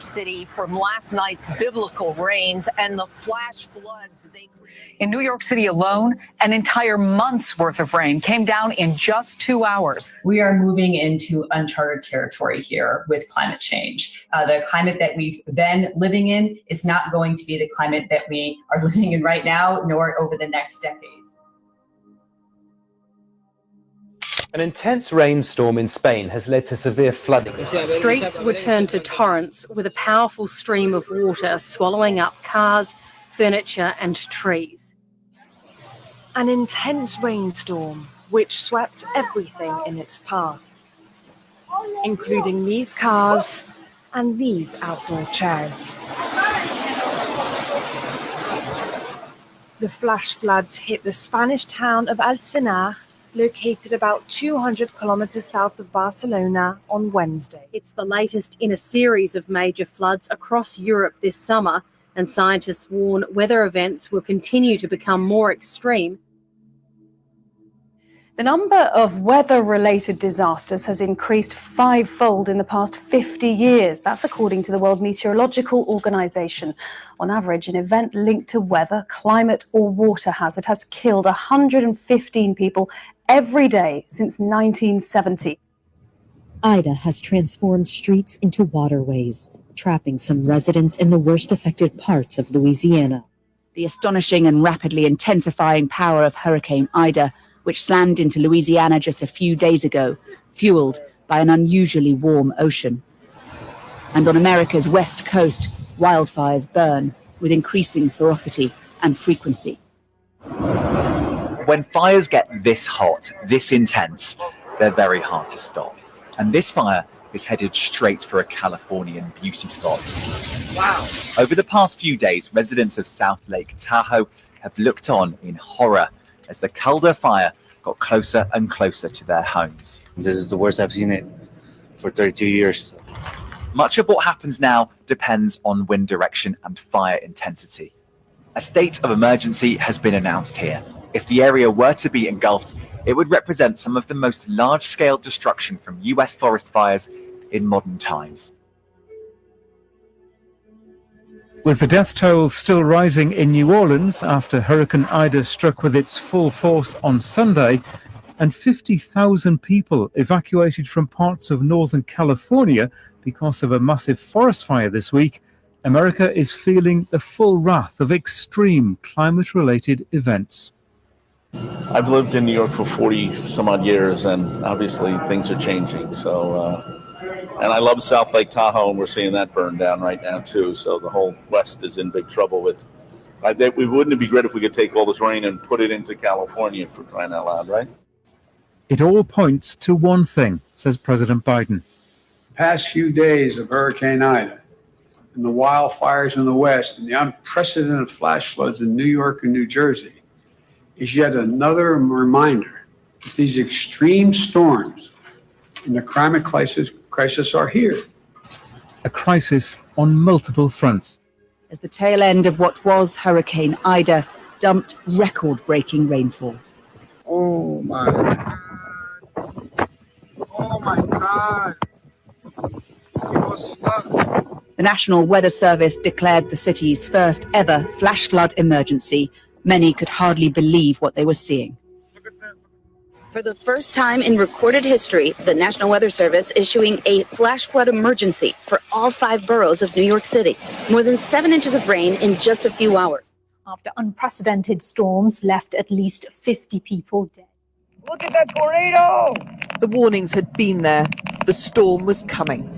City from last night's biblical rains and the flash floods they created. In New York City alone, an entire month's worth of rain came down in just 2 hours. We are moving into uncharted territory here with climate change. The climate that we've been living in is not going to be the climate that we are living in right now, nor over the next decades. An intense rainstorm in Spain has led to severe flooding. Streets were turned to torrents with a powerful stream of water swallowing up cars, furniture and trees. An intense rainstorm which swept everything in its path, including these cars and these outdoor chairs. The flash floods hit the Spanish town of Alcanar, located about 200 kilometers south of Barcelona, on Wednesday. It's the latest in a series of major floods across Europe this summer, and scientists warn weather events will continue to become more extreme. The number of weather-related disasters has increased fivefold in the past 50 years. That's according to the World Meteorological Organization. On average, an event linked to weather, climate or water hazard has killed 115 people every day since 1970. Ida has transformed streets into waterways, trapping some residents in the worst affected parts of Louisiana. The astonishing and rapidly intensifying power of Hurricane Ida, which slammed into Louisiana just a few days ago, fueled by an unusually warm ocean. And on America's west coast, wildfires burn with increasing ferocity and frequency. When fires get this hot, this intense, they're very hard to stop. And this fire is headed straight for a Californian beauty spot. Wow. Over the past few days, residents of South Lake Tahoe have looked on in horror as the Calder fire got closer and closer to their homes. This is the worst I've seen it for 32 years. Much of what happens now depends on wind direction and fire intensity. A state of emergency has been announced here. If the area were to be engulfed, it would represent some of the most large-scale destruction from US forest fires in modern times. With the death toll still rising in New Orleans after Hurricane Ida struck with its full force on Sunday, and 50,000 people evacuated from parts of Northern California because of a massive forest fire this week, America is feeling the full wrath of extreme climate-related events. I've lived in New York for 40 some odd years, and obviously things are changing. And I love South Lake Tahoe, and we're seeing that burn down right now too. So the whole West is in big trouble with. Wouldn't it be great if we could take all this rain and put it into California, for crying out loud, right? It all points to one thing, says President Biden. The past few days of Hurricane Ida and the wildfires in the West and the unprecedented flash floods in New York and New Jersey is yet another reminder that these extreme storms and the climate crisis are here. A crisis on multiple fronts. As the tail end of what was Hurricane Ida dumped record-breaking rainfall. Oh my God. Oh my God. It was stuck. The National Weather Service declared the city's first ever flash flood emergency. Many could hardly believe what they were seeing. For the first time in recorded history, the National Weather Service issuing a flash flood emergency for all 5 boroughs of New York City. More than 7 inches of rain in just a few hours. After unprecedented storms left at least 50 people dead. Look at that tornado! The warnings had been there. The storm was coming.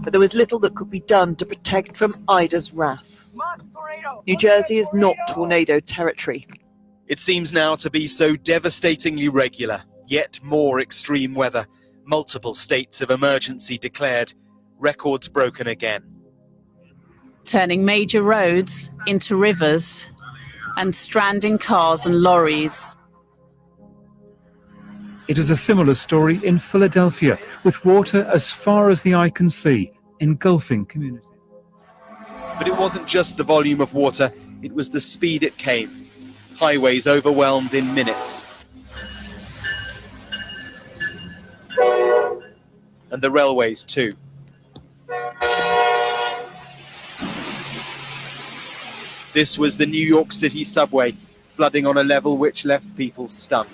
But there was little that could be done to protect from Ida's wrath. New Jersey is not tornado territory. It seems now to be so devastatingly regular, yet more extreme weather. Multiple states of emergency declared, records broken again. Turning major roads into rivers and stranding cars and lorries. It is a similar story in Philadelphia, with water as far as the eye can see, engulfing communities. But it wasn't just the volume of water, it was the speed it came. Highways overwhelmed in minutes. And the railways too. This was the New York City subway, flooding on a level which left people stunned.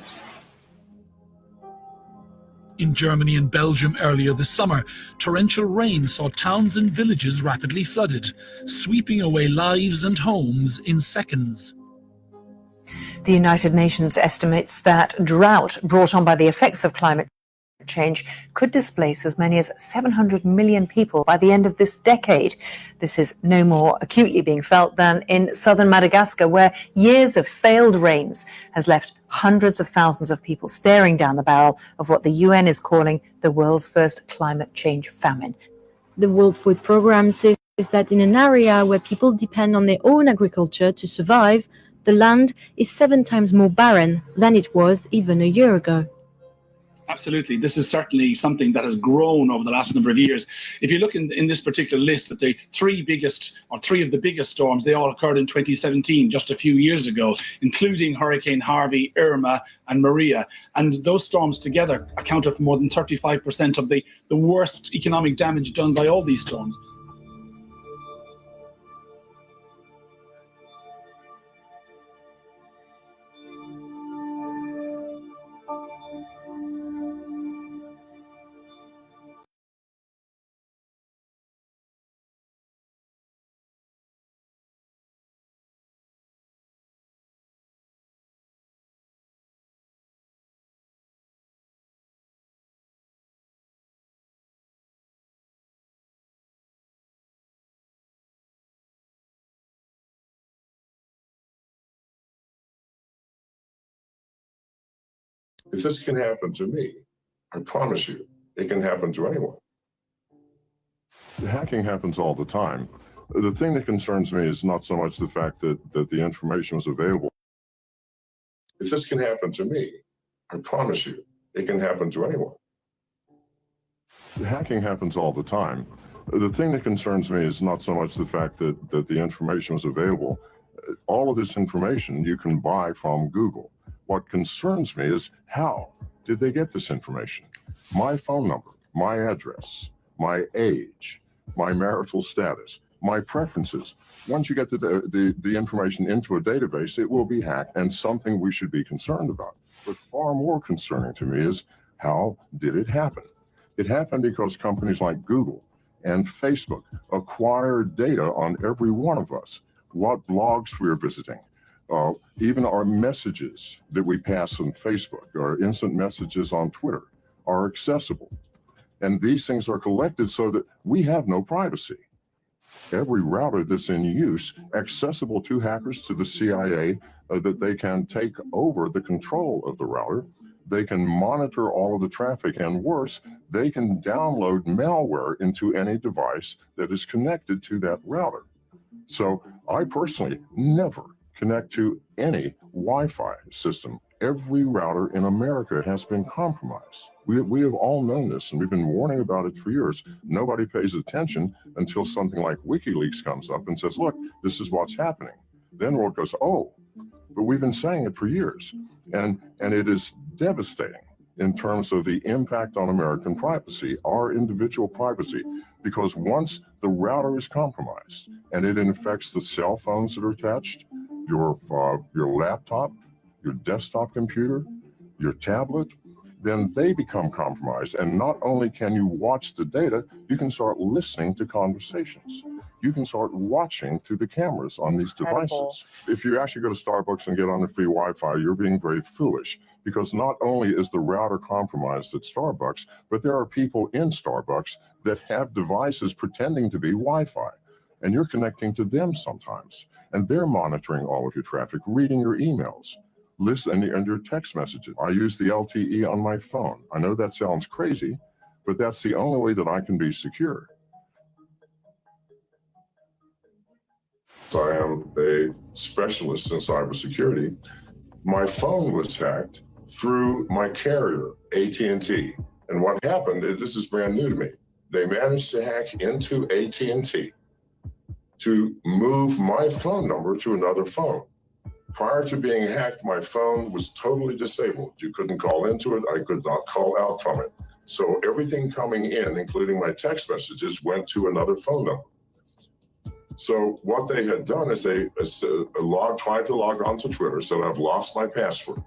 In Germany and Belgium earlier this summer, torrential rain saw towns and villages rapidly flooded, sweeping away lives and homes in seconds. The United Nations estimates that drought brought on by the effects of climate change could displace as many as 700 million people by the end of this decade. This is no more acutely being felt than in southern Madagascar, where years of failed rains has left hundreds of thousands of people staring down the barrel of what the UN is calling the world's first climate change famine. The World Food Programme says that in an area where people depend on their own agriculture to survive, the land is 7 times more barren than it was even a year ago. Absolutely. This is certainly something that has grown over the last number of years. If you look in this particular list at the three of the biggest storms, they all occurred in 2017, just a few years ago, including Hurricane Harvey, Irma, and Maria. And those storms together accounted for more than 35% of the worst economic damage done by all these storms. If this can happen to me, I promise you, it can happen to anyone. Hacking happens all the time. The thing that concerns me is not so much the fact that the information is available. If this can happen to me, I promise you, it can happen to anyone. Hacking happens all the time. The thing that concerns me is not so much the fact that the information is available. All of this information you can buy from Google. What concerns me is how did they get this information? My phone number, my address, my age, my marital status, my preferences. Once you get the information into a database, it will be hacked and something we should be concerned about. But far more concerning to me is how did it happen? It happened because companies like Google and Facebook acquired data on every one of us, what blogs we're visiting, even our messages that we pass on Facebook or instant messages on Twitter are accessible. And these things are collected so that we have no privacy. Every router that's in use, accessible to hackers, to the CIA, that they can take over the control of the router. They can monitor all of the traffic, and worse, they can download malware into any device that is connected to that router. So I personally never connect to any Wi-Fi system. Every router in America has been compromised. We have all known this, and we've been warning about it for years. Nobody pays attention until something like WikiLeaks comes up and says, look, this is what's happening. Then the world goes, oh, but we've been saying it for years. And it is devastating in terms of the impact on American privacy, our individual privacy, because once the router is compromised and it infects the cell phones that are attached, your laptop, your desktop computer, your tablet, then they become compromised. And not only can you watch the data, you can start listening to conversations. You can start watching through the cameras on these devices. If you actually go to Starbucks and get on the free Wi-Fi, you're being very foolish, because not only is the router compromised at Starbucks, but there are people in Starbucks that have devices pretending to be Wi-Fi, and you're connecting to them sometimes. And they're monitoring all of your traffic, reading your emails, listening and your text messages. I use the LTE on my phone. I know that sounds crazy, but that's the only way that I can be secure. I am a specialist in cybersecurity. My phone was hacked through my carrier, AT&T. And what happened is, this is brand new to me. They managed to hack into AT&T to move my phone number to another phone. Prior to being hacked, my phone was totally disabled. You couldn't call into it. I could not call out from it. So everything coming in, including my text messages, went to another phone number. So what they had done is they tried to log on to Twitter, said I've lost my password.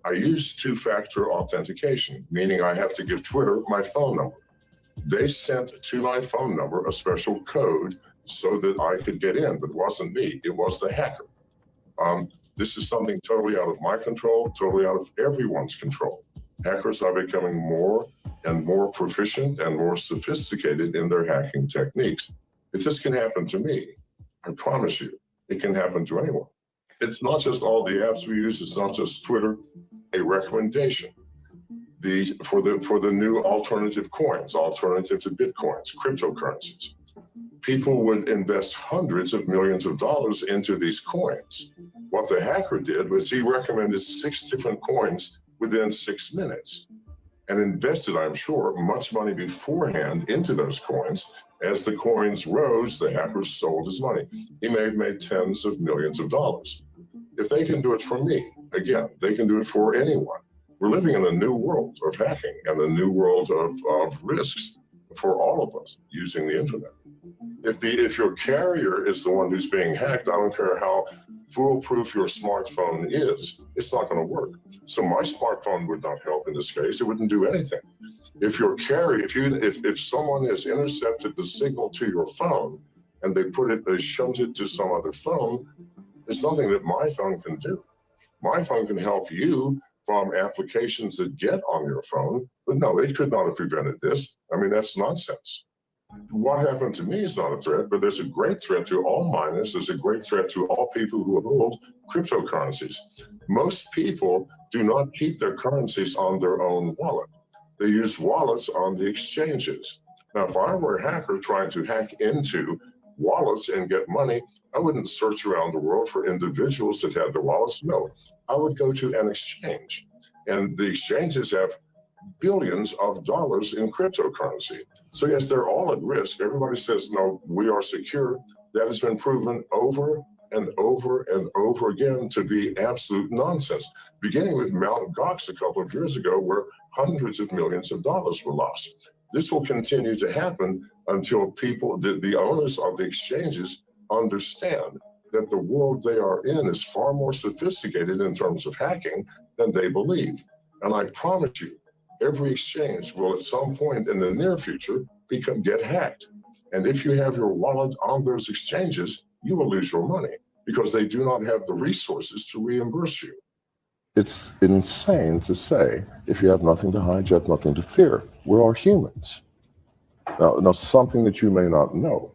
I used two-factor authentication, meaning I have to give Twitter my phone number. They sent to my phone number a special code so that I could get in, but it wasn't me, it was the hacker. This is something totally out of my control, totally out of everyone's control. Hackers are becoming more and more proficient and more sophisticated in their hacking techniques. If this can happen to me, I promise you, it can happen to anyone. It's not just all the apps we use, it's not just Twitter. A recommendation for the new alternative coins, alternative to Bitcoins, cryptocurrencies. People would invest hundreds of millions of dollars into these coins. What the hacker did was he recommended 6 different coins within 6 minutes and invested, I'm sure, much money beforehand into those coins. As the coins rose, the hacker sold his money. He may have made tens of millions of dollars. If they can do it for me, again, they can do it for anyone. We're living in a new world of hacking and a new world of risks for all of us using the internet. If your carrier is the one who's being hacked, I don't care how foolproof your smartphone is, it's not going to work. So my smartphone would not help in this case. It wouldn't do anything. If your carrier, if someone has intercepted the signal to your phone and they shunt it to some other phone, there's nothing that my phone can do. My phone can help you from applications that get on your phone, but no, it could not have prevented this. I mean, that's nonsense. What happened to me is not a threat, but there's a great threat to all miners. There's a great threat to all people who hold cryptocurrencies. Most people do not keep their currencies on their own wallet. They use wallets on the exchanges. Now, if I were a hacker trying to hack into wallets and get money, I wouldn't search around the world for individuals that had their wallets. No, I would go to an exchange. And the exchanges have billions of dollars in cryptocurrency. So yes, they're all at risk. Everybody says, no, we are secure. That has been proven over and over and over again to be absolute nonsense, beginning with Mt. Gox a couple of years ago, where hundreds of millions of dollars were lost. This will continue to happen until people, the owners of the exchanges, understand that the world they are in is far more sophisticated in terms of hacking than they believe. And I promise you, every exchange will at some point in the near future get hacked. And if you have your wallet on those exchanges, you will lose your money because they do not have the resources to reimburse you. It's insane to say, if you have nothing to hide, you have nothing to fear. We're all humans. Now, something that you may not know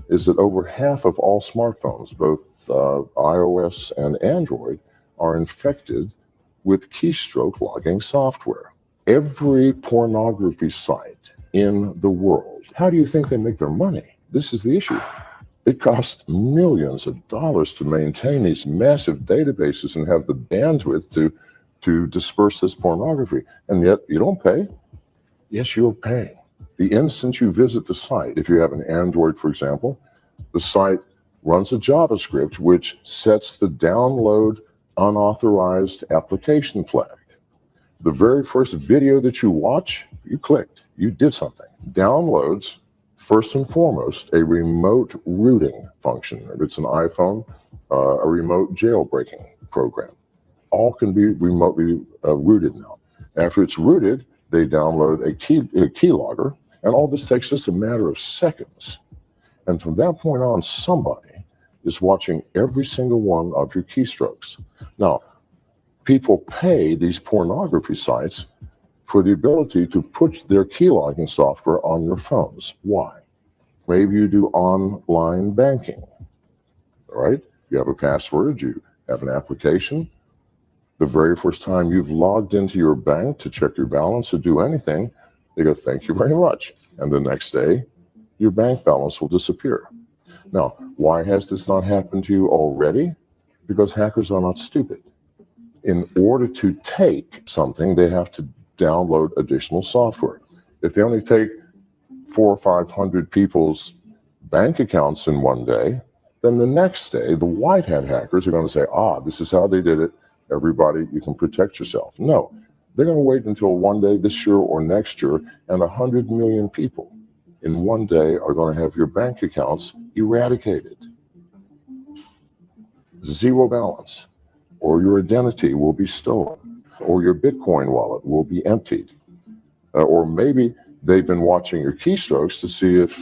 is that over half of all smartphones, both iOS and Android, are infected with keystroke logging software. Every pornography site in the world, how do you think they make their money? This is the issue. It costs millions of dollars to maintain these massive databases and have the bandwidth to disperse this pornography. And yet you don't pay. Yes, you're paying. The instant you visit the site, if you have an Android, for example, the site runs a JavaScript which sets the download unauthorized application flag. The very first video that you watch, you clicked, you did something. Downloads, first and foremost, a remote rooting function. If it's an iPhone, a remote jailbreaking program. All can be remotely rooted now. After it's rooted, they download a keylogger, and all this takes just a matter of seconds. And from that point on, somebody is watching every single one of your keystrokes. Now, people pay these pornography sites for the ability to put their keylogging software on your phones. Why? Maybe you do online banking, all right? You have a password, you have an application. The very first time you've logged into your bank to check your balance or do anything, they go, thank you very much. And the next day, your bank balance will disappear. Now, why has this not happened to you already? Because hackers are not stupid. In order to take something, they have to download additional software. If they only take 400 or 500 people's bank accounts in one day, then the next day, the white hat hackers are going to say, this is how they did it. Everybody, you can protect yourself. No, they're going to wait until one day this year or next year, and 100 million people in one day are going to have your bank accounts eradicated. Zero balance, or your identity will be stolen, or your Bitcoin wallet will be emptied. Or maybe they've been watching your keystrokes to see if,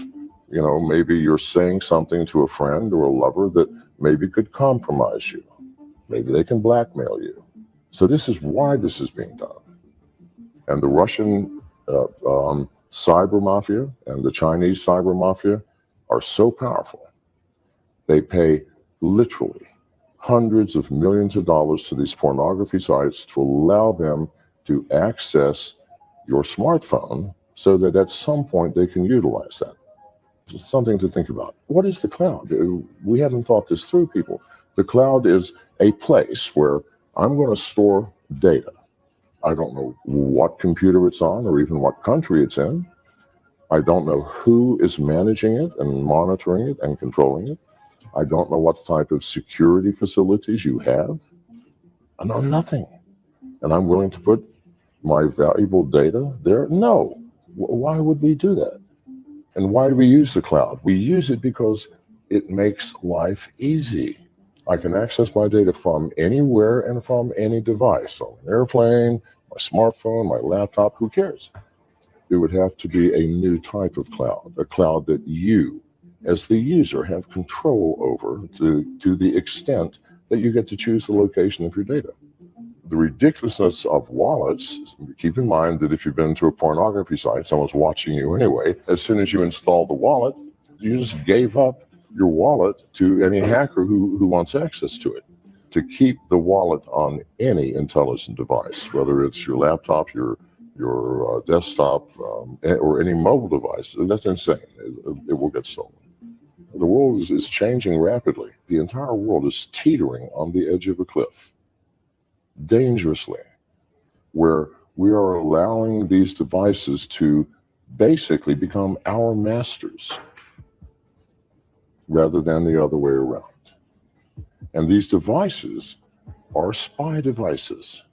maybe you're saying something to a friend or a lover that maybe could compromise you. Maybe they can blackmail you. So this is why this is being done. And the Russian cyber mafia and the Chinese cyber mafia are so powerful. They pay literally hundreds of millions of dollars to these pornography sites to allow them to access your smartphone so that at some point they can utilize that. It's something to think about. What is the cloud? We haven't thought this through, people. The cloud is a place where I'm going to store data. I don't know what computer it's on or even what country it's in. I don't know who is managing it and monitoring it and controlling it. I don't know what type of security facilities you have. I know nothing. And I'm willing to put my valuable data there? No. Why would we do that? And why do we use the cloud? We use it because it makes life easy. I can access my data from anywhere and from any device, on an airplane, my smartphone, my laptop, who cares? It would have to be a new type of cloud, a cloud that you, as the user, have control over to the extent that you get to choose the location of your data. The ridiculousness of wallets, keep in mind that if you've been to a pornography site, someone's watching you anyway. As soon as you install the wallet, you just gave up your wallet to any hacker who wants access to it. To keep the wallet on any intelligent device, whether it's your laptop, your desktop, or any mobile device, that's insane. It will get stolen. The world is changing rapidly. The entire world is teetering on the edge of a cliff, dangerously, where we are allowing these devices to basically become our masters rather than the other way around. And these devices are spy devices.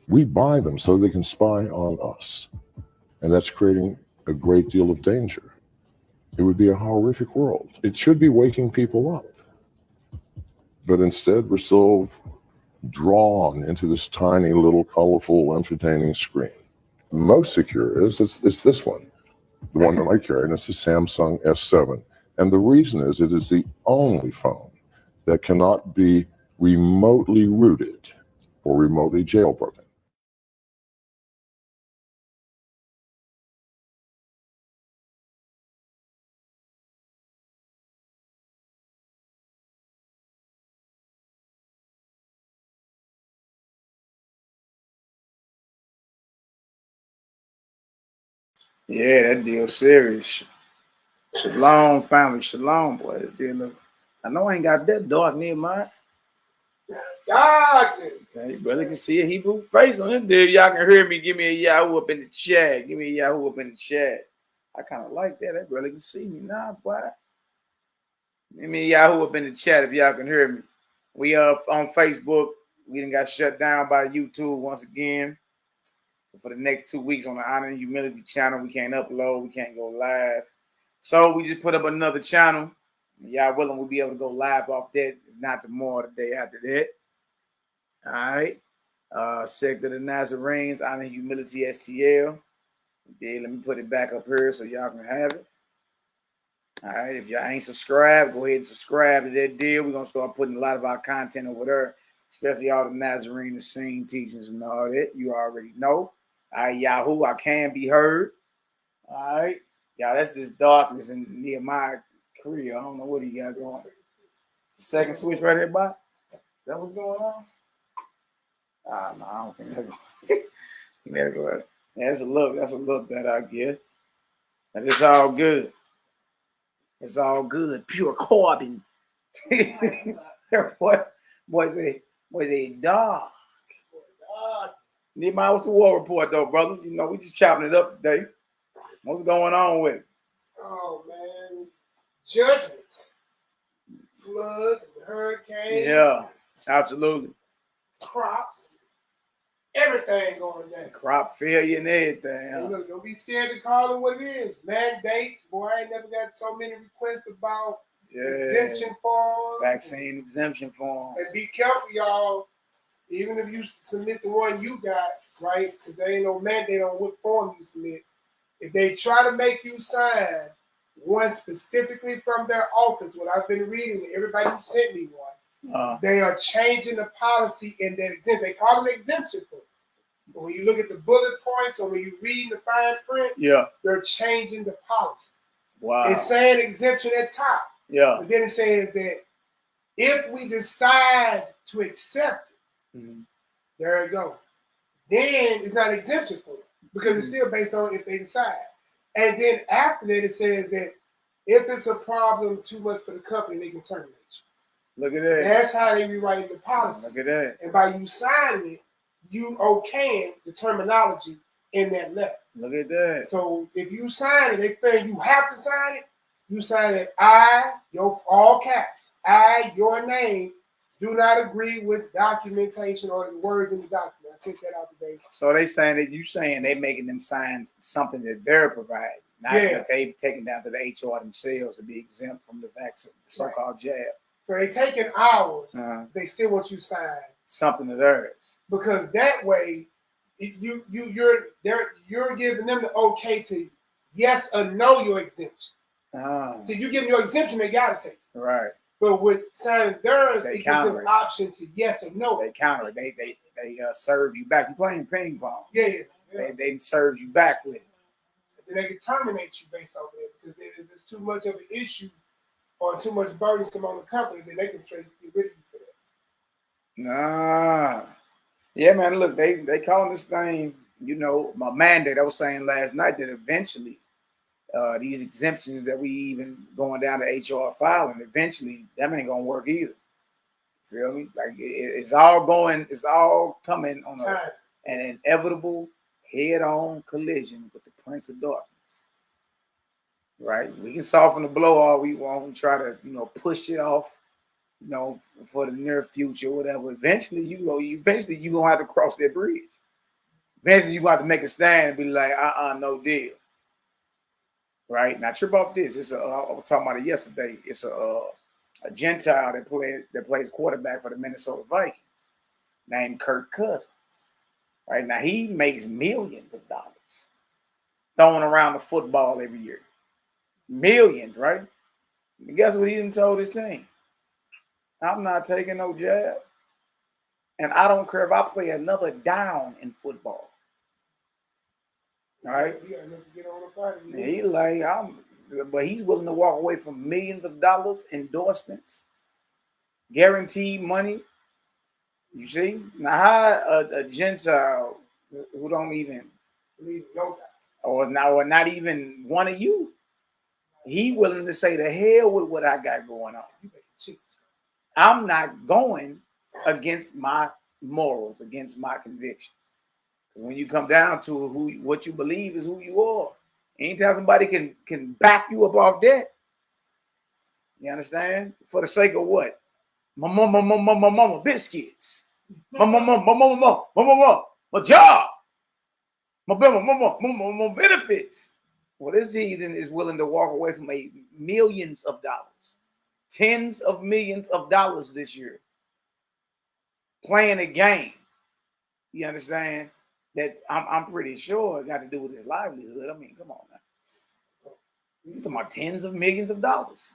We buy them so they can spy on us. And that's creating a great deal of danger. It would be a horrific world. It should be waking people up. But instead, we're still drawn into this tiny little colorful, entertaining screen. Most secure it's this one, the one that I carry, and it's the Samsung S7. And the reason is it is the only phone that cannot be remotely rooted or remotely jailbroken. Yeah, that deal serious. Shalom, family, shalom, boy. That deal look, I know I ain't got that dark near mine. Okay, brother can see a Hebrew face on this deal. Y'all can hear me. Give me a Yahoo up in the chat. Give me a Yahoo up in the chat. I kind of like that. That brother can see me now, boy. Give me a Yahoo up in the chat if y'all can hear me. We on Facebook. We done got shut down by YouTube once again. For the next 2 weeks on the Honor and Humility channel, we can't upload, we can't go live. So we just put up another channel. Y'all willing, we'll be able to go live off that, not tomorrow, the day after that. All right. SECT of the NAZARENES, Honor and Humility STL. Yeah, let me put it back up here so y'all can have it. All right. If y'all ain't subscribed, go ahead and subscribe to that deal. We're going to start putting a lot of our content over there, especially all the Nazarene, the scene teachings and all that. You already know. All right, Yahoo, I can be heard. All right. Y'all, that's this darkness in Nehemiyah career. I don't know what he got going. The second switch right here, bot? Is that what's going on? No, I don't think that's going. Yeah, that's a little better, I guess. And it's all good. It's all good. Pure carbon. What was a dog? Nehemiyah, what's the war report though, brother? You know, we just chopping it up today. What's going on with it? Oh man, judgment, flood, hurricane. Yeah, absolutely. Crops, everything going down. Crop failure and everything. And look, don't be scared to call it what it is. Mandates, boy, I ain't never got so many requests about exemption forms. Vaccine exemption forms. And be careful, y'all. Even if you submit the one you got, right? Because there ain't no mandate on what form you submit. If they try to make you sign one specifically from their office, what I've been reading, everybody who sent me one, they are changing the policy in that exemption. They call it exemption form. But when you look at the bullet points or when you read the fine print, they're changing the policy. Wow. It's saying exemption at top. Yeah. But then it says that if we decide to accept it, there you go. Then it's not exemption for it because it's still based on if they decide. And then after that, it says that if it's a problem too much for the company, they can terminate you. Look at that. That's how they rewrite the policy. Look at that. And by you signing it, you okaying the terminology in that letter. Look at that. So if you sign it, they say you have to sign it. You sign it. I, your all caps. I, your name, do not agree with documentation or the words in the document. I took that out today. So they saying that you saying they making them sign something that they're providing, not that they've taken down to the HR themselves to be exempt from the vaccine, the so-called jab. So they taking ours. They still want you to sign something of theirs because that way you're giving them the okay to yes or no your exemption. So you give them your exemption, they gotta take it. Right. But with signing theirs, they it gives them an option to yes or no. They counter it. They serve you back. You playing ping pong. Yeah. They serve you back with it. And then they can terminate you based off of it because if there's too much of an issue or too much burdensome on the company, then they can get rid of you for that. Nah. Yeah, man, look, they calling this thing, my mandate. I was saying last night that eventually these exemptions that we even going down to HR filing, eventually that ain't gonna work either. Feel me? Like it's all coming on an inevitable head-on collision with the Prince of Darkness. Right? We can soften the blow all we want and try to, push it off, for the near future, whatever. Eventually you gonna have to cross that bridge. Eventually you gonna have to make a stand and be like, no deal. Right? Now trip off this. I was talking about it yesterday. It's a Gentile that plays quarterback for the Minnesota Vikings named Kirk Cousins. Right? Now he makes millions of dollars throwing around the football every year. Millions, right? And guess what he done told his team? I'm not taking no jab. And I don't care if I play another down in football. All right? He like, but he's willing to walk away from millions of dollars, endorsements, guaranteed money. You see? Now how a Gentile who don't even or not even one of you, he willing to say the hell with what I got going on. I'm not going against my morals, against my convictions. Because when you come down to what you believe is who you are. Anytime somebody can back you up off that, you understand? For the sake of what? My mama biscuits. My job. My benefits. Well, this heathen is willing to walk away from millions of dollars, tens of millions of dollars this year, playing a game. You understand? That I'm pretty sure it got to do with his livelihood. I mean, come on now. You're talking about tens of millions of dollars.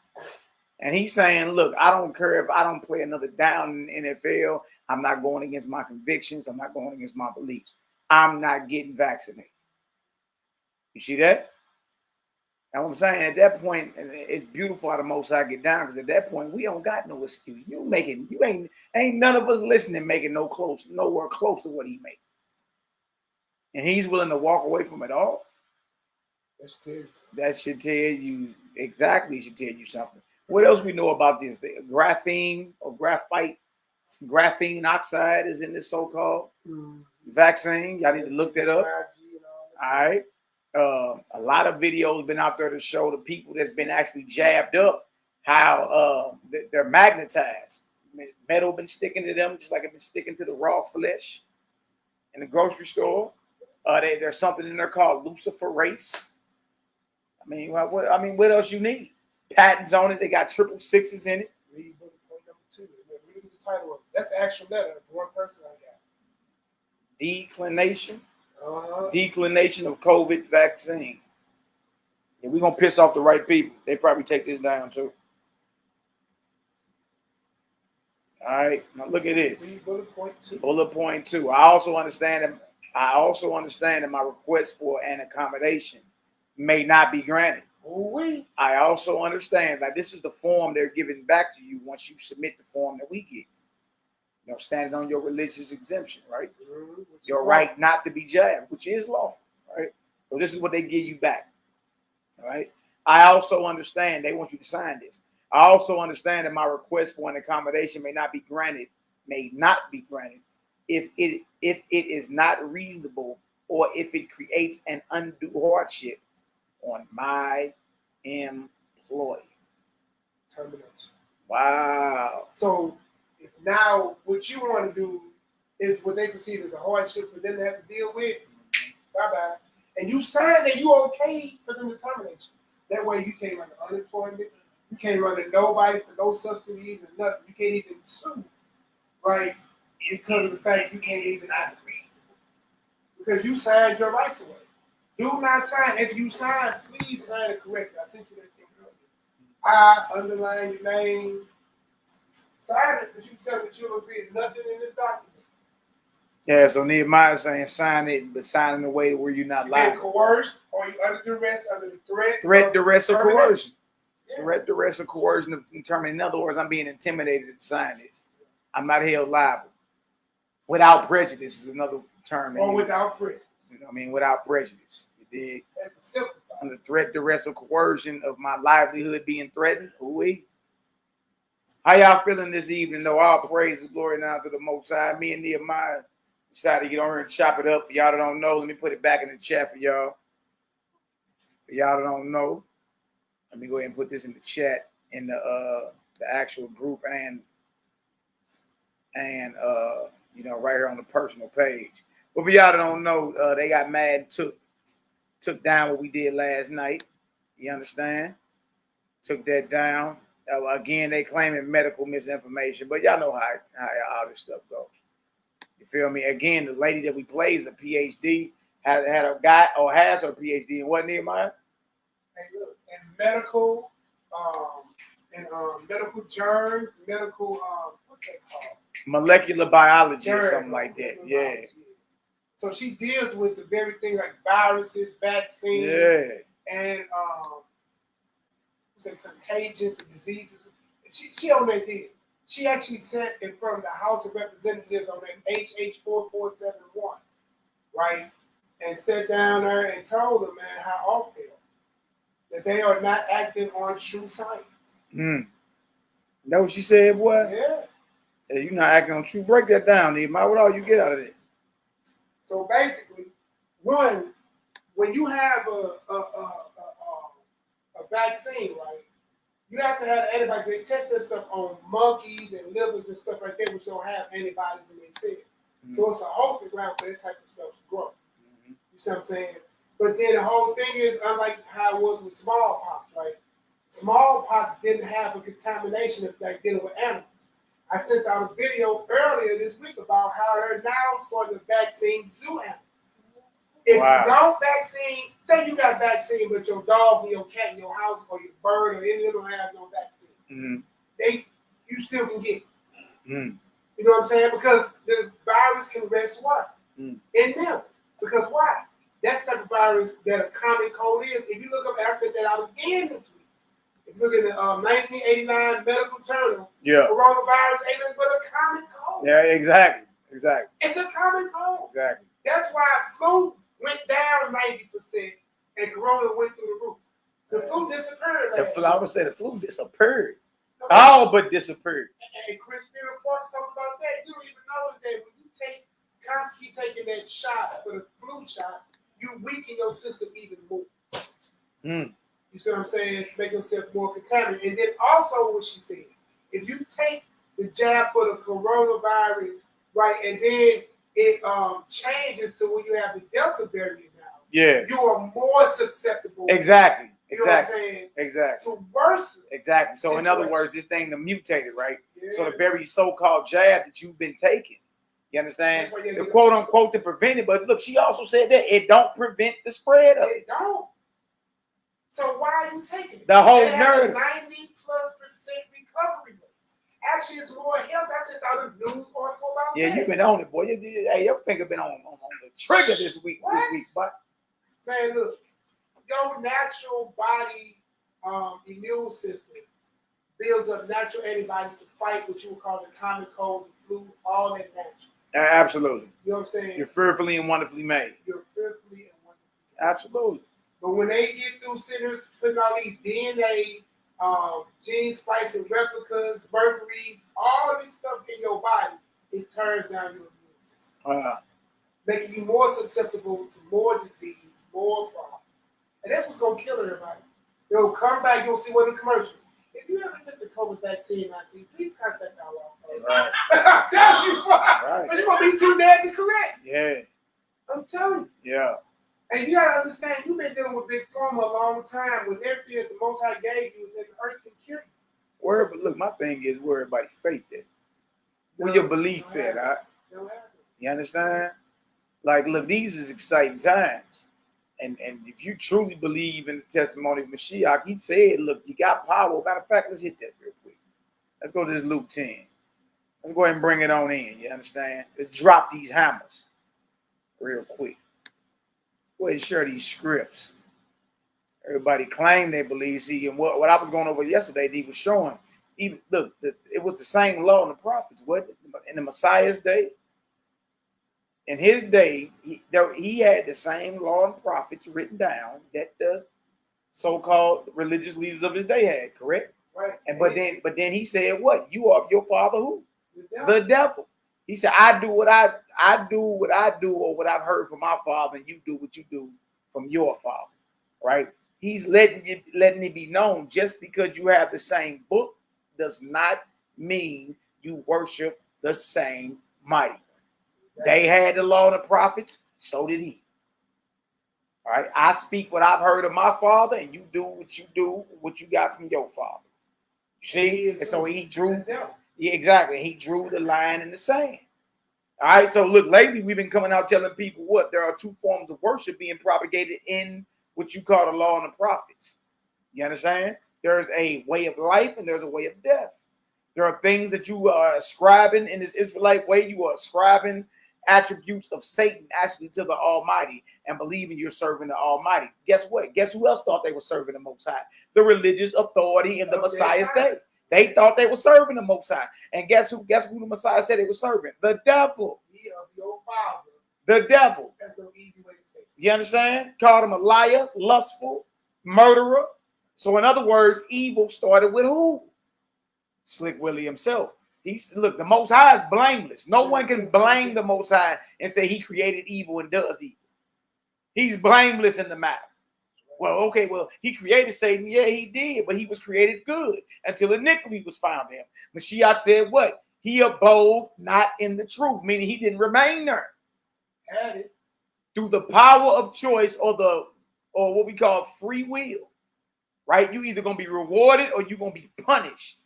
And he's saying, look, I don't care if I don't play another down in the NFL. I'm not going against my convictions. I'm not going against my beliefs. I'm not getting vaccinated. You see that? And what I'm saying, at that point, it's beautiful how the Most High get down, because at that point, we don't got no excuse. Ain't none of us listening making nowhere close to what he made. And he's willing to walk away from it all. That should tell you exactly. Should tell you something. What else we know about this? The graphene or graphene oxide is in this so-called vaccine. Y'all need to look that up. All right. A lot of videos been out there to show the people that's been actually jabbed up how they're magnetized. Metal been sticking to them just like it's been sticking to the raw flesh. in the grocery store. There's something in there called luciferase. I mean, what else you need? Patents on it. They got 666s in it. Read bullet point number 2. Read the title of it. That's the actual letter of one person I got. Declination. Declination of COVID vaccine. Yeah, we're going to piss off the right people. They probably take this down too. All right, now look at this. Read bullet point 2. Bullet point 2. I also understand that my request for an accommodation may not be granted. Ooh-wee. I also understand that this is the form they're giving back to you once you submit the form that we get. You know, standing on your religious exemption, right? Your right not to be jabbed, which is lawful, right? So this is what they give you back, all right? I also understand they want you to sign this. I also understand that my request for an accommodation may not be granted if it is not reasonable or if it creates an undue hardship on my employee. Termination. Wow. So now what you want to do is what they perceive as a hardship for them to have to deal with. Bye-bye. And you sign that you okay for them to terminate you. That way you can't run the unemployment. You can't run to nobody for no subsidies and nothing. You can't even sue, right? Because of the fact you can't even ask. Because you signed your rights away. Do not sign. If you sign, please sign it correctly. I sent you that thing earlier. I underline your name. Sign it, but you tell me that you agree. There's nothing in this document. Yeah, so Nehemiah is saying sign it, but sign in a way where you're not liable. Being coerced, or you under duress, under the threat. Threat, duress, or coercion. Yeah. Threat, duress, or coercion of determining. In other words, I'm being intimidated to sign this. I'm not held liable. Without prejudice is another term. Or without prejudice. I mean, without prejudice. You dig? That's a simple. Under threat, duress, or coercion of my livelihood being threatened. Ooh-wee. How y'all feeling this evening? Though all praise and glory now to the Most High. Me and Nehemiah decided to get on here and chop it up. For y'all that don't know, let me put it back in the chat for y'all. For y'all that don't know, let me go ahead and put this in the chat in the actual group and you know, right here on the personal page. But for y'all that don't know, they got mad and took down what we did last night. You understand? Took that down. Again, they claiming medical misinformation, but y'all know how all this stuff goes. You feel me? Again, the lady that we played is a PhD, had a guy or has her PhD in what, Nehemiah? Hey, look, in medical, medical germs, medical, what's that called? Molecular biology or something like that. Yeah. So she deals with the very things like viruses, vaccines, and contagions and diseases. She on that deal. She actually sat in front of the House of Representatives on that HH 4471, right? And sat down there and told them, man, how off they are. That they are not acting on true science. That what she said, boy? Yeah. Hey, you're not acting on true. Break that down, Nehemiah. What all you get out of it? So basically, one, when you have a vaccine, right, you have to have antibodies. They test that stuff on monkeys and livers and stuff like that, which don't have antibodies in their cells. So it's a hosting ground for that type of stuff to grow. You see what I'm saying? But then the whole thing is, unlike how it was with smallpox, right? Smallpox didn't have a contamination of like dealing with animals. I sent out a video earlier this week about how they're now starting to vaccine zoo animals. If you don't vaccine, say you got vaccine, but your dog, your cat in your house, or your bird, or any of them don't have no vaccine, you still can get it. You know what I'm saying? Because the virus can rest what? In them. Because why? That's the type of virus that a common cold is. If you look up, I said that out again this week. If you look at the 1989 medical journal, coronavirus ain't nothing but a common cold. Yeah, exactly. It's a common cold. Exactly. That's why flu went down 90% and corona went through the roof. The flu disappeared. I would say the flu disappeared. All but disappeared. And Christine reports talking about that. You don't even know that when you constantly taking that shot for the flu shot, you weaken your system even more. You see what I'm saying? To make yourself more contaminated. And then also what she said, if you take the jab for the coronavirus, right, and then it changes to when you have the Delta variant now. Yeah. You are more susceptible. Exactly. You know what I'm Exactly. saying? Exactly. To worsen. Exactly. So in other words, this thing done mutated, right? So the very so-called jab that you've been taking, you understand? The quote unquote to prevent it, but look, she also said that it don't prevent the spread of it. It don't. So why are you taking it? The whole it has narrative. a 90+% recovery rate. Actually, it's more health. I sent out a news article about Yeah, that. you've been on it, boy. Hey, your finger been on the trigger this week. What? This week, but man, look, your natural body immune system builds up natural antibodies to fight what you would call the common cold, the flu, all that natural. Absolutely. You know what I'm saying? You're fearfully and wonderfully made. You're fearfully and wonderfully made. Absolutely. But when they get through sitting here putting all these DNA, gene splicing replicas, mercuries, all this stuff in your body, it turns down your immune system. Making you more susceptible to more disease, more problems. And that's what's going to kill everybody. They'll come back, you'll see one of the commercials. If you ever took the COVID vaccine, please contact our law. Right. I'm telling you why. Right. But you're going to be too mad to collect. Yeah. I'm telling you. Yeah. And you got to understand, you've been dealing with Big Pharma a long time. With everything that the Most High gave you, that the earth can cure you. But look, my thing is where everybody's faith at. Where your belief at, huh? You understand? Like, look, these is exciting times. And if you truly believe in the testimony of Mashiach, he said, look, you got power. Matter of fact, let's hit that real quick. Let's go to this Luke 10. Let's go ahead and bring it on in. You understand? Let's drop these hammers real quick. Go ahead and share these scripts. Everybody claimed they believe. See, and what I was going over yesterday, he was showing. Even look, it was the same law in the prophets. What in the Messiah's day? In his day, he had the same law and prophets written down that the so-called religious leaders of his day had. Correct? Right. And but then he said, "What? You are your father who? The devil." He said, "I do what I do, or what I've heard from my father, and you do what you do from your father." Right? He's letting it be known, just because you have the same book does not mean you worship the same mighty. They had the law and the prophets, so did he. All right, I speak what I've heard of my father, and you do what you got from your father. You see? And so he drew, yeah, exactly. He drew the line in the sand. All right, so look, lately we've been coming out telling people what there are two forms of worship being propagated in what you call the law and the prophets. You understand? There's a way of life and there's a way of death. There are things that you are ascribing in this Israelite way. You are ascribing attributes of Satan actually to the Almighty and believing you're serving the Almighty. Guess what? Guess who else thought they were serving the Most High? The religious authority in the Messiah's day. They thought they were serving the Most High. And guess who the Messiah said they were serving? The devil. Your father. The devil. That's no easy way to say it. You understand? Called him a liar, lustful, murderer. So in other words, evil started with who? Slick Willie himself. Look, the Most High is blameless. No one can blame the Most High and say he created evil and does evil. He's blameless in the matter. Well, he created Satan. Yeah, he did, but he was created good until iniquity was found in him. Mashiach said what? He abode not in the truth, meaning he didn't remain there. Had it. Through the power of choice or what we call free will, right? You either going to be rewarded or you're going to be punished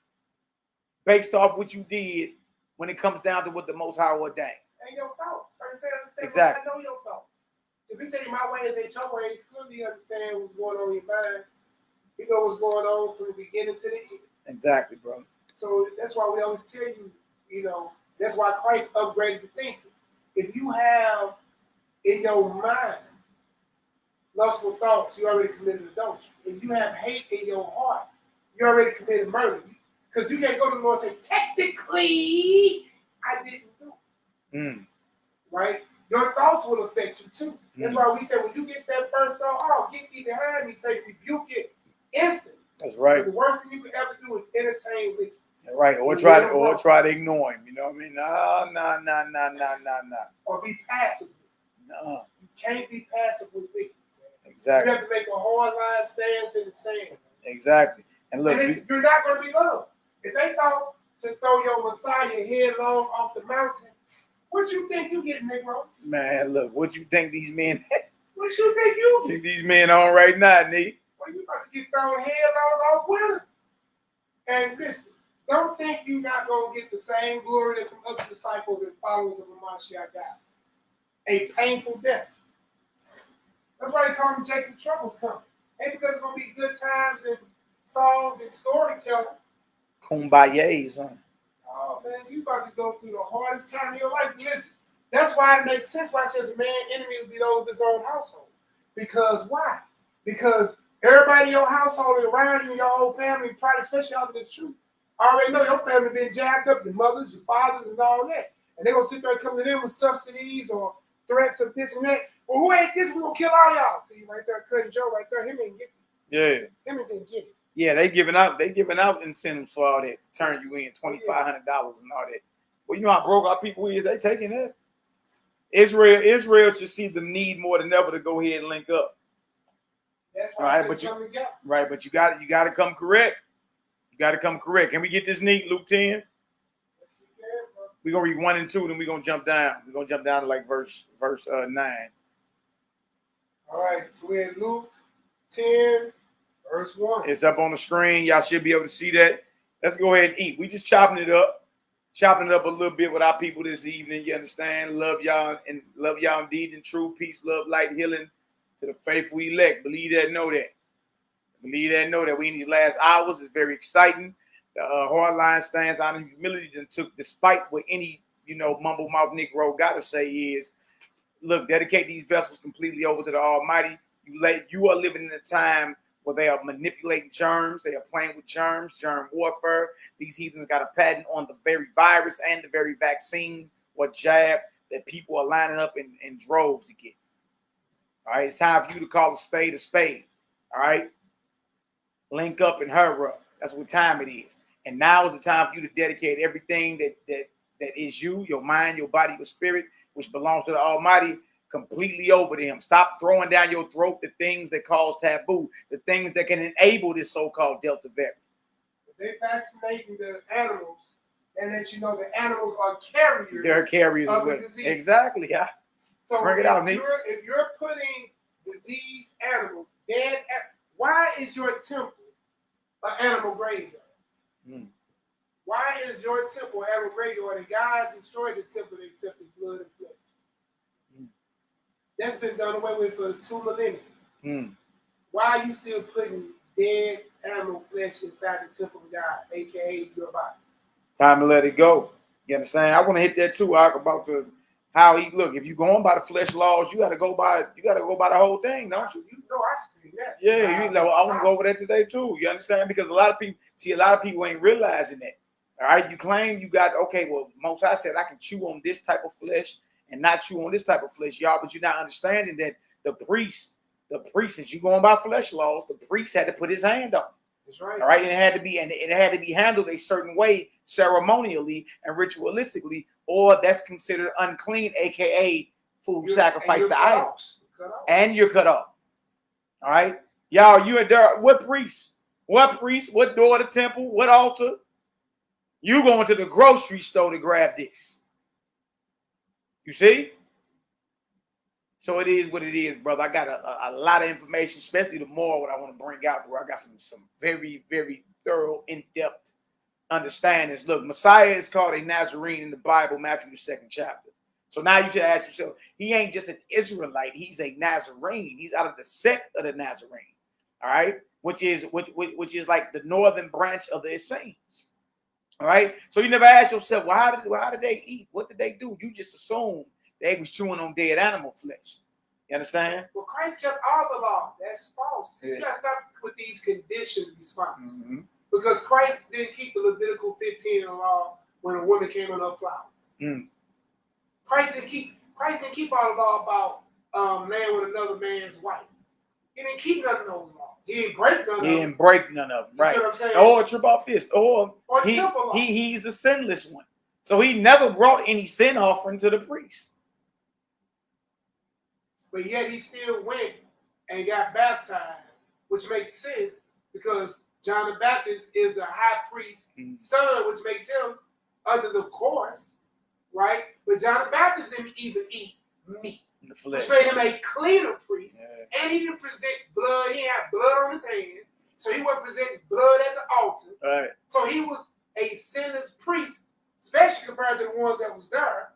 based off what you did when it comes down to what the Most High ordained. And your thoughts. Like I said, understand. Exactly. I know your thoughts. If we tell you my ways ain't your ways, clearly you understand what's going on in your mind. You know what's going on from the beginning to the end. Exactly, bro. So that's why we always tell you, that's why Christ upgraded the thinking. If you have in your mind lustful thoughts, you already committed adultery. If you have hate in your heart, you already committed murder. Because you can't go to the Lord and say, technically, I didn't do it. Right? Your thoughts will affect you too. That's why we say when you get that first thought, get thee behind me, say rebuke it instantly. That's right. The worst thing you could ever do is entertain wickedness. Right, or try to ignore him. You know what I mean? No. Or be passive. No. You can't be passive with wickedness. Exactly. You have to make a hard line stance in the sand. Exactly. And look, you're not going to be loved. If they thought to throw your Messiah headlong off the mountain, What you think you getting, Negro? Man, look, what you think these men What you think you get? think these men on right now, Nick? Well, you about to get thrown headlong off with it. And listen, don't think you're not going to get the same glory that the other disciples and followers of Mashiach got. A painful death. That's why they call him Jacob Trouble's coming. Ain't because it's going to be good times and songs and storytelling. Kumbayas, huh? Oh, man, you about to go through the hardest time of your life. Listen, that's why it makes sense why it says a man enemy will be those of his own household. Because why? Because everybody in your household around you, your whole family, probably especially out of this truth, already know your family been jacked up, your mothers, your fathers, and all that. And they're going to sit there and come to them with subsidies or threats of this and that. Well, who ain't this? We're going to kill all y'all. See, right there, Cousin Joe, right there, him ain't get it. Yeah. Him didn't get it. Yeah, they giving out incentives for all that. Turn you in $2,500 and all that. Well, you know how broke our people is. They taking that. Israel should see the need more than ever to go ahead and link up. That's why Right, but you got to come correct. You got to come correct. Can we get this neat, Luke 10? We're gonna read 1 and 2, then we're gonna jump down. We're gonna jump down to like verse 9. All right, so we're in Luke 10, verse 1. It's up on the screen. Y'all should be able to see that. Let's go ahead and eat. We just chopping it up a little bit with our people this evening. You understand? Love y'all indeed in truth, peace, love, light, healing to the faithful elect. Believe that, know that. Believe that, know that. We in these last hours. It's very exciting. The hard line stands on humility and took, despite what any mumble mouth Negro gotta say is, look, dedicate these vessels completely over to the Almighty. You are living in a time where they are manipulating germs. They are playing with germs, germ warfare. These heathens got a patent on the very virus and the very vaccine or jab that people are lining up in droves to get. All right, it's time for you to call a spade a spade. All right, link up and hurry up. That's what time it is. And now is the time for you to dedicate everything that is you, your mind, your body, your spirit, which belongs to the Almighty, completely over to Him. Stop throwing down your throat the things that cause taboo, the things that can enable this so-called Delta variant. They vaccinating the animals, and let you know the animals are carriers. They're carriers of of the it. disease. Exactly. Yeah. So bring it out, Nick. If you're putting diseased animals, why is your temple an animal graveyard? Why is your temple an animal graveyard? And God destroyed the temple and accepted blood and flesh. That's been done away with for 2 millennia. Why are you still putting dead animal flesh inside the temple of God, aka your body? Time to let it go. You understand? I want to hit that too, about how he look. If you're going by the flesh laws, you got to go by the whole thing, don't you? You know, I speak that. Yeah, I want to go over that today too. You understand? Because a lot of people ain't realizing that. All right, you claim you got Most High said I can chew on this type of flesh and not chew on this type of flesh, y'all. But you're not understanding that the priest, since you going by flesh laws, the priest had to put his hand on it. That's right. All right, and it had to be handled a certain way, ceremonially and ritualistically, or that's considered unclean, aka food sacrificed to idols, and you're cut off. All right, y'all, you and there. What priest? What priest? What door of the temple? What altar? You going to the grocery store to grab this? You see? So it is what it is, brother. I got a lot of information, especially the more what I want to bring out, bro. I got some very, very thorough, in-depth understandings. Look, Messiah is called a Nazarene in the Bible, Matthew the 2nd chapter. So now you should ask yourself, he ain't just an Israelite, he's a Nazarene. He's out of the sect of the Nazarene, all right? Which is like the northern branch of the Essenes. All right. So you never ask yourself, well, how did they eat? What did they do? You just assume they was chewing on dead animal flesh. You understand? Well, Christ kept all the law. That's false. Yeah. You gotta stop with these conditioned responses. Because Christ didn't keep the Levitical 15 in the law when a woman came in her flower. Christ didn't keep all the law about man with another man's wife. He didn't keep none of those laws. He didn't break none of them. He didn't break none of them, right? You know what I'm saying? Or trip off this. Or he's the sinless one. So he never brought any sin offering to the priest. But yet he still went and got baptized, which makes sense because John the Baptist is a high priest's son, which makes him, under the course, right? But John the Baptist didn't even eat meat. The flesh. Which made him a cleaner priest. Yeah. And he didn't present blood. He had blood on his hand. So he wasn't presenting blood at the altar. Right. So he was a sinless priest, especially compared to the ones that was there.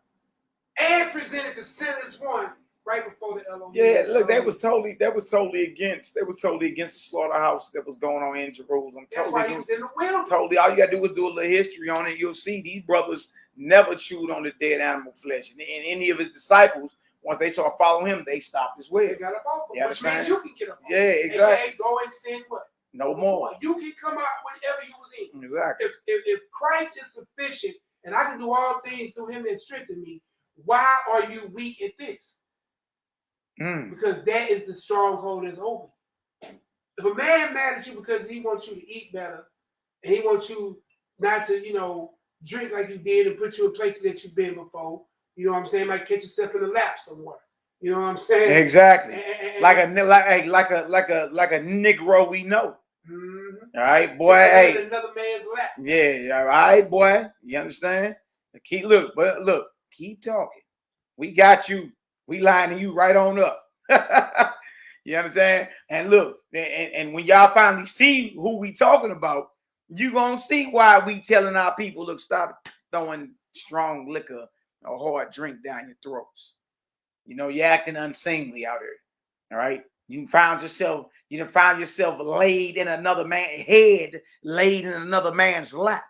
And presented the sinless one right before the Elohim. Yeah, look, that was totally against the slaughterhouse that was going on in Jerusalem. That's why he was in the wilderness. Totally, all you gotta do is do a little history on it. You'll see these brothers never chewed on the dead animal flesh. And any of his disciples, once they saw follow him, they stopped as well. They got up off him. You Which means understand? you can get up off Yeah, exactly. And go and sin what? No more. You can come out whenever you was in. Exactly. If Christ is sufficient and I can do all things through him that strengthen me, why are you weak at this? Because that is the stronghold that's open. If a man mad at you because he wants you to eat better and he wants you not to, drink like you did and put you in places that you've been before, you know what I'm saying? Might catch yourself in the lap somewhere. You know what I'm saying? Exactly. Like a Negro we know. All right, boy. Hey. Another man's lap. Yeah. All right, boy. You understand? Keep talking. We got you. We lining you right on up. You understand? And look, and when y'all finally see who we talking about, you gonna see why we telling our people, look, stop throwing strong liquor or hard drink down your throats. You're acting unseemly out here. All right. You found yourself laid in another man's head, laid in another man's lap.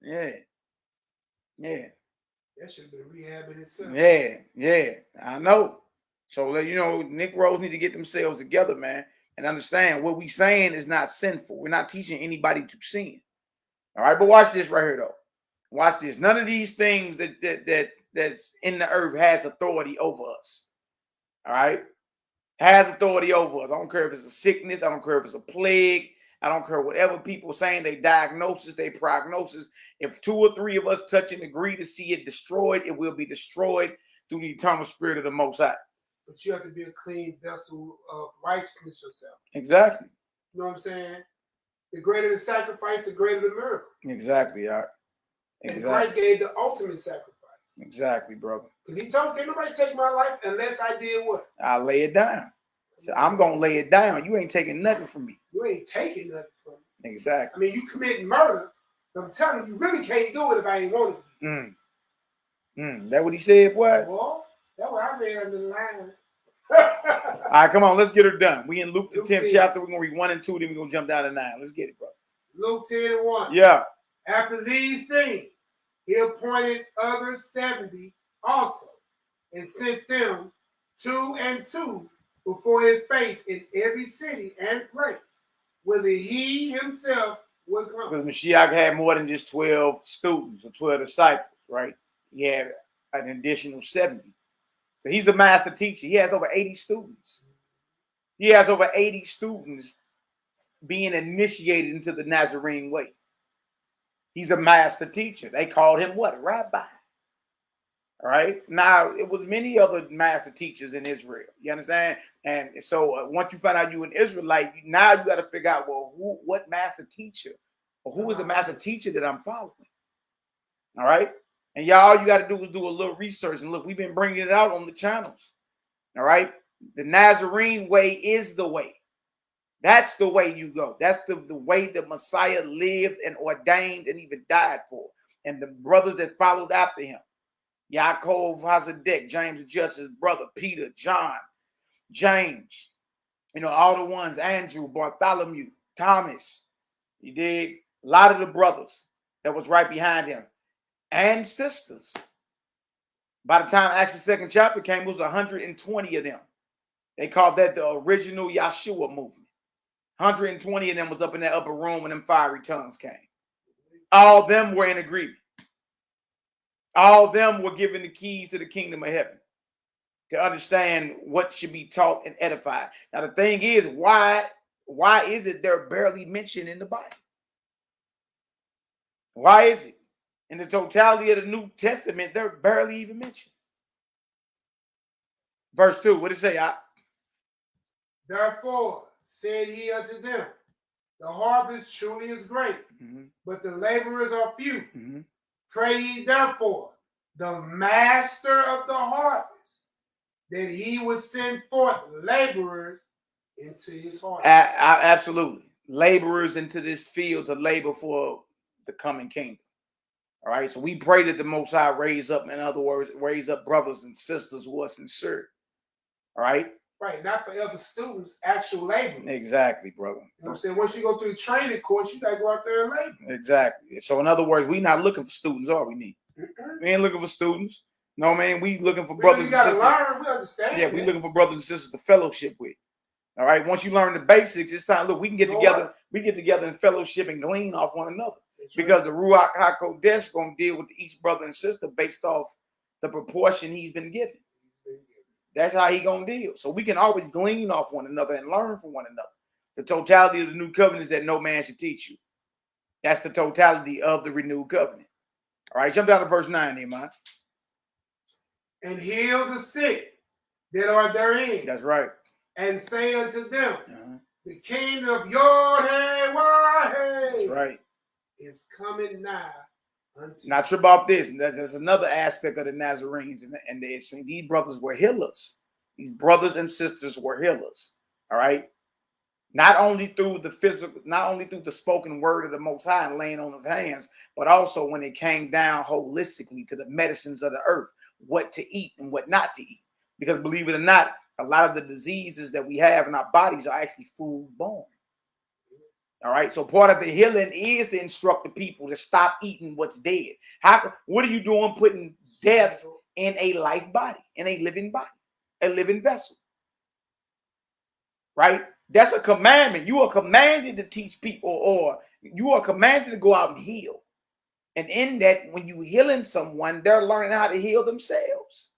Yeah. Yeah. That should have been rehab in itself. Yeah, I know. So, Negroes need to get themselves together, man, and understand what we saying is not sinful. We're not teaching anybody to sin. All right, but watch this right here, though. Watch this. None of these things that's in the earth has authority over us. All right? Has authority over us. I don't care if it's a sickness. I don't care if it's a plague. I don't care whatever people saying, they diagnosis, they prognosis. If 2 or 3 of us touch and agree to see it destroyed, it will be destroyed through the eternal spirit of the Most High. But you have to be a clean vessel of righteousness yourself. Exactly. You know what I'm saying? The greater the sacrifice, the greater the miracle. Exactly, Exactly. And Christ gave the ultimate sacrifice. Exactly, brother. Because he told me, can't nobody take my life unless I did what? I lay it down. So I'm going to lay it down. You ain't taking nothing from me. You ain't taking nothing from me. Exactly. I mean, you committing murder. I'm telling you, you really can't do it if I ain't wanted to. That what he said, boy? Well, that's what I read under the line. All right, come on, let's get her done. We in Luke the 10th chapter. We're going to read 1 and 2, then we're going to jump down to 9. Let's get it, bro. Luke 10 and 1. Yeah. After these things, he appointed other 70 also, and sent them 2 and 2 before his face in every city and place, whither he himself would come. Because Mashiach had more than just 12 students or 12 disciples, right? He had an additional 70. So he's a master teacher. He has over 80 students. He has over 80 students being initiated into the Nazarene way. He's a master teacher. They called him what? A rabbi. All right. Now, it was many other master teachers in Israel. You understand? And so once you find out you an Israelite, now you got to figure out, well, what master teacher or who is the master teacher that I'm following? All right. And y'all, all you got to do is do a little research. And look, we've been bringing it out on the channels. All right. The Nazarene way is the way. That's the way you go. That's the way the Messiah lived and ordained and even died for. And the brothers that followed after him. YHWH'S, James the Just's brother, Peter, John, James, all the ones, Andrew, Bartholomew, Thomas. You did a lot of the brothers that was right behind him and sisters. By the time Acts the 2nd chapter came, it was 120 of them. They called that the original Yahshua movement. 120 of them was up in that upper room when them fiery tongues came. All of them were in agreement. All of them were given the keys to the kingdom of heaven to understand what should be taught and edified. Now, the thing is, why is it they're barely mentioned in the Bible? Why is it? In the totality of the New Testament, they're barely even mentioned. Verse 2, what does it say? Therefore, said he unto them, the harvest truly is great, but the laborers are few. Pray ye therefore the master of the harvest, that he would send forth laborers into his harvest. Absolutely. Laborers into this field to labor for the coming kingdom. All right. So we pray that the Most High raise up, in other words, raise up brothers and sisters who are sincere. All right. Right. Not for other students, actual laborers. Exactly, brother. You know what I'm saying? Once you go through the training course, you got to go out there and labor. Exactly. So in other words, we're not looking for students, are we? We ain't looking for students. No, man. We looking for brothers and sisters. You got to learn. We understand. Yeah, we looking for brothers and sisters to fellowship with. All right. Once you learn the basics, it's time. Look, we can get together. We get together in fellowship and glean off one another. Because the Ruach HaKodesh is going to deal with each brother and sister based off the proportion he's been given. That's how he's going to deal. So we can always glean off one another and learn from one another. The totality of the new covenant is that no man should teach you. That's the totality of the renewed covenant. All right, jump down to verse 9, Nehemiah. And heal the sick that are therein. That's right. And say unto them, the kingdom of YHWH'S. That's right. Is coming nigh unto. Not sure about this. There's another aspect of the Nazarenes, and these brothers were healers. These brothers and sisters were healers. All right. Not only through the physical, not only through the spoken word of the Most High and laying on of hands, but also when it came down holistically to the medicines of the earth, what to eat and what not to eat. Because believe it or not, a lot of the diseases that we have in our bodies are actually food-borne. All right. So part of the healing is to instruct the people to stop eating what's dead. What are you doing putting death in a life body, in a living body, a living vessel? Right. That's a commandment. You are commanded to teach people, or you are commanded to go out and heal. And in that, when you healing someone, they're learning how to heal themselves.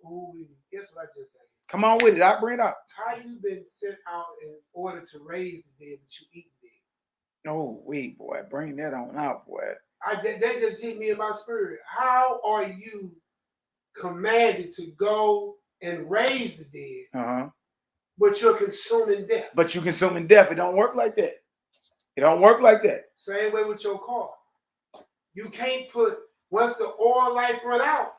Ooh, guess what I just said? Come on with it. I'll bring it up. How you been sent out in order to raise the dead, but you eat dead? Oh, wait, boy. Bring that on out, boy. That just hit me in my spirit. How are you commanded to go and raise the dead, but you're consuming death? But you're consuming death. It don't work like that. It don't work like that. Same way with your car. You can't put, once the oil life run out,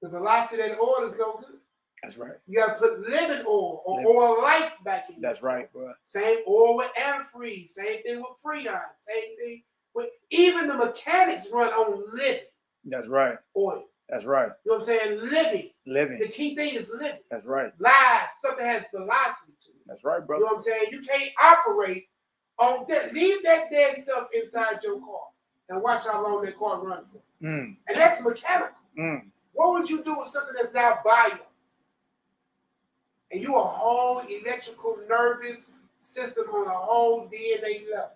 the velocity of the oil is no good. That's right. You got to put living oil or oil life back in. That's right, bro. Same oil with antifreeze. Same thing with Freon. Same thing with, even the mechanics run on living. That's right. Oil. That's right. You know what I'm saying? Living. Living. The key thing is living. That's right. Live. Something has velocity to it. That's right, brother. You know what I'm saying? You can't operate on that. Leave that dead stuff inside your car and watch how long that car runs for. And that's mechanical. What would you do with something that's now bio? And you a whole electrical nervous system on a whole DNA level.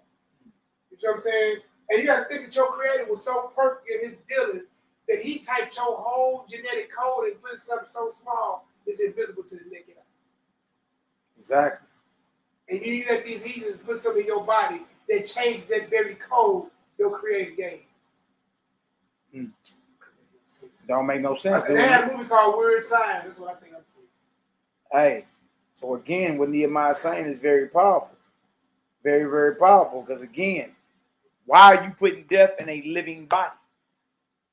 You know what I'm saying? And you got to think that your creator was so perfect in his dealings that he typed your whole genetic code and put something so small it's invisible to the naked eye. Exactly. And you let these heathens put something in your body that changed that very code your creator gave. Don't make no sense. They had a movie called Weird Times. That's what I think I'm saying. Hey, so again, what Nehemiah is saying is very powerful. Very, very powerful. Because again, why are you putting death in a living body?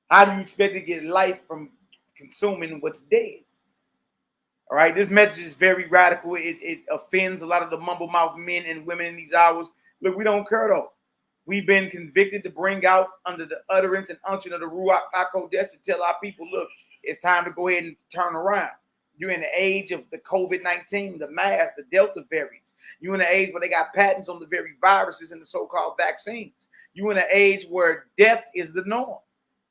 How do you expect to get life from consuming what's dead? All right, this message is very radical. It offends a lot of the mumble mouth men and women in these hours. Look, we don't care though. We've been convicted to bring out under the utterance and unction of the Ruach HaKodesh to tell our people, look, it's time to go ahead and turn around. You're in the age of the COVID-19, the mask, the Delta variants. You're in the age where they got patents on the very viruses and the so-called vaccines. You're in an age where death is the norm.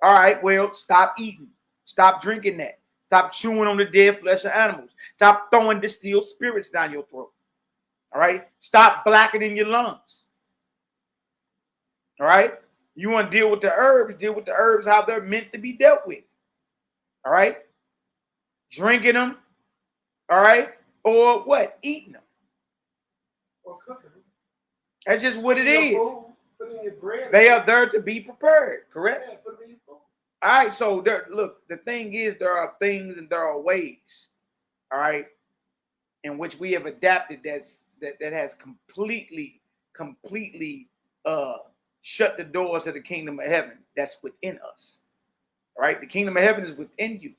All right, well, stop eating. Stop drinking that. Stop chewing on the dead flesh of animals. Stop throwing distilled spirits down your throat. All right? Stop blackening your lungs. All right? You want to deal with the herbs how they're meant to be dealt with. All right? Drinking them. All right? Or what? Eating them. Or cooking them. That's just what it is. Put in your bread. They are there to be prepared, correct? Yeah, put them in your food. All right, so look, the thing is, there are things and there are ways, all right, in which we have adapted that has completely shut the doors of the kingdom of heaven that's within us. All right, the kingdom of heaven is within you.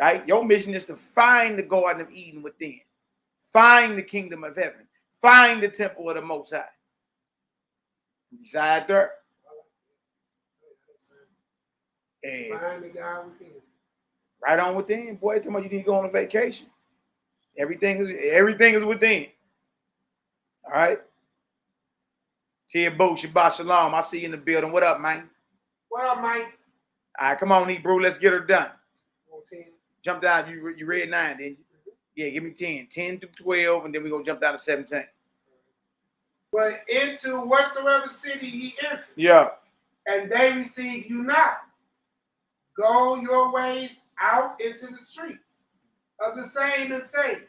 Right? Your mission is to find the Garden of Eden within. Find the kingdom of heaven. Find the temple of the Most High. Reside there. And Find the guy within. right on within, boy. Tell me you need to go on a vacation. Everything is within. All right. Tia Bo, Shabbat Shalom. I see you in the building. What up, man? What up, Mike? All right, come on, Hebrew. Let's get her done. 10. Jump down. You read 9, didn't you? Yeah, give me 10. 10 through 12, and then we're going to jump down to 17. But into whatsoever city ye enter, Yeah. and they receive you not, go your ways out into the streets of the same and say,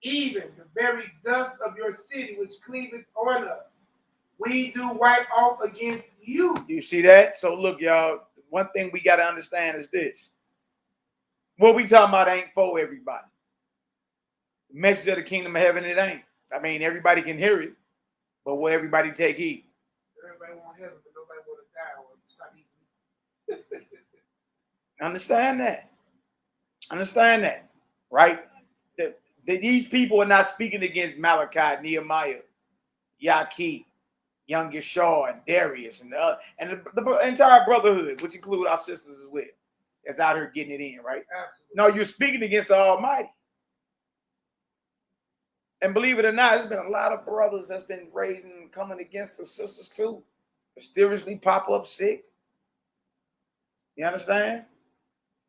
even the very dust of your city which cleaveth on us, we do wipe off against you. You see that? So look, y'all, one thing we got to understand is this. What we talking about ain't for everybody. The message of the kingdom of heaven, it ain't. I mean, everybody can hear it, but will everybody take heed? Everybody want heaven, but nobody want to die or stop eating. Understand that. Understand that, right? These people are not speaking against Malaki, Nehemiyah, YAH'KI, Young Yeshua, and Darius, and the entire brotherhood, which include our sisters as well, that's out here getting it in, right? Absolutely. No, you're speaking against the Almighty. And believe it or not, there's been a lot of brothers that's been raising, coming against the sisters too. Mysteriously pop up sick. You understand?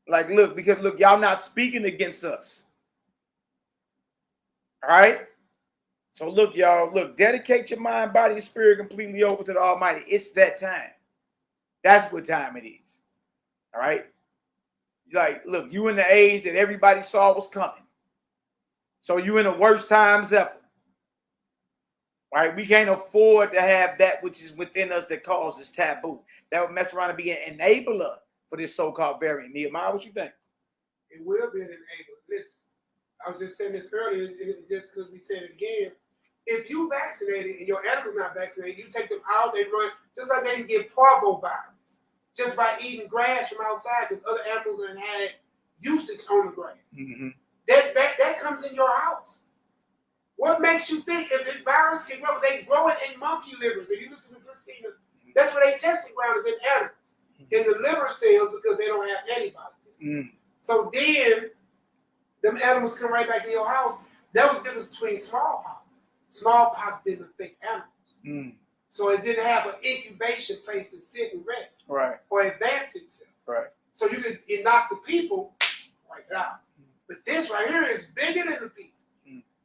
Like, look, because look, y'all not speaking against us. All right? So look, y'all, look, dedicate your mind, body, and spirit completely over to the Almighty. It's that time. That's what time it is. All right? Like, look, you in the age that everybody saw was coming. So you in the worst times ever. Right? We can't afford to have that which is within us that causes taboo. That would mess around and be an enabler for this so-called variant. Nehemiah, what you think? It will be an enabler. Listen, I was just saying this earlier, just because we said it again. If you vaccinated and your animal's not vaccinated, you take them out, they run, just like they can get parvovirus, just by eating grass from outside, because other animals have had usage on the grass. Mm-hmm. That comes in your house. What makes you think if this virus can grow? They grow it in monkey livers. If you listen to Christina, that's where they testing ground is in animals, in the liver cells, because they don't have antibodies. Mm. So then, them animals come right back in your house. That was the difference between smallpox. Smallpox didn't affect animals. Mm. So it didn't have an incubation place to sit and rest. Right. Or advance itself. Right. So you could knock the people right out. But this right here is bigger than the people.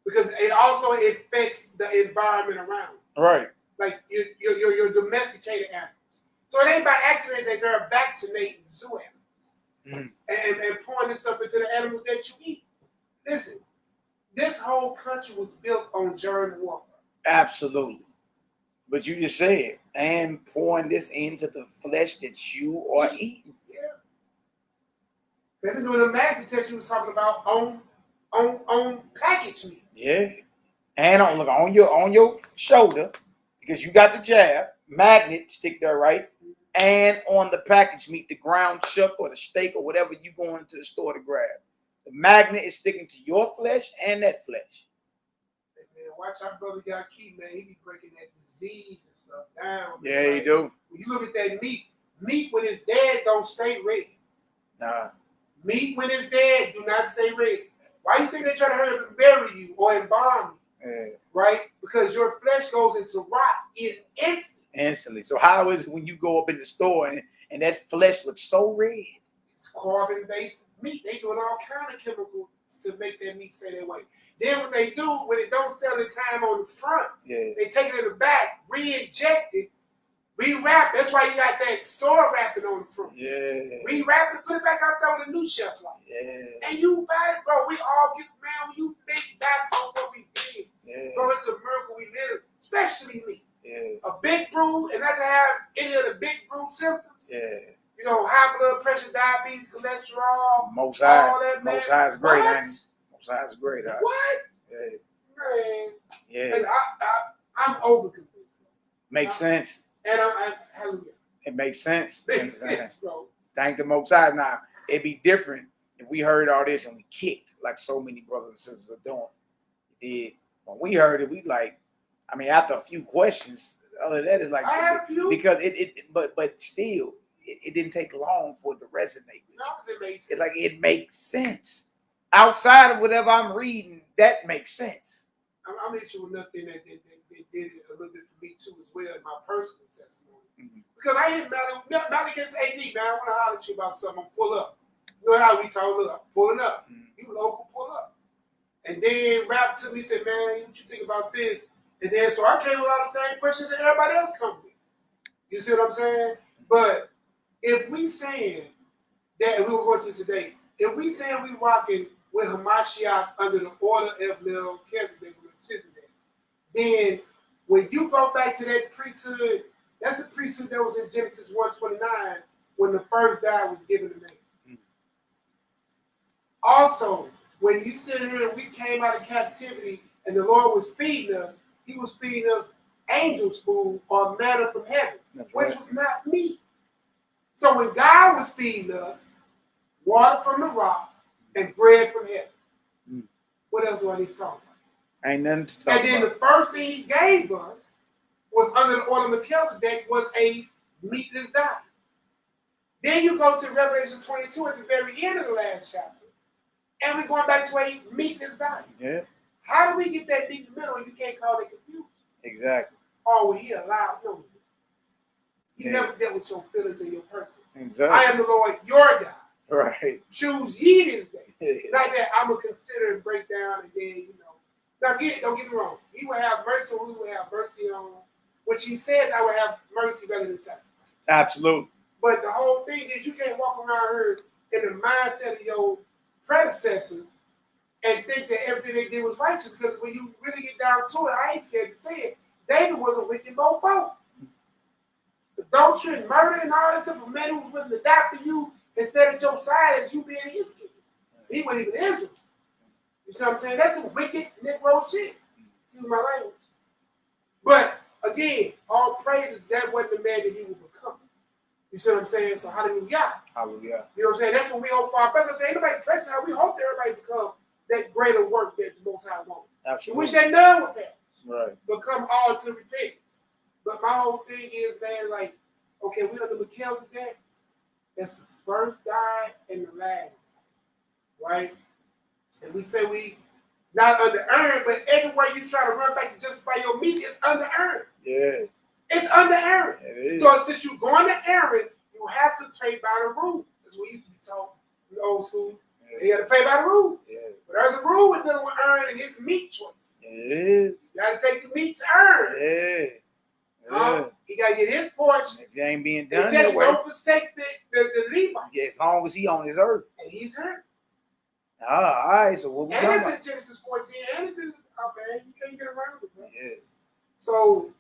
Because it also affects the environment around you. Right. Like your domesticated animals. So it ain't by accident that they're vaccinating zoo animals. And pouring this stuff into the animals that you eat. Listen, this whole country was built on germ warfare. Absolutely. But you just said, and pouring this into the flesh that you are eating. Yeah. They've been doing the magnet test you was talking about on packaged meat. Yeah. And on your shoulder, because you got the jab, magnet stick there, right? And on the packaged meat, the ground chuck or the steak or whatever you going into the store to grab. The magnet is sticking to your flesh and that flesh. Man, watch our brother YAH'KI, man. He be breaking that disease and stuff down. Yeah, he do. When you look at that meat when it's dead don't stay red. Nah. Meat when it's dead do not stay red. Why do you think they try to hurry up and bury you or embalm you? Yeah. Right? Because your flesh goes into rot Instantly. So how is it when you go up in the store and that flesh looks so red? It's carbon-based meat. They doing all kind of chemicals to make that meat stay that way. Then what they do, when it don't sell in time on the front, they take it in the back, re-inject it, rewrap it. That's why you got that store wrapping on the front. Yeah. Rewrap it, put it back out there on the new shelf life. Yeah. And you buy it, bro. We all get, man, when you think back on what we did, bro, it's a miracle we did it, especially me. Yeah. A big brew, and not to have any of the big brew symptoms. Yeah. You know, high blood pressure, diabetes, cholesterol, Most High. all that, man. Most High is great, What? ain't it? Most High is great. Huh? What? Yeah. Man. Yeah. And I'm over convinced. Makes sense. And I'm hallelujah. It makes sense. Makes sense, bro. Thank the Most High. Now, it'd be different if we heard all this and we kicked like so many brothers and sisters are doing. When we heard it, we like, I mean, after a few questions, other than that, it's like, I had a few. because but still, it didn't take long for it to resonate with you. It makes sense. It makes sense. Outside of whatever I'm reading, that makes sense. I'm hit you with nothing that did it a little bit for me too as well in my personal testimony. Because I hit not against AD, man. I want to holler at you about something. Pull up. You know how we talk, look, pulling up. You local, pull up. And then rap to me, said, man, what you think about this? And then so I came with all the same questions that everybody else come with. You see what I'm saying? But if we saying that, and we were going to today, if we saying we walking with Hamashiach under the order of Melchizedek, then when you go back to that priesthood, that's the priesthood that was in Genesis 1:29 when the first die was given to man. Also, when you sit here and we came out of captivity and the Lord was feeding us, he was feeding us angels' food or manna from heaven, which was not meat. So when God was feeding us water from the rock and bread from heaven, what else do I need to talk about? Ain't nothing to talk And then about. the first thing he gave us was under the order of Melchizedek was a meatless diet. Then you go to Revelation 22 at the very end of the last chapter, and we're going back to a meatless diet. Yeah, How do we get that meat in the middle and you can't call it confusion? exactly. Oh, well, he allowed no. He Yeah. never dealt with your feelings and your person. Exactly. I am the Lord, your God. Right. Choose ye this day. Like that, I'm going to consider and break down and then, you know. Now, don't get me wrong. He will have mercy on who he will have mercy on. Which he says, I will have mercy rather than sacrifice. Absolutely. But the whole thing is you can't walk around here in the mindset of your predecessors and think that everything they did was righteous. Because when you really get down to it, I ain't scared to say it, David was a wicked mofo. Adultery and murder and all that stuff, a man who was willing to die for you instead of your side as you being his kid. He wasn't even Israel. You see what I'm saying? That's some wicked Negro shit. Excuse my language. But again, all praises, that wasn't the man that he would become. You see what I'm saying? So hallelujah. Hallelujah. You know what I'm saying? That's what we hope for our brothers. Ain't nobody pressing how we hope everybody become that greater work that the Most High wants. Absolutely. We wish that none would pass. Right. Become all to repentance. But my whole thing is, man, like, okay, we under Melchizedek. That's the first die and the last, right? And we say we not under earned, but everywhere you try to run back to justify your meat is under earned. Yeah. It's under earned. It is. So since you're going to errand, you have to play by the rules. That's what used to be taught in the old school. You got to play by the rules. Yeah. But there's a rule with dealing with earn and his meat choices. It is. You got to take the meat to earn. Yeah. Yeah. He got to get his portion. If it ain't being done Because that way, don't forsake the Levite. yeah, as long as he on his earth. And he's hurt. All right, so what we And talking it's in about? Genesis 14, and it's in man, you can't get around it, man. Yeah. So,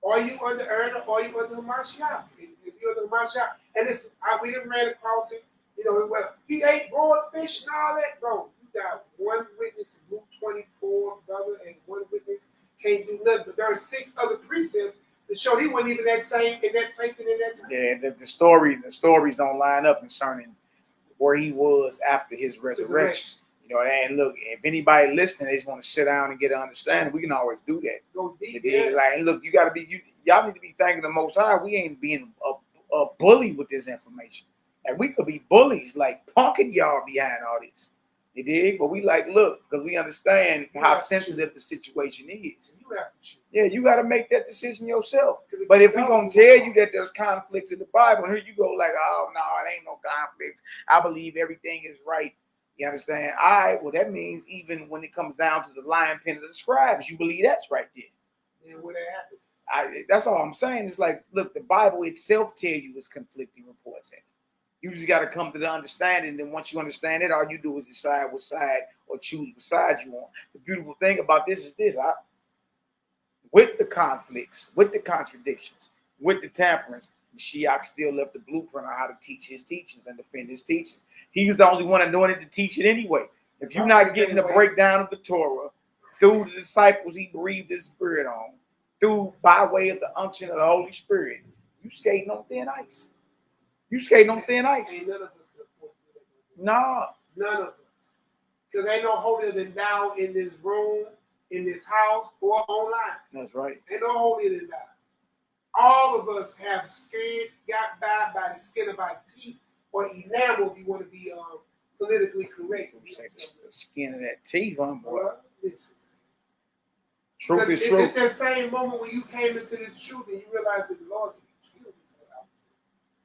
are you under earn or are you under Hamashiach? If you're under Hamashiach, and it's we didn't ran across it, you know, well, he ate broad fish and all that, bro. You got one witness in Luke 24, brother, and one witness can't do nothing. But there are 6 other precepts to show he wasn't even that same in that place and in that time. Yeah, the stories don't line up concerning where he was after his resurrection. You know, and look, if anybody listening, they just want to sit down and get an understanding, we can always do that. Go deep. Like, and look, y'all need to be thanking the Most High. We ain't being a bully with this information. And we could be bullies, like punking y'all behind all this. You dig? But we like, look, because we understand how sensitive the situation is. Yeah, you got to make that decision yourself. But if we're going to tell you that there's conflicts in the Bible, and here you go like, oh, no, it ain't no conflicts. I believe everything is right. You understand? All right, well, that means even when it comes down to the lion pen of the scribes, you believe that's right there. Yeah, where that happened. That's all I'm saying. It's like, look, the Bible itself tell you it's conflicting reports in it. You just got to come to the understanding. And once you understand it, all you do is decide what side or choose what side you want. The beautiful thing about this is this. With the conflicts, with the contradictions, with the tamperings, Mashiach still left the blueprint on how to teach his teachings and defend his teachings. He was the only one anointed to teach it anyway. If you're not getting the breakdown of the Torah through the disciples he breathed his spirit on, through by way of the unction of the Holy Spirit, you skating on thin ice. You skating on thin ice. Ain't none of us could afford to do that. Nah. None of us. Because ain't no holier than thou in this room, in this house, or online. That's right. Ain't no holier than thou. All of us have got by the skin of our teeth, or enamel if you want to be politically correct. The skin of that teeth, boy. Listen. Truth is truth. It's that same moment when you came into this truth and you realized that the Lord can kill you.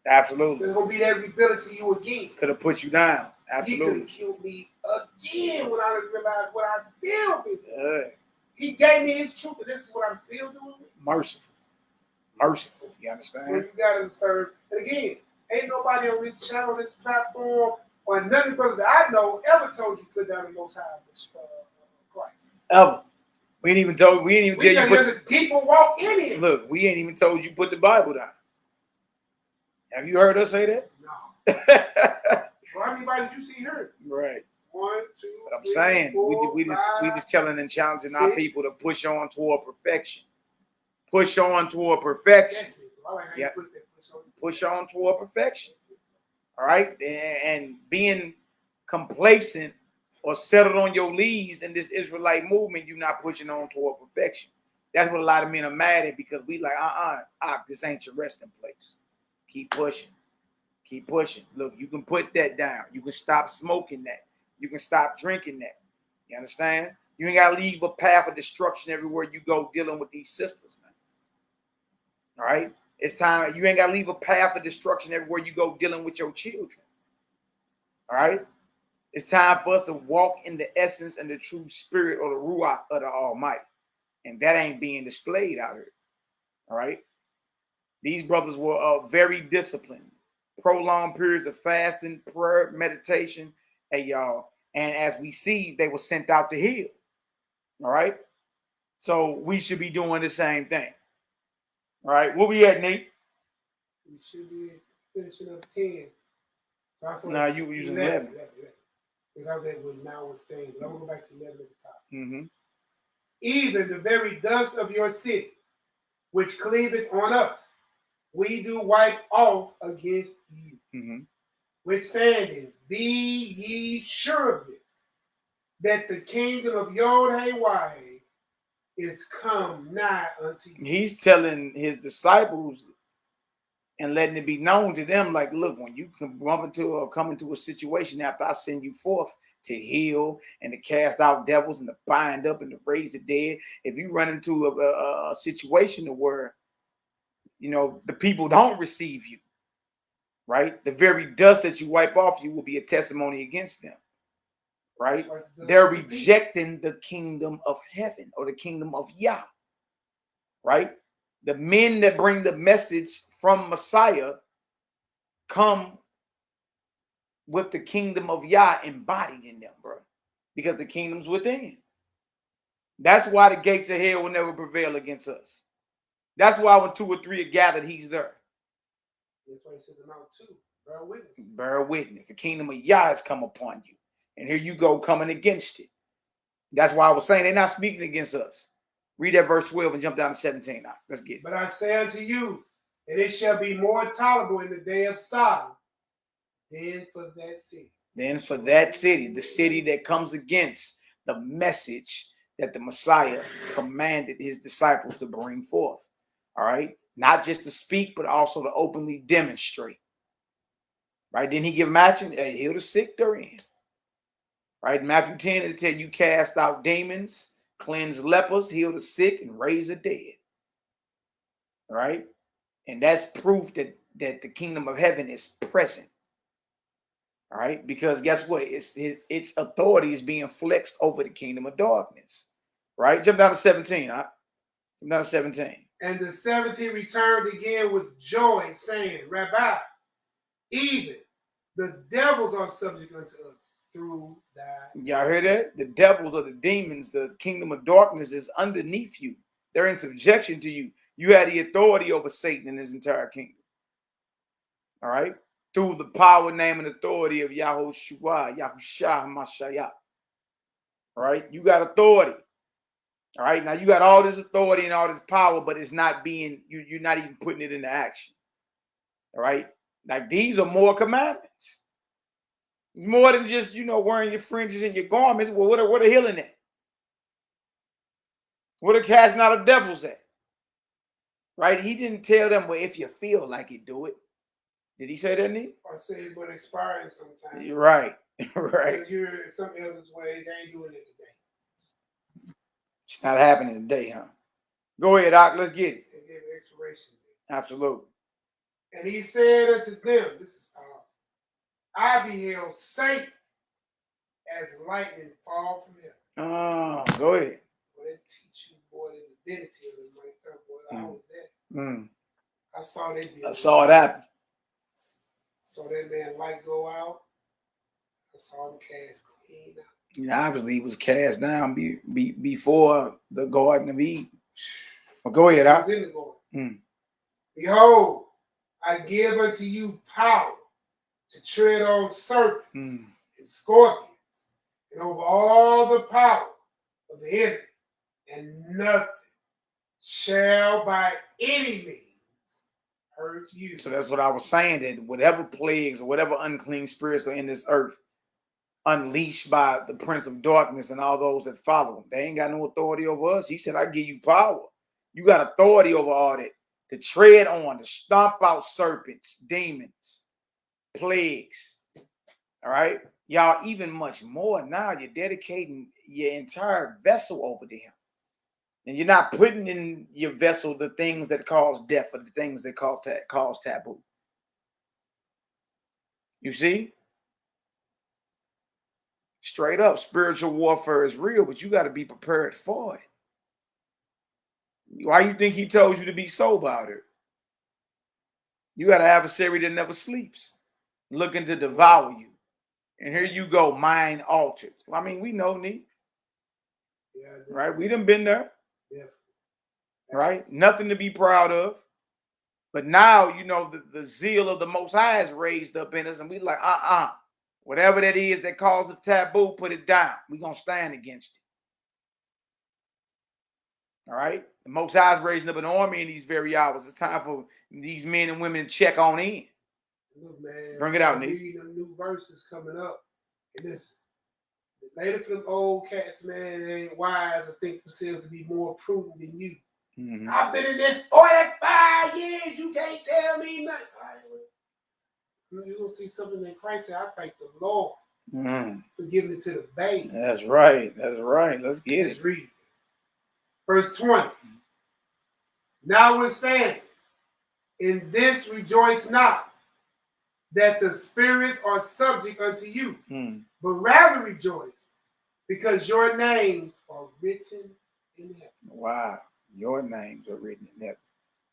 Absolutely. There's going to be that rebuilding to you again. Could have put you down. He Absolutely. could have killed me again when I realized what I still did. Yeah. He gave me his truth, and this is what I'm still doing. Merciful. Merciful. You understand? When you got to serve. And again, ain't nobody on this channel, this platform, or none of the brothers that I know ever told you put down the Most High Christ. Ever. We ain't even tell you there's a deeper walk in it. Look, we ain't even told you put the Bible down. Have you heard us say that? No. Well, how many Bibles you see here? Right. 1, 2, But I'm 3, saying 4, we just telling and challenging our people to push on toward perfection. Push on toward perfection. Yeah. Push on toward perfection. All right. And being complacent or settled on your leads in this Israelite movement, you're not pushing on toward perfection. That's what a lot of men are mad at, because we like, this ain't your resting place. Keep pushing. Keep pushing. Look, you can put that down. You can stop smoking that. You can stop drinking that. You understand? You ain't got to leave a path of destruction everywhere you go dealing with these sisters, man. All right? It's time. You ain't got to leave a path of destruction everywhere you go dealing with your children. All right? It's time for us to walk in the essence and the true spirit or the ruach of the Almighty. And that ain't being displayed out here. All right? These brothers were very disciplined. Prolonged periods of fasting, prayer, meditation. Hey, y'all. And as we see, they were sent out to heal. All right? So we should be doing the same thing. All right? Where we at, Nate? We should be finishing up 10. So no, you were using 11. Because that was now a stain. But I'm going to go back to 11 at the top. Mm-hmm. Even the very dust of your city, which cleaveth on us, we do wipe off against you. Mm-hmm. Withstanding, be ye sure of this, that the kingdom of YHWH is come nigh unto you. He's telling his disciples and letting it be known to them, like, look, when you can come into a situation after I send you forth to heal and to cast out devils and to bind up and to raise the dead, if you run into a situation where, you know, the people don't receive you, right? The very dust that you wipe off you will be a testimony against them, right? They're rejecting the kingdom of heaven or the kingdom of Yah, right? The men that bring the message from Messiah come with the kingdom of Yah embodied in them, bro, because the kingdom's within. That's why the gates of hell will never prevail against us. That's why when 2 or 3 are gathered, he's there. That's why he said them out too. Bear witness. Bear witness. The kingdom of Yah has come upon you. And here you go coming against it. That's why I was saying they're not speaking against us. Read that verse 12 and jump down to 17 now. Let's get it. But I say unto you, that it shall be more tolerable in the day of Sodom than for that city. Then for that city, the city that comes against the message that the Messiah commanded his disciples to bring forth. All right? Not just to speak, but also to openly demonstrate. Right? Didn't he give them action? Hey, heal the sick therein. Right? In Matthew 10, it tell you cast out demons, cleanse lepers, heal the sick, and raise the dead. All right? And that's proof that the kingdom of heaven is present. All right? Because guess what? Its authority is being flexed over the kingdom of darkness. Right? Jump down to 17. Huh? Jump down to 17. And the 70 returned again with joy, saying, Rabbi, even the devils are subject unto us through thy. Y'all hear that? The devils or the demons, the kingdom of darkness is underneath you. They're in subjection to you. You had the authority over Satan and his entire kingdom. All right? Through the power, name, and authority of Yahushua, Yahushua Mashayah. All right? You got authority. All right? Now, you got all this authority and all this power, but it's not being, you're not even putting it into action. All right? Like, these are more commandments. It's more than just, wearing your fringes and your garments. Well, what are healing at? What are casting out of devils at? Right? He didn't tell them, well, if you feel like it, do it. Did he say that, Nee? I say it's going to expire sometime. You're right. Right. Because you're in some elders' way, they ain't doing it today. It's not happening today, huh? Go ahead, Doc. Let's get it. They gave an expiration date. Absolutely. And he said unto them, this is I beheld Satan as lightning fall from heaven. Oh, go ahead. Well, they teach you, boy, the divinity of it right there, boy. I was there. I saw that. I saw it happen. Saw that man light go out. I saw him cast clean out. Obviously, he was cast down before the Garden of Eden. Well, go ahead, Doc. In the garden. Behold, I give unto you power to tread on serpents and scorpions and over all the power of the enemy, and nothing shall by any means hurt you. So that's what I was saying, that whatever plagues or whatever unclean spirits are in this earth, unleashed by the prince of darkness and all those that follow him, they ain't got no authority over us. He said, I give you power. You got authority over all that, to tread on, to stomp out serpents, demons, plagues. All right, y'all, even much more now. You're dedicating your entire vessel over to him, and you're not putting in your vessel the things that cause death or the things that cause taboo. You see, straight up, spiritual warfare is real, but you got to be prepared for it. Why you think he told you to be sober out here? You got an adversary that never sleeps, looking to devour you. And here you go, mind altered. I mean, we know, Nee. Yeah, right? We done been there. Yeah. Right? Nothing to be proud of. But now, the zeal of the Most High is raised up in us, and we like, whatever that is that causes taboo, put it down. We're going to stand against it. All right? The Most High is raising up an army in these very hours. It's time for these men and women to check on in. Look, man, bring it out, Nate. Nate. Reading new verses coming up. And this, later for them old cats, man, they ain't wise or think themselves to be more prudent than you. Mm-hmm. I've been in this 45 years. You can't tell me nothing. You're going to see something in Christ. I thank the Lord for giving it to the baby. That's right. That's right. Let's get Let's read. Verse 20. Notwithstanding, in this rejoice not, that the spirits are subject unto you, but rather rejoice, because your names are written in heaven. Wow, your names are written in heaven.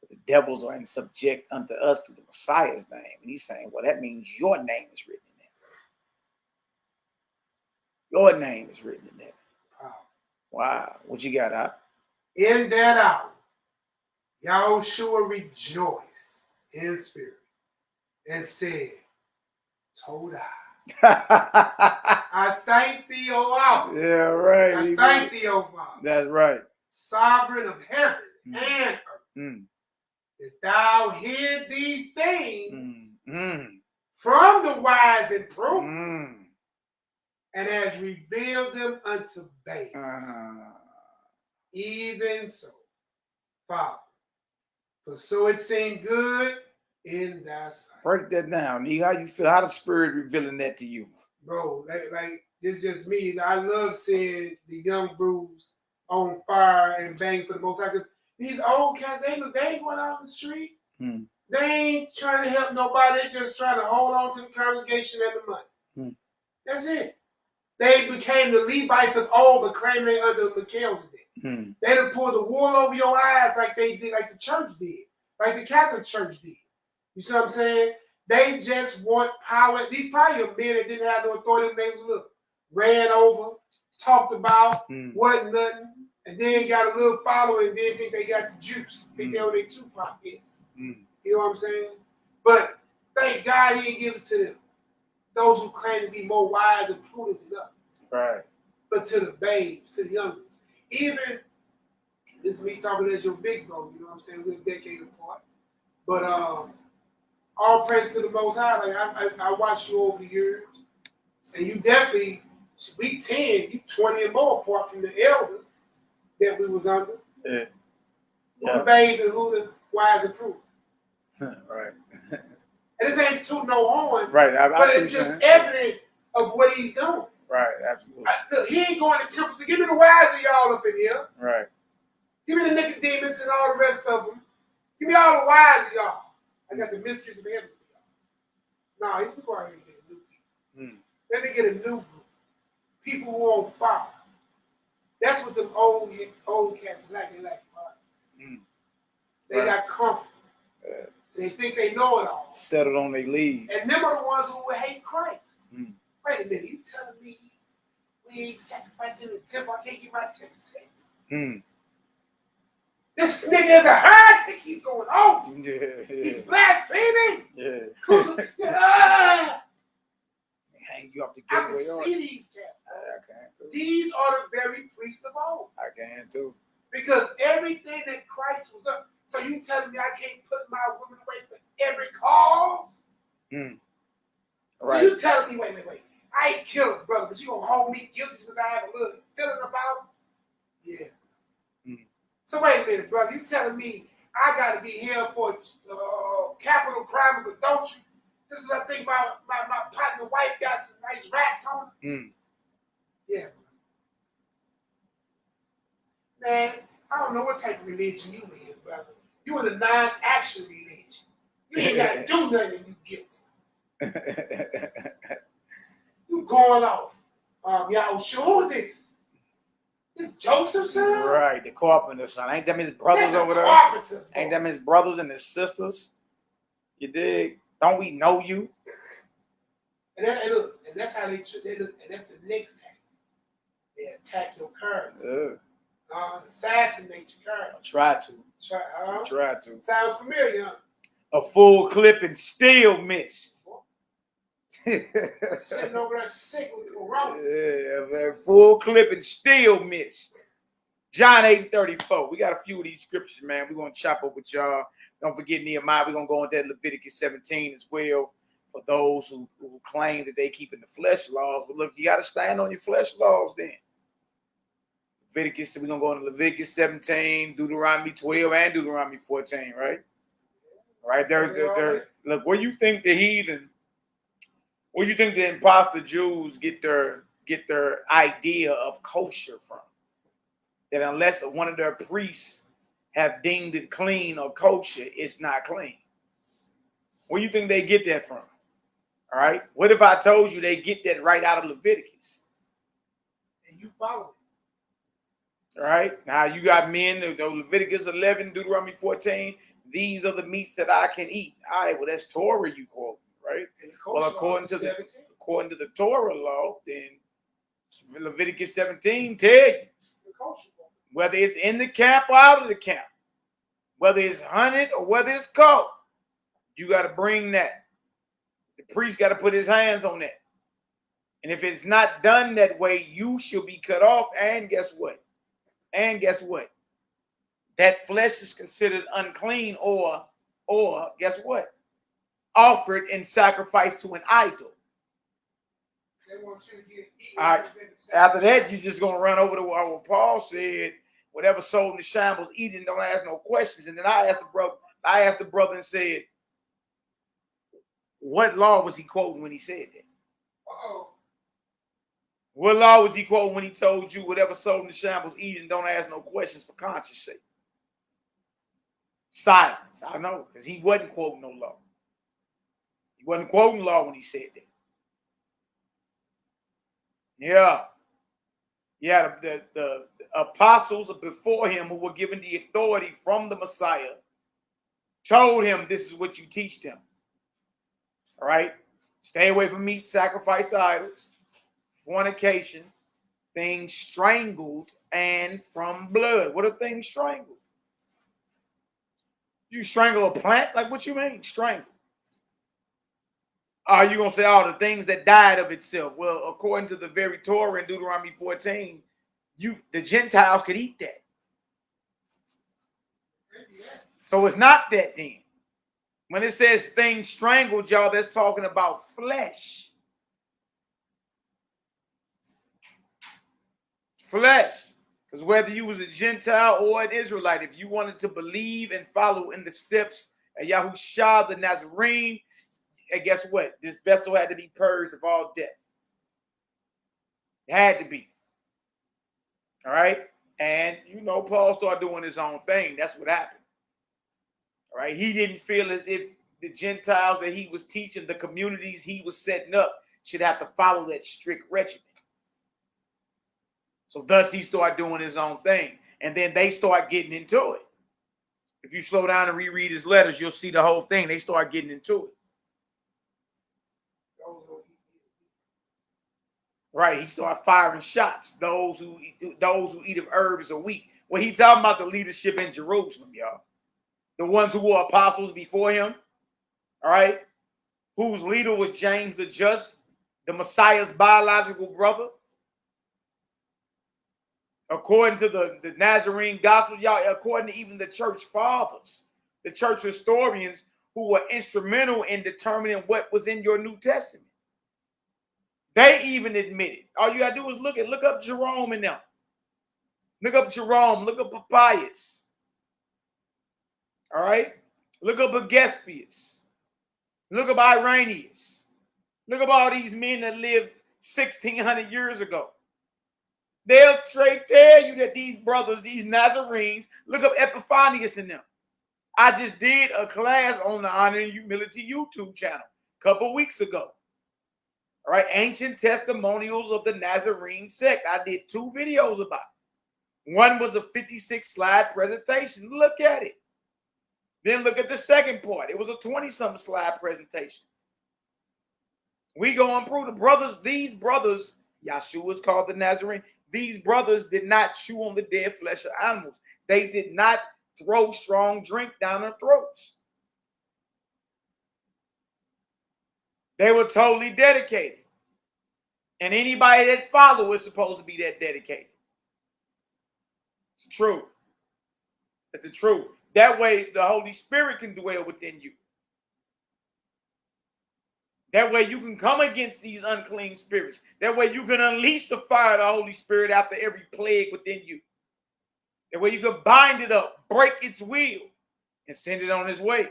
The devils are in subject unto us through the Messiah's name. And he's saying, well, that means your name is written in heaven. Your name is written in heaven. Wow. What you got, Doc? In that hour, Yahushua rejoiced in spirit and said, Toda. I thank thee, O Abba. Yeah, right. I thank thee, O Father. That's right. Sovereign of heaven and earth. That thou hid these things from the wise and prudent, and has revealed them unto babes. Even so, Father, for so it seemed good in thy sight. Break that down. How you feel? How the Spirit revealing that to you? Bro, like it's just me. I love seeing the young brews on fire and bang for the most. These old cats, they ain't going out in the street. They ain't trying to help nobody. They just trying to hold on to the congregation and the money. That's it. They became the Levites of old, but claiming they under Melchizedek. They done pulled the wool over your eyes like they did, like the church did, like the Catholic Church did. You see what I'm saying? They just want power. These probably are men that didn't have no authority. They was ran over, talked about, wasn't nothing, and then got a little following and then think they got the juice. Think they on their Tupac is. You know what I'm saying? But thank God he didn't give it to them. Those who claim to be more wise and prudent than us. Right. But to the babes, to the youngest. Even, this is me talking as your big bro, you know what I'm saying? We're a decade apart. But all praise to the Most High. Like I watched you over the years, and you definitely we 10, you 20 and more apart from the elders that we was under. Yeah. Who the baby, who the wise and prudent. Right. And this ain't toot no horn. Right. But it's just evident of what he's doing. Right. Absolutely. Look, he ain't going to temples. So give me the wise of y'all up in here. Right. Give me the Nicodemus and all the rest of them. Give me all the wise of y'all. I got the mysteries of heaven for y'all. No, he's going to get a new people. Let me get a new group. People who are on fire. That's what them old cats like. They got comfort. They think they know it all. Settled on their lead. And them are the ones who will hate Christ. Wait a minute, you telling me we ain't sacrificing in the temple? I can't get my 10%. This nigga is a heretic. He's going off. He's blaspheming. Hang you off the I gateway. can see these cats. These are the very priests of old. I can too. Because everything that Christ was up. So you telling me I can't put my women away for every cause? Right. So you telling me, wait. I ain't killing, brother, but you gonna hold me guilty because I have a little feeling about? Yeah. So wait a minute, brother. You telling me I gotta be held for capital crime of adultery just because I think my partner wife got some nice racks on? Yeah. Man, I don't know what type of religion you in, brother. You in a non-action religion. You ain't gotta do nothing and you guilty. You going off. Yahushua, who is this? This Joseph's son? Right, the carpenter's son. Ain't them his brothers over there? Ain't them his brothers and his sisters? You dig? Don't we know you? And that's how they look. And that's the next attack. They attack your character. Assassinate your character. Try to. Try to. Sounds familiar, huh? A full clip and still missed. Sitting over there sick with the corona. Yeah, full clip and still missed. John 8:34. We got a few of these scriptures, man. We're going to chop up with y'all. Don't forget Nehemiah. We're going to go into Leviticus 17 as well for those who claim that they keeping the flesh laws. But look, you got to stand on your flesh laws then. Leviticus, we're going to go into Leviticus 17, Deuteronomy 12, and Deuteronomy 14, right? Right there. Look, where you think the heathen, where you think the imposter Jews get their idea of kosher from? That unless one of their priests have deemed it clean or kosher, it's not clean. Where do you think they get that from? All right. What if I told you they get that right out of Leviticus? And you follow it. All right. Now you got men, Leviticus 11, Deuteronomy 14. These are the meats that I can eat. All right. Well, that's Torah you quote, right? Well, according to the Torah law, then Leviticus 17 tell you whether it's in the camp or out of the camp, whether it's hunted or whether it's caught, you got to bring that. The priest got to put his hands on that. And if it's not done that way, you shall be cut off. And guess what? That flesh is considered unclean or guess what? Offered in sacrifice to an idol. They want you to get eaten. All right. After that, you're just going to run over to what Paul said, whatever soul in the shambles eating, don't ask no questions. And then I asked the brother and said, what law was he quoting when he said that? What law was he quoting when he told you whatever soul in the shambles eating, don't ask no questions for conscience sake? Silence. I know, because he wasn't quoting no law. He wasn't quoting law when he said that. Yeah, the apostles before him who were given the authority from the Messiah told him this is what you teach them. All right? Stay away from meat sacrificed to idols, fornication, things strangled, and from blood. What are things strangled? You strangle a plant? Like what you mean, strangle? Are you going to say, the things that died of itself? Well, according to the very Torah in Deuteronomy 14, the Gentiles could eat that. So it's not that then. When it says things strangled, y'all, that's talking about flesh. Flesh. Because whether you was a Gentile or an Israelite, if you wanted to believe and follow in the steps of Yahushua the Nazarene, and guess what? This vessel had to be purged of all death. It had to be. All right? And, you know, Paul started doing his own thing. That's what happened. All right? He didn't feel as if the Gentiles that he was teaching, the communities he was setting up, should have to follow that strict regimen. So thus he started doing his own thing. And then they start getting into it. If you slow down and reread his letters, you'll see the whole thing. They start getting into it. Right, he started firing shots. Those who eat of herbs are weak. Well, he talking about the leadership in Jerusalem, y'all. The ones who were apostles before him, all right, whose leader was James the Just, the Messiah's biological brother. According to the Nazarene gospel, y'all, according to even the church fathers, the church historians who were instrumental in determining what was in your New Testament. They even admitted. All you gotta do is look up Jerome and them. Look up Jerome, look up Papias. All right? Look up Agespius. Look up Irenaeus. Look up all these men that lived 1,600 years ago. They'll straight tell you that these brothers, these Nazarenes, look up Epiphanius in them. I just did a class on the Honor and Humility YouTube channel a couple weeks ago. All right, ancient testimonials of the Nazarene sect. I did 2 videos about it. One was a 56-slide presentation. Look at it. Then look at the second part. It was a 20-something slide presentation. We go and prove the brothers, these brothers, Yahshua is called the Nazarene. These brothers did not chew on the dead flesh of animals. They did not throw strong drink down their throats. They were totally dedicated. And anybody that follows is supposed to be that dedicated. It's the truth. It's the truth. That way the Holy Spirit can dwell within you. That way you can come against these unclean spirits. That way you can unleash the fire of the Holy Spirit after every plague within you. That way you can bind it up, break its will, and send it on its way.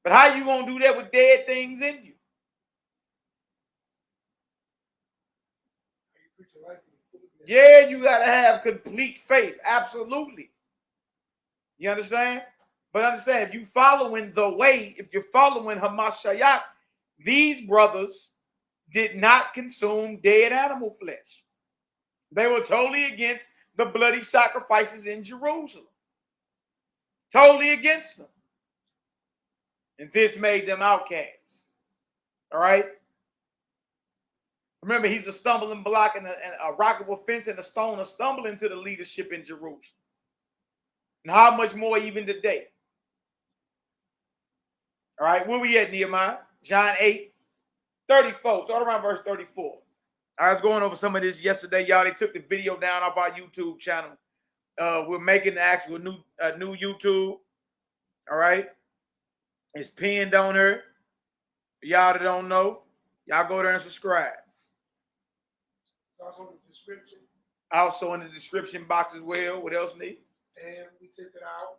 But how you going to do that with dead things in you? Yeah, you got to have complete faith. Absolutely. You understand? But understand, if you following the way, if you're following Hamashiach, these brothers did not consume dead animal flesh. They were totally against the bloody sacrifices in Jerusalem. Totally against them. And this made them outcasts. All right? Remember, he's a stumbling block and a rock of offense and a stone of stumbling to the leadership in Jerusalem. And how much more even today? All right, where we at, Nehemiah? John 8, 34. Start around verse 34. I was going over some of this yesterday, y'all. They took the video down off our YouTube channel. We're making the actual new YouTube. All right. It's pinned on her. For y'all that don't know, y'all go there and subscribe. It's also in the description. Also in the description box as well. What else, Nehemiah? And we took it out.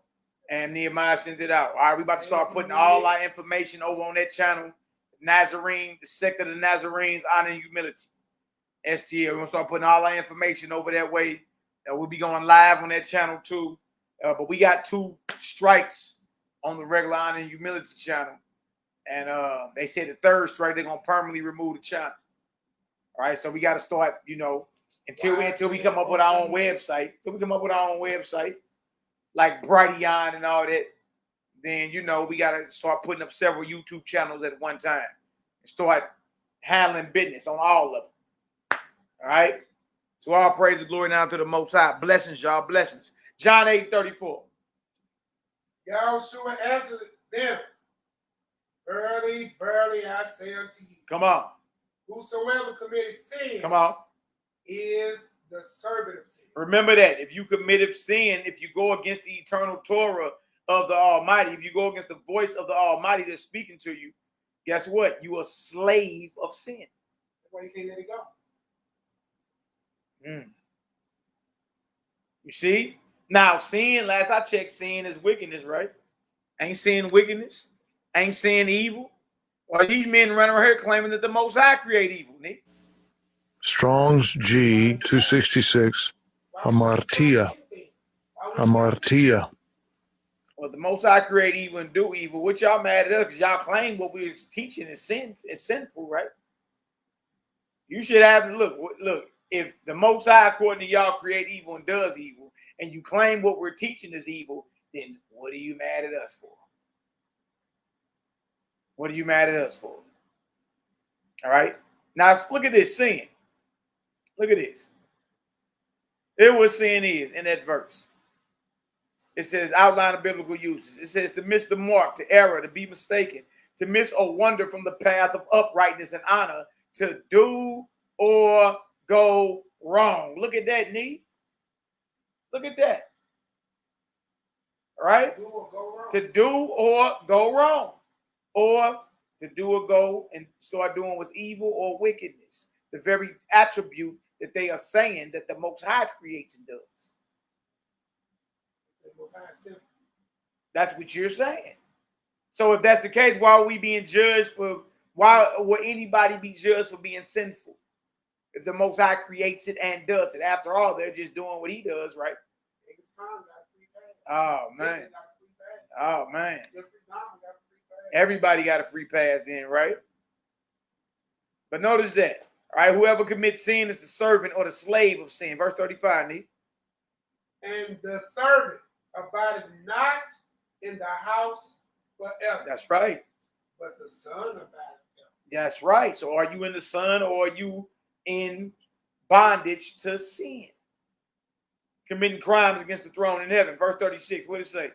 And Nehemiah sent it out. All right, we about to start putting all our information over on that channel. Nazarene, the sect of the Nazarenes, Honor and Humility. STL. We're going to start putting all our information over that way. We'll be going live on that channel too. But we got 2 strikes on the regular Honor and Humility channel. And they said the 3rd strike, they're going to permanently remove the channel. All right, so we got to start, you know, until we come up with our own website. Until we come up with our own website, like Brighteon and all that, then, you know, we got to start putting up several YouTube channels at one time and start handling business on all of them. All right? So all praise and glory now to the Most High. Blessings, y'all. Blessings. John 8, 34. Yahushua answered them, Verily, verily, I say unto you. Come on. Whosoever committed sin. Come on. Is the servant of sin. Remember that. If you committed sin, if you go against the eternal Torah, of the Almighty, if you go against the voice of the Almighty that's speaking to you, guess what? You are a slave of sin. That's why you can't let it go. You see? Now, sin, last I checked, sin is wickedness, right? Ain't sin wickedness? Ain't sin evil? Or these men running around here claiming that the Most High create evil, Nick? Strong's G 266. Hamartia. Hamartia. Well, the Most High create evil and do evil. What y'all mad at us? Because y'all claim what we're teaching is sinful, right? You should have, look, if the Most High, according to y'all, create evil and does evil, and you claim what we're teaching is evil, then what are you mad at us for? What are you mad at us for? All right? Now, look at this sin. Look at this. Here's what sin is in that verse. It says, outline of biblical uses. It says to miss the mark, to error, to be mistaken, to miss or wander from the path of uprightness and honor, to do or go wrong. Look at that, Nee. Look at that. All right? To do or go wrong. Or to do or go and start doing what's evil or wickedness. The very attribute that they are saying that the Most High creates and does. That's what you're saying. So if that's the case, why are we being judged for, why would anybody be judged for being sinful? If the Most High creates it and does it. After all, they're just doing what he does, right? Oh, man. Oh, man. Everybody got a free pass then, right? But notice that. All right, whoever commits sin is the servant or the slave of sin. Verse 35, Nee. And the servant abideth not in the house forever. That's right. But the son abideth ever. That's right. So are you in the son or are you in bondage to sin? Committing crimes against the throne in heaven. Verse 36, what does it say?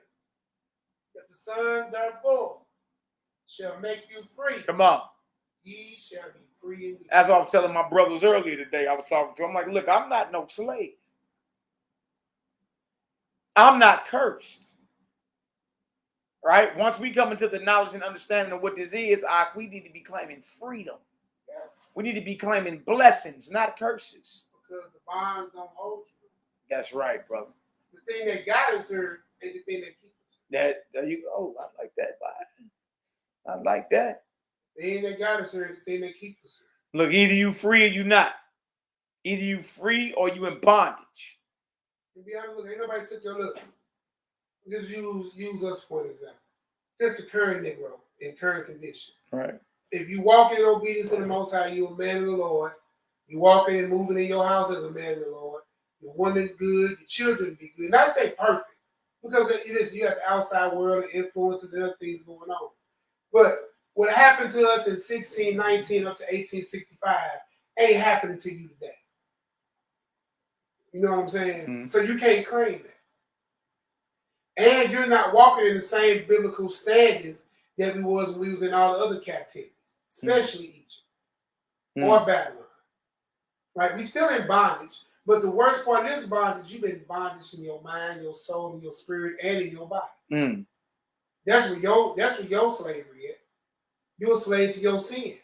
That the son therefore shall make you free. Come on. Ye shall be free indeed. That's what I was telling my brothers earlier today. I was talking to them. I'm like, look, I'm not no slave. I'm not cursed. Right? Once we come into the knowledge and understanding of what this is, we need to be claiming freedom. Yeah. We need to be claiming blessings, not curses. Because the bonds don't hold you. That's right, brother. The thing that got us here is the thing that keeps us. There you go. I like that. I like that. The thing that got us here is the thing that keeps us here. Look, either you free or you not. Either you free or you in bondage. To be honest, look, ain't nobody took your look. Just use us for an example. Just the current Negro in current condition. Right. If you walk in obedience to the Most High, you're a man of the Lord. You walk in and moving in your house as a man of the Lord. Your woman's good. Your children be good. Not say perfect, because you have the outside world and influences and other things going on. But what happened to us in 1619 up to 1865 ain't happening to you today. You know what I'm saying? Mm-hmm. So you can't claim that. And you're not walking in the same biblical standards that we was when we was in all the other captivities, especially Egypt or Babylon. Right? We still in bondage, but the worst part of this bondage, you've been in bondage in your mind, your soul, and your spirit, and in your body. That's where your slavery is. You're a slave to your sin.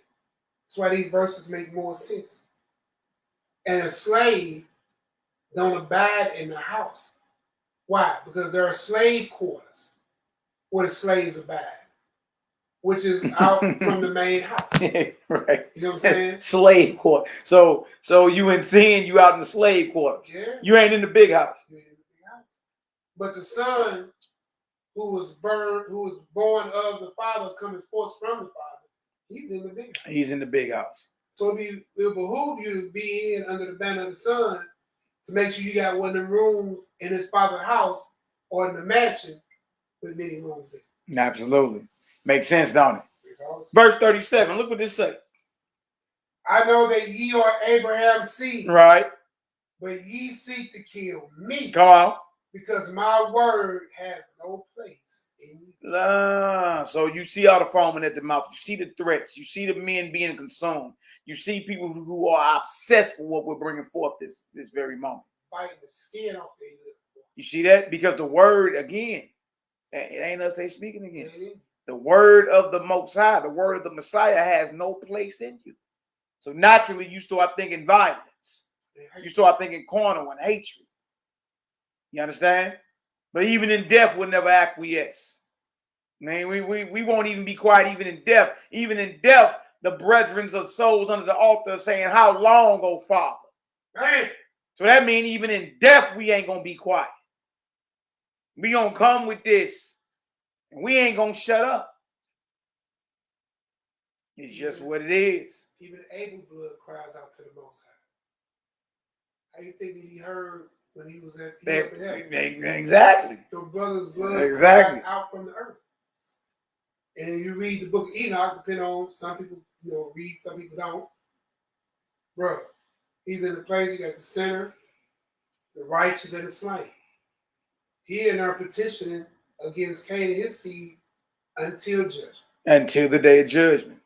That's why these verses make more sense. And a slave don't abide in the house. Why? Because there are slave quarters where the slaves abide, which is out from the main house. Right. You know what I'm saying? Slave quarter. So you in sin, you out in the slave quarters. Yeah. You ain't in the big house. But the son who was born of the father, coming forth from the father, he's in the big house. He's in the big house. So it behoove you to be in under the banner of the son, to make sure you got one of the rooms in his father's house or in the mansion with many rooms in. Absolutely. Makes sense, don't it? Verse 37. Look what this says. I know that ye are Abraham's seed. Right. But ye seek to kill me. Come on. Because my word has no place in you. So you see all the foaming at the mouth. You see the threats. You see the men being consumed. You see people who are obsessed with what we're bringing forth this very moment. Biting the skin off their lip. You see that? Because the word, again, It ain't us they speaking against. The word of the Most High, the word of the Messiah has no place in you. So naturally, you start thinking violence. You start thinking carnal and hatred. You understand? But even in death, we'll never acquiesce. Man, we won't even be quiet even in death. Even in death, the brethren of souls under the altar saying, how long, O Father? Man. So that means even in death, we ain't going to be quiet. We going to come with this. And we ain't going to shut up. It's just what it is. Even Abel blood cries out to the Most High. How you think that he heard when he was at heaven? Exactly. Your brother's blood exactly. cries out from the earth. And you read the book of Enoch, depending on some people, read, some people don't. Bro, he's in the place, you got the sinner, the righteous, and the slain. He and are petitioning against Cain and his seed until judgment. Until the day of judgment.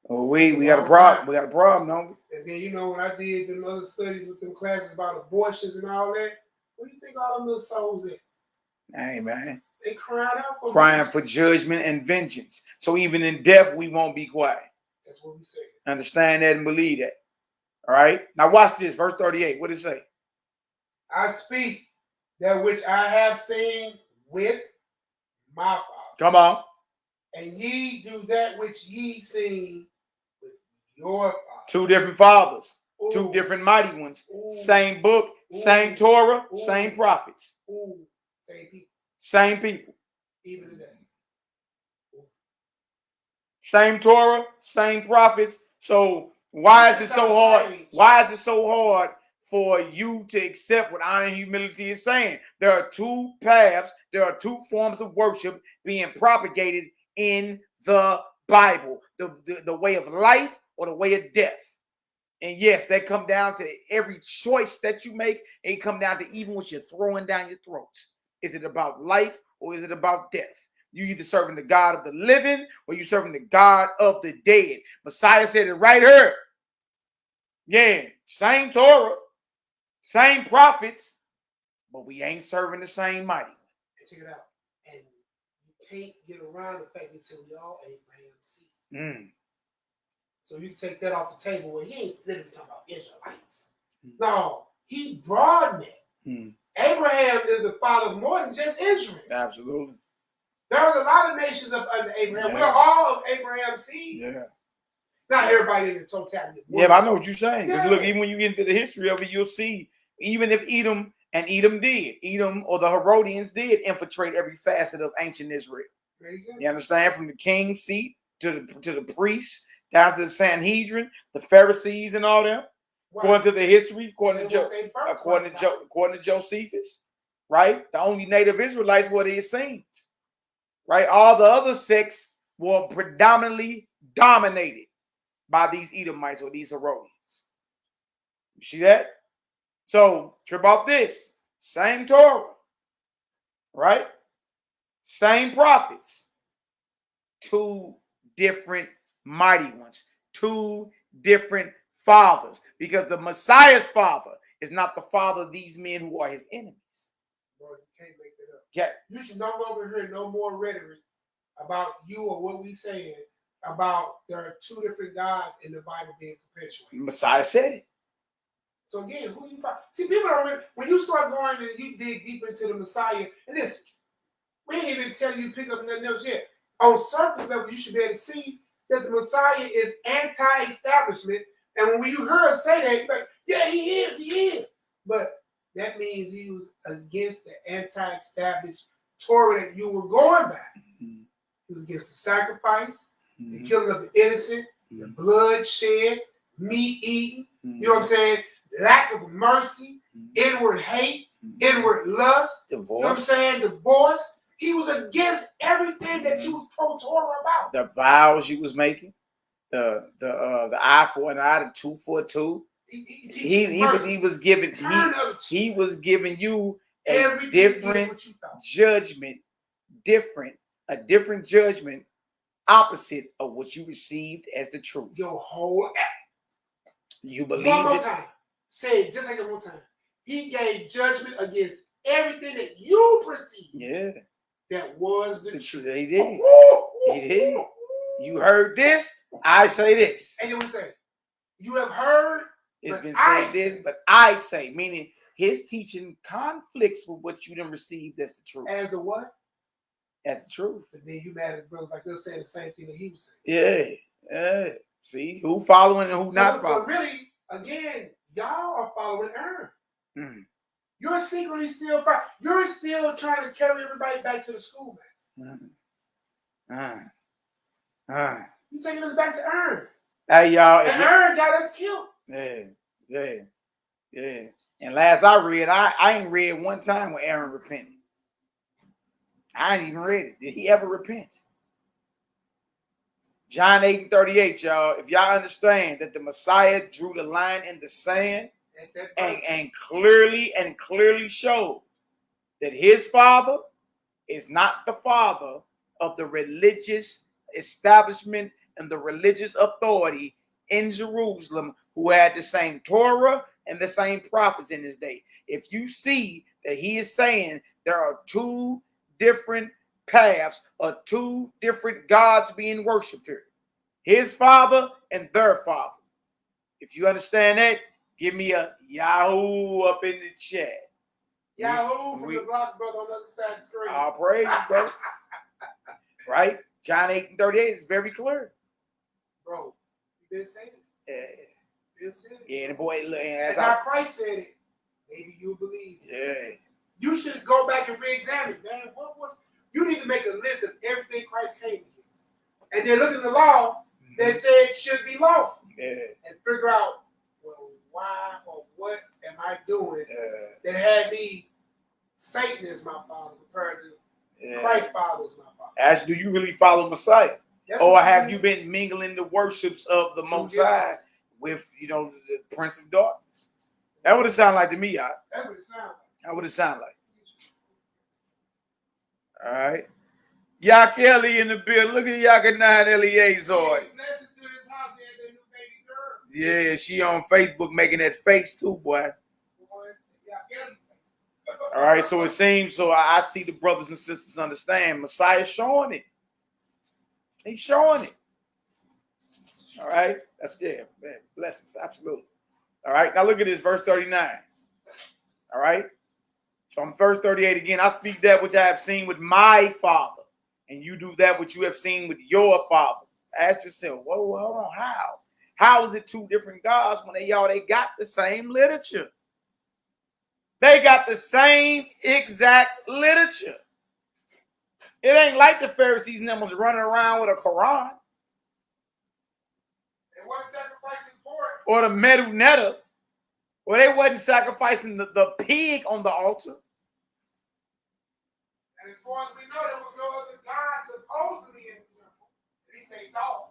Oh, we got a problem. We got a problem, don't we? And then, when I did them other studies with them classes about abortions and all that, where do you think all them little souls at? Hey, man. They crying for judgment and vengeance. So even in death, we won't be quiet. That's what we say. Understand that and believe that. All right. Now watch this. Verse 38. What does it say? I speak that which I have seen with my Father. Come on. And ye do that which ye seen with your Father. Two different fathers. Ooh. Two different mighty ones. Ooh. Same book. Ooh. Same Torah. Ooh. Same prophets. Ooh. Same people. Same people. Even today. Same Torah, same prophets. So why is it so hard? Why is it so hard for you to accept what honor and humility is saying? There are two paths. There are two forms of worship being propagated in the Bible. The way of life or the way of death. And yes, that come down to every choice that you make. It come down to even what you're throwing down your throats. Is it about life or is it about death? You either serving the God of the living or you serving the God of the dead. Messiah said it right here. Yeah, same Torah, same prophets, but we ain't serving the same mighty. Check it out. And you can't get around the fact that we all Abraham's seed. So you can take that off the table where he ain't literally talking about Israelites. No, he broadened it. Abraham is the father of more than just Israel. Absolutely. There's a lot of nations up under Abraham. Yeah. We're all of Abraham's seed. Yeah. Not everybody in the totality. Yeah, but I know what you're saying. Because look, even when you get into the history of it, you'll see, even if Edom or the Herodians did infiltrate every facet of ancient Israel. You understand? From the king's seat to the priests, down to the Sanhedrin, the Pharisees and all them. According to the history, according to Josephus, right? The only native Israelites were the Essenes, right? All the other sects were predominantly dominated by these Edomites or these Herodians. You see that? So, trip out this. Same Torah, right? Same prophets. Two different mighty ones. Two different fathers, because the Messiah's father is not the father of these men who are his enemies. Bro, you can't make that up. Yeah. You should no longer hear no more rhetoric about you or what we saying about there are two different gods in the Bible being perpetuated. Messiah said it. So again, who you find? See, people don't really, when you start going and you dig deep into the Messiah, and this, we ain't even tell you to pick up nothing else yet. On surface level, you should be able to see that the Messiah is anti-establishment. And when you hear us say that, you're like, yeah, he is. But that means he was against the anti-established Torah that you were going by. He was against the sacrifice, the killing of the innocent, the blood shed, meat eating, you know what I'm saying? Lack of mercy, inward hate, inward lust, divorce. You know what I'm saying? Divorce. He was against everything that you was pro-Torah about. The vows you was making. The eye for an eye, the tooth for a tooth. He was giving you a different judgment, a different judgment opposite of what you received as the truth. Your whole you believe one more it. time. Say it just like that one time. He gave judgment against everything that you perceive. Yeah. That was the truth. He did. He did. You heard this, I say this. And you would say, you have heard, it's but been I said this, but I say, meaning his teaching conflicts with what you done received as the truth. As the what? As the truth. But then you mad at brothers like they're saying the same thing that he was saying. Yeah. See, who following and who not following. So really, again, y'all are following her. You're secretly still you're still trying to carry everybody back to the school master. You taking us back to Ern. Hey y'all. And Ern got us killed. Yeah. And last I read, I ain't read one time when Aaron repented. I ain't even read it. Did he ever repent? John 8:38, y'all. If y'all understand that the Messiah drew the line in the sand and clearly showed that his father is not the father of the religious establishment and the religious authority in Jerusalem who had the same Torah and the same prophets in his day. If you see that he is saying there are two different paths or two different gods being worshipped here, his father and their father. If you understand that, give me a Yahoo up in the chat. Yahoo from the block brother on the other side of the screen. All praise, bro. Right? John 8:38 is very clear. Bro, you didn't say it. Yeah, the boy. That's how Christ said it. Maybe you'll believe it. Yeah. You should go back and re-examine, man. You need to make a list of everything Christ came against. And then look at the law that said it should be lawful. And figure out, well, why or what am I doing that had me, Satan is my father compared to Christ's father is my father. As do you really follow Messiah? Or have you been mingling the worships of the Most High with, the Prince of Darkness? That would have sounded like to me, y'all. That would have sounded like. That would have sounded like. All right. YAH'KI in the building. Look at YAH'KI 9 Eleazar. Yeah, she on Facebook making that face too, boy. All right, so it seems, I see the brothers and sisters understand. Messiah's showing it. He's showing it. All right, that's man, blessings, absolutely. All right, now look at this, verse 39. All right, so on verse 38 again, I speak that which I have seen with my father, and you do that which you have seen with your father. Ask yourself, whoa, hold on, how? How is it two different gods when they got the same literature? They got the same exact literature. It ain't like the Pharisees and them was running around with a Quran. They weren't sacrificing pork. Or the Medunetta. Or they wasn't sacrificing the pig on the altar. And as far as we know, there was no other God supposedly in the temple. At least they thought.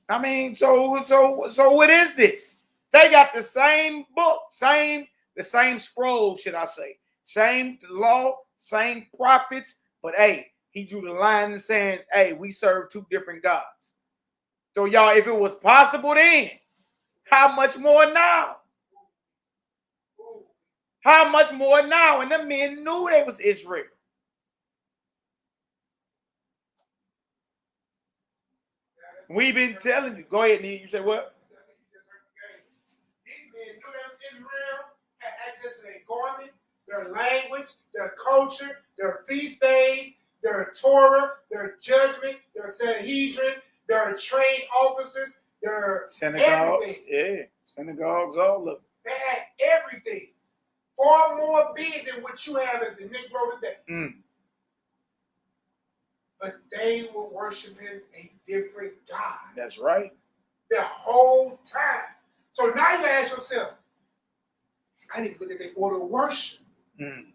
I mean, so what is this? They got the same book, the same scroll, should I say. Same law, same prophets, but hey, he drew the line and saying, hey, we serve two different gods. So y'all, if it was possible then, how much more now? How much more now? And the men knew they was Israel. We've been telling you. Go ahead, Neil. You say what? These men knew that Israel had access to their garments, their language, their culture, their feast days, their Torah, their judgment, their Sanhedrin, their trained officers, their synagogues. Everything. Yeah, synagogues, all of them. They had everything. Far more big than what you have as the Negro today. But they were worshiping a different God. That's right. The whole time. So now you ask yourself, I need to look at the order of worship. Now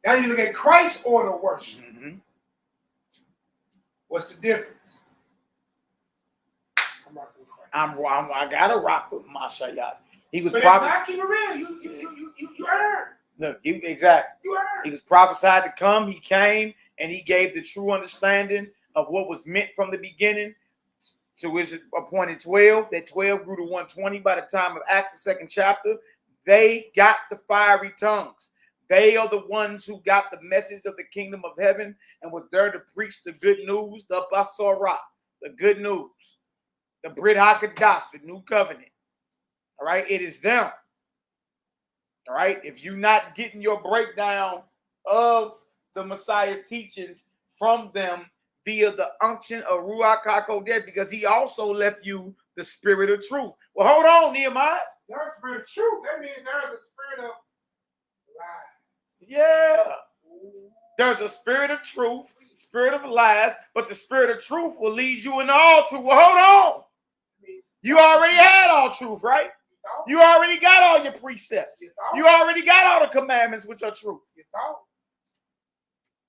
I need to look at Christ's order of worship. What's the difference? I'm rocking with Christ. I gotta rock with Mashiach. He was but probably not keep it real. You earned. Look, exactly. You earned. He was prophesied to come. He came. And he gave the true understanding of what was meant from the beginning to his appointed 12. That 12 grew to 120 by the time of Acts, the 2nd chapter. They got the fiery tongues. They are the ones who got the message of the kingdom of heaven and was there to preach the good news, the Basarah, the good news, the Brit HaKadosh, the new covenant. All right, it is them. All right, if you're not getting your breakdown of the Messiah's teachings from them via the unction of Ruach HaKodesh, because he also left you the spirit of truth. Well, hold on, Nehemiah. There's a spirit of truth. That means there's a spirit of lies. Yeah. There's a spirit of truth, spirit of lies, but the spirit of truth will lead you into all truth. Well, hold on. You already had all truth, right? You already got all your precepts. You already got all the commandments, which are truth.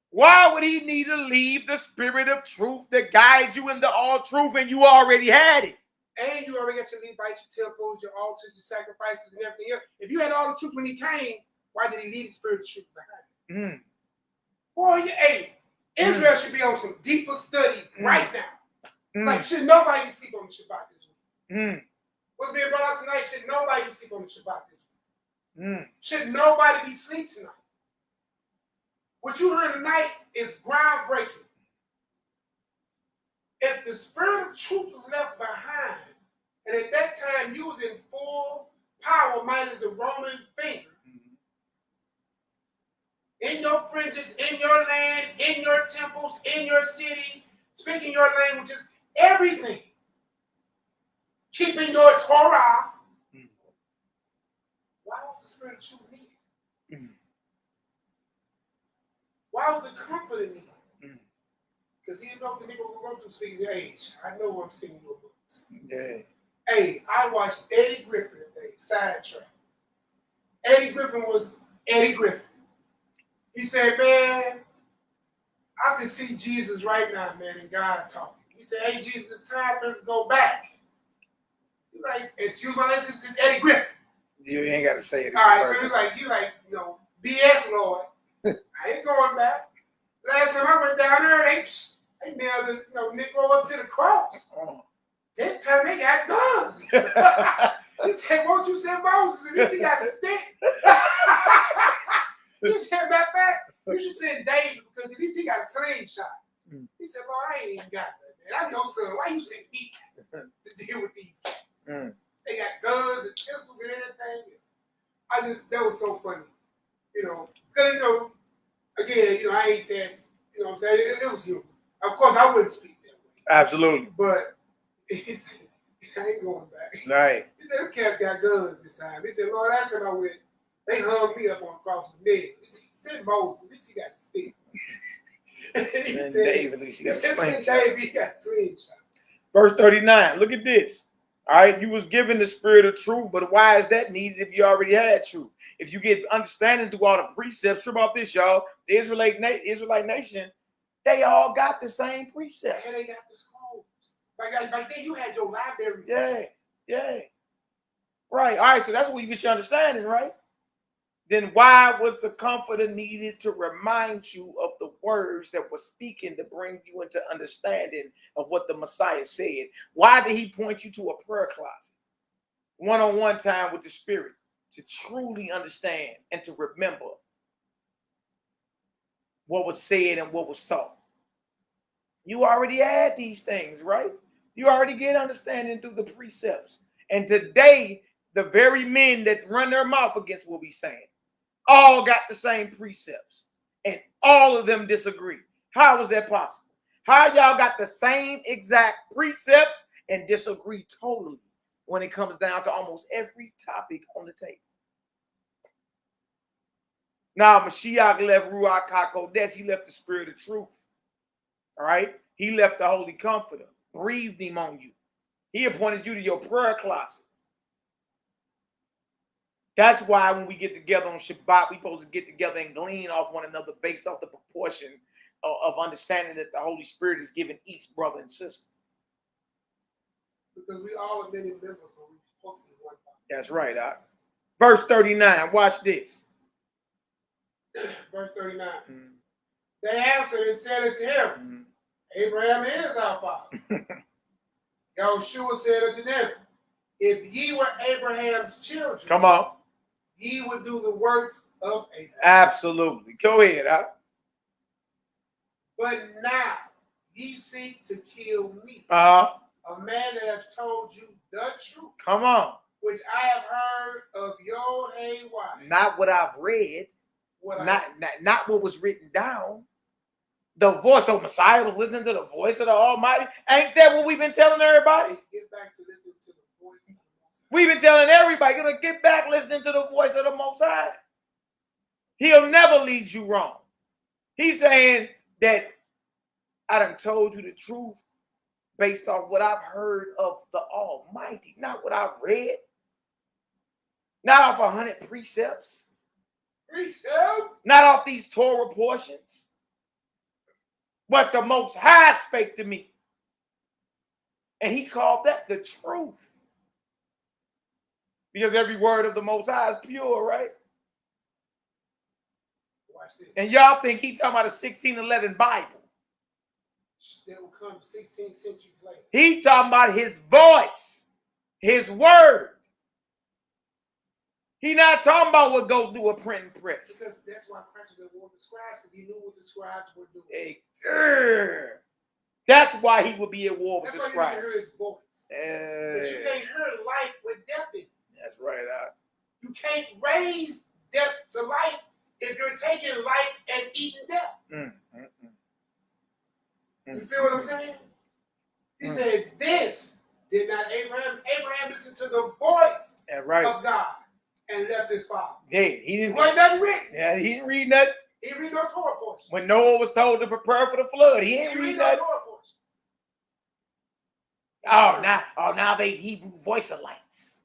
Why would he need to leave the spirit of truth that guides you into all truth and you already had it? And you already got your Levites, your temples, your altars, your sacrifices, and everything else. If you had all the truth when he came, why did he leave the spirit of truth behind? Boy, Israel should be on some deeper study right now. Like, should nobody be sleep on the Shabbat this week? What's being brought out tonight? Should nobody be sleep on the Shabbat this week? Should nobody be sleep tonight? What you heard tonight is groundbreaking. If the spirit of truth was left behind, and at that time you was in full power minus the Roman finger, in your fringes, in your land, in your temples, in your cities, speaking your languages, everything, keeping your Torah, why was the spirit of truth needed? Why was the comfort needed? Because he didn't know the nigga will go through speaking the age. I know I'm singing your books. Yeah. Hey, I watched Eddie Griffin today, sidetrack. Eddie Griffin was Eddie Griffin. He said, man, I can see Jesus right now, man, and God talking. He said, hey, Jesus, it's time for him to go back. He's like, it's you, my it's Eddie Griffin. You ain't got to say it. All right, so he's like, you know, BS, Lord. I ain't going back. Last time I went down there, they nailed the Negro up to the cross. This time they got guns. He said, won't you send Moses? At least he got a stick. He said, matter of fact, you should send David because at least he got a slingshot. He said, Lord, I ain't even got that, man. I'm your son. Why you send me to deal with these guys? They got guns and pistols and everything. That was so funny. Because, again, I ain't that, what I'm saying? It was human. Of course, I wouldn't speak that way. Absolutely. But he said, I ain't going back. Right. He said, them cats got guns this time. He said, Lord, that's when I went. They hung me up on the cross with Ned. He said, Moses, at least he got a stick. He said, David, at least he got a slingshot. David, he got a slingshot. Verse 39, look at this. All right, you was given the spirit of truth, but why is that needed if you already had truth? If you get understanding through all the precepts, sure about this, y'all, the Israelite nation, they all got the same precepts. And they got the scrolls. Like then you had your library. Yeah. Right. All right, so that's where you get your understanding, right? Then why was the comforter needed to remind you of the words that were speaking to bring you into understanding of what the Messiah said? Why did he point you to a prayer closet? One-on-one time with the Spirit to truly understand and to remember what was said and what was taught. You already had these things, right? You already get understanding through the precepts. And today, the very men that run their mouth against what we're saying all got the same precepts, and all of them disagree. How is that possible? How y'all got the same exact precepts and disagree totally when it comes down to almost every topic on the table? Now, Mashiach left Ruach HaKodesh. He left the spirit of truth. All right? He left the Holy Comforter, breathed him on you. He appointed you to your prayer closet. That's why when we get together on Shabbat, we're supposed to get together and glean off one another based off the proportion of understanding that the Holy Spirit is giving each brother and sister. Because we all are many members, but we're supposed to be one body. That's right, Doc. Verse 39, watch this. Verse 39. They answered and said unto him, Abraham is our father. Yahushua said unto them, if ye were Abraham's children, come on, ye would do the works of Abraham. Absolutely. Go ahead. But now ye seek to kill me, Uh-huh. a man that has told you the truth. Come on. Which I have heard of YHWH'S. Not what I've read. Not what was written down. The voice of Messiah was listening to the voice of the Almighty. Ain't that what we've been telling everybody? Get back to listening to the voice of the Most High. We've been telling everybody, gonna get back listening to the voice of the Most High. He'll never lead you wrong. He's saying that I done told you the truth based off what I've heard of the Almighty, not what I've read. Not off 100 precepts. Not off these Torah portions. But the Most High spake to me. And he called that the truth. Because every word of the Most High is pure, right? Watch this. And y'all think he talking about a 1611 Bible. That will come 16 centuries later. He talking about his voice, his word. He not talking about what goes through a printing press. Because that's why Christ was at war with the scribes, because he knew what the scribes were doing. Hey, that's why he would be at war with That's the why scribes. you can hear his voice. But you can't hear life with death in it. That's right. You can't raise death to life if you're taking life and eating death. You feel what I'm saying? He said, this did not Abraham. Abraham listened to the voice of God and left his father. Yeah, he didn't. Wasn't nothing written. Yeah, he didn't read nothing. He didn't read no Torah portion. When Noah was told to prepare for the flood, he didn't read no nothing. Torah portion. Now they Hebrew voice of lights.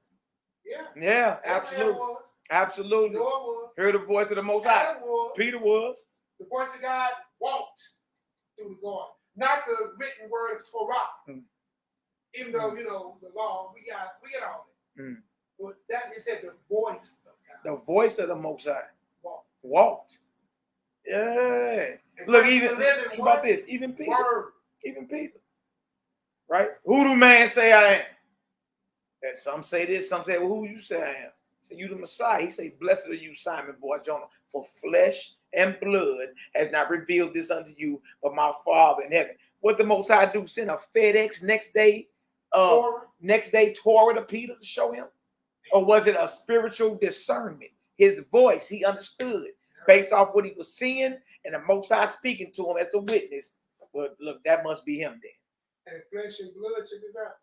Yeah. Yeah, Abraham absolutely. was. Absolutely. Noah was. Heard the voice of the Most High. Adam was. Peter was. The voice of God walked through the garden. Not the written word of Torah. Even though, you know, the law, we got all that. But that is said the voice of God. The voice of the Most High. Walked. Yeah. Look, even what about this? Even Peter. Even Peter. Right? Who do man say I am? And some say this, some say, well, who you say I am? Say you the Messiah. He say, blessed are you, Simon boy Jonah, for flesh and blood has not revealed this unto you, but my Father in heaven. What the Most High do? Send a FedEx next day Torah to Peter to show him? Or was it a spiritual discernment? His voice, he understood based off what he was seeing and the Most High speaking to him as the witness. Well, look, that must be him then. And flesh and blood, check this out.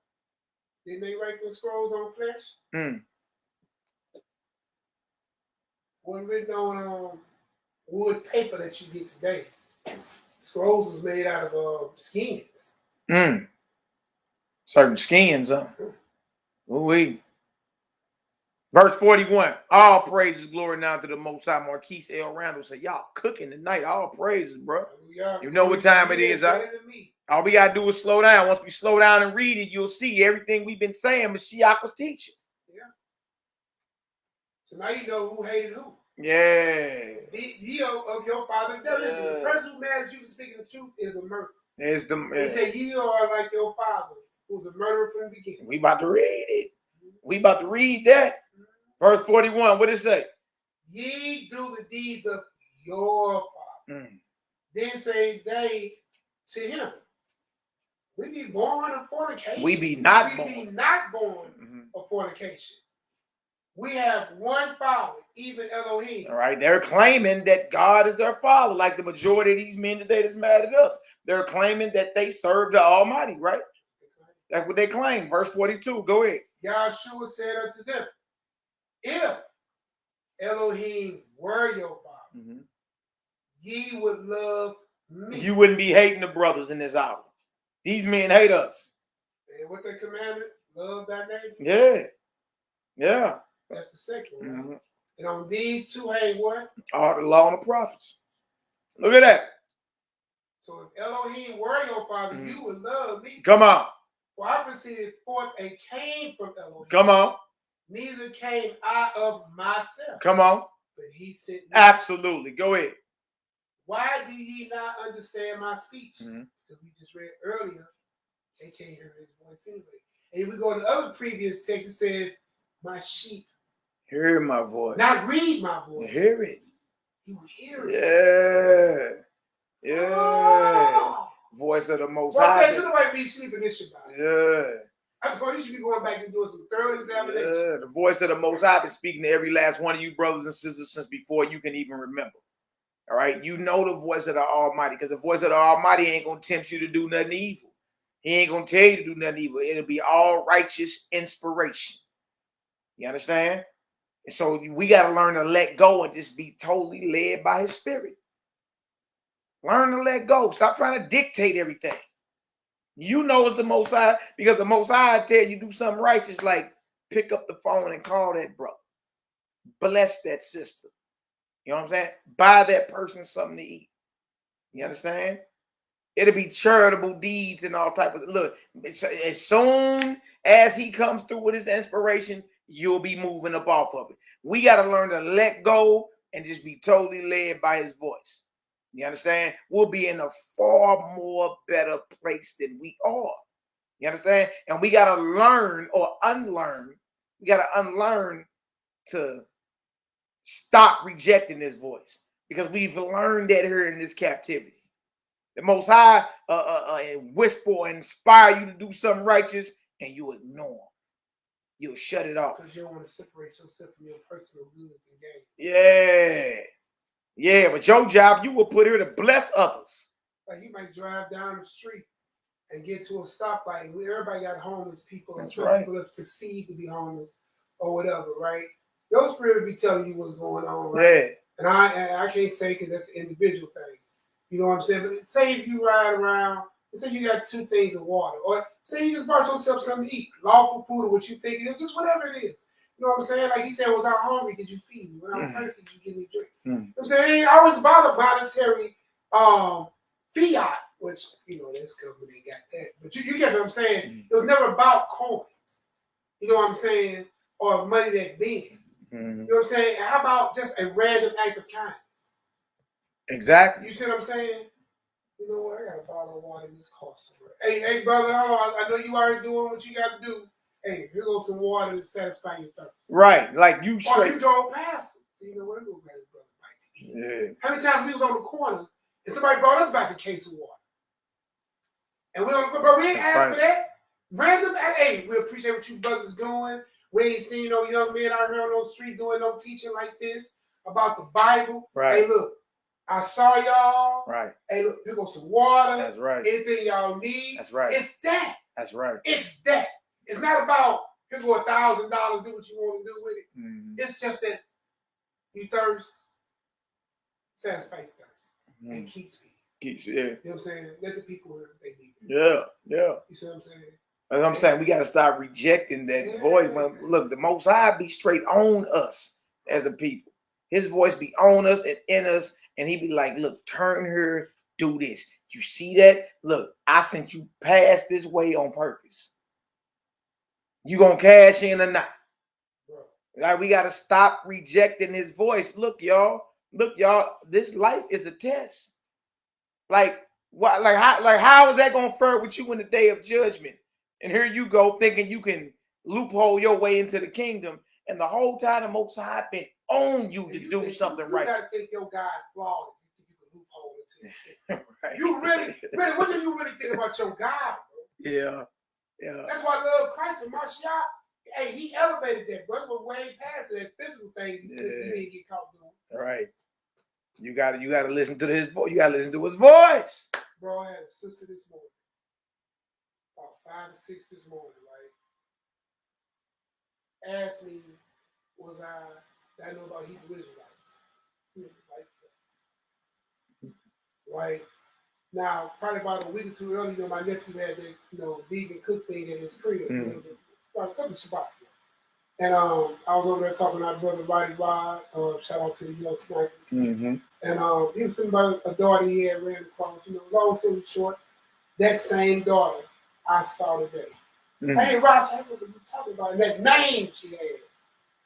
Didn't they write those scrolls on flesh? Wasn't written on wood paper that you get today. Scrolls is made out of skins. Certain skins, huh? Ooh-wee. Verse 41. All praises, glory now to the Most High. Marquise L. Randall said, y'all cooking tonight. All praises, bro. You know what time it is, huh? All we got to do is slow down. Once we slow down and read it, you'll see everything we've been saying Mashiach was teaching. Yeah. So now you know who hated who. Yeah. Ye of your father. Now listen, the person who mad at you for speaking the truth is a murderer. He said, ye are like your father, who was a murderer from the beginning. We about to read it. We about to read that. Verse 41, what does it say? Ye do the deeds of your father. Then say they to him, we be born of fornication. We be not born of fornication. We have one father, even Elohim. All right, they're claiming that God is their father, like the majority of these men today that's mad at us. They're claiming that they serve the Almighty, right? That's what they claim. Verse 42, go ahead. Yahshua said unto them, if Elohim were your father, ye would love me. You wouldn't be hating the brothers in this hour. These men hate us. And what the commandment? Love thy neighbor. Yeah. Yeah. That's the second one. And on these two hang what? All the law and the prophets. Look at that. So if Elohim were your father, you would love me. Come on. For I proceeded forth and came from Elohim. Come on. Neither came I of myself. Come on. But he sent me. Absolutely. Go ahead. Why do ye not understand my speech? Because we just read earlier, they can't hear his voice anyway. And if we go to the other previous text, it says, my sheep Hear my voice. Not read my voice. Hear it. You hear it. Yeah. Yeah. Oh. Voice of the Most Well, High. okay, you know why me sleeping this shit about. Yeah. I just want you should be going back and doing some thorough examination. Yeah. The voice of the Most High been speaking to every last one of you brothers and sisters since before you can even remember. All right. You know the voice of the Almighty, because the voice of the Almighty ain't gonna tempt you to do nothing evil. He ain't gonna tell you to do nothing evil. It'll be all righteous inspiration. You understand? And so we got to learn to let go and just be totally led by his spirit. Learn to let go. Stop trying to dictate everything. You know it's the Most High, because the Most High tell you do something righteous, like pick up the phone and call that brother. Bless that sister. You know what I'm saying? Buy that person something to eat. You understand? It'll be charitable deeds and all type of, look, as soon as he comes through with his inspiration, you'll be moving up off of it. We got to learn to let go and just be totally led by his voice. You understand? We'll be in a far more better place than we are. You understand? And we got to learn or unlearn. We got to unlearn to stop rejecting his voice, because we've learned that here in this captivity. The Most High whisper or inspire you to do something righteous, and you ignore him. You'll shut it off. Because you don't want to separate yourself from your personal goods and gains. Yeah. Yeah, but your job, you will put here to bless others. Like you might drive down the street and get to a stoplight where everybody got homeless people, and some people that's perceived to be homeless or whatever, right? Your spirit will be telling you what's going on, right? Yeah. And I can't say because that's an individual thing. You know what I'm saying? But say if you ride around, say you got 2 things of water, or say you just bought yourself something to eat, lawful food or what you think it is, just whatever it is. You know what I'm saying? Like he said, was I hungry? Did you feed me? When I was thirsty, did you give me a drink? You know what I'm saying? I was about a monetary fiat, which, you know, this government ain't got that. But you get what I'm saying? It was never about coins. You know what I'm saying? Or money that big. You know what I'm saying? How about just a random act of kindness? Exactly. You see what I'm saying? You know what? I got a bottle of water in this car somewhere. Hey, brother, I know you already doing what you got to do. Hey, here goes some water to satisfy your thirst. Right, like you straight. Or you drove past them. So you know what? Go grab a brother bite to eat. Yeah. How many times we was on the corner and somebody brought us back a case of water? And we ain't asked for that. Random, hey, we appreciate what you brothers doing. We ain't seen no young men out here on those streets doing no teaching like this about the Bible. Right. Hey, look, I saw y'all. Right. Hey, look, here goes some water. That's right. Anything y'all need. That's right. It's that. That's right. It's that. It's not about, here go $1,000, do what you want to do with it. It's just that you thirst, satisfy your thirst, and keep speaking. Yeah. You know what I'm saying? Let the people hear what they need. Yeah, yeah. You see what I'm saying? That's what I'm saying. We got to stop rejecting that voice. Look, the Most High be straight on us as a people. His voice be on us and in us, and he be like, look, turn here, do this. You see that? Look, I sent you past this way on purpose. You gonna cash in or not? Like, we got to stop rejecting his voice. Look, y'all, this life is a test. Like, what? Like how is that gonna fare with you in the day of judgment? And here you go thinking you can loophole your way into the kingdom, and the whole time the Most High been on you to do something right. You gotta think your God flawed. You think you can loophole into the kingdom. Right. You really, what do you really think about your God, bro? Yeah, yeah. That's why I love Christ and Mashiach. Hey, he elevated that, bro. It was way past that physical thing you didn't get caught doing. All right. You gotta listen to his voice. You gotta listen to his voice. Bro, I had a sister this morning. About 5 to 6 this morning, right? Asked me, did I know about Hebrew Israelites? Right? Now, probably about a week or two earlier, my nephew had that, vegan cook thing in his crib. About a couple of Shabbats ago. And I was over there talking to our brother Roddy Rod. Shout out to the young snipers. And he was thinking about a daughter he had ran across. Long story short, that same daughter I saw today. Hey, Ross, what are you talking about? And that name she had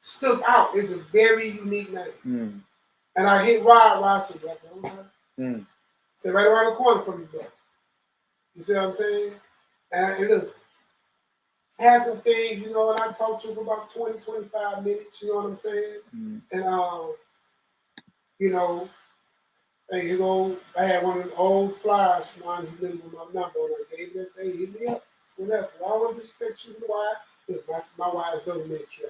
stuck out. It's a very unique name. And I hit Rod said, said, right around the corner from you, bro. You see what I'm saying? And listen, had some things, you know, and I talked to him for about 20, 25 minutes, you know what I'm saying? And, you know, hey, you know, I had one of the old flyers from mine, he lived with my number, and I gave him this, hey, hit me up, whatever. I don't respect you, why? Because my wife's no ministry.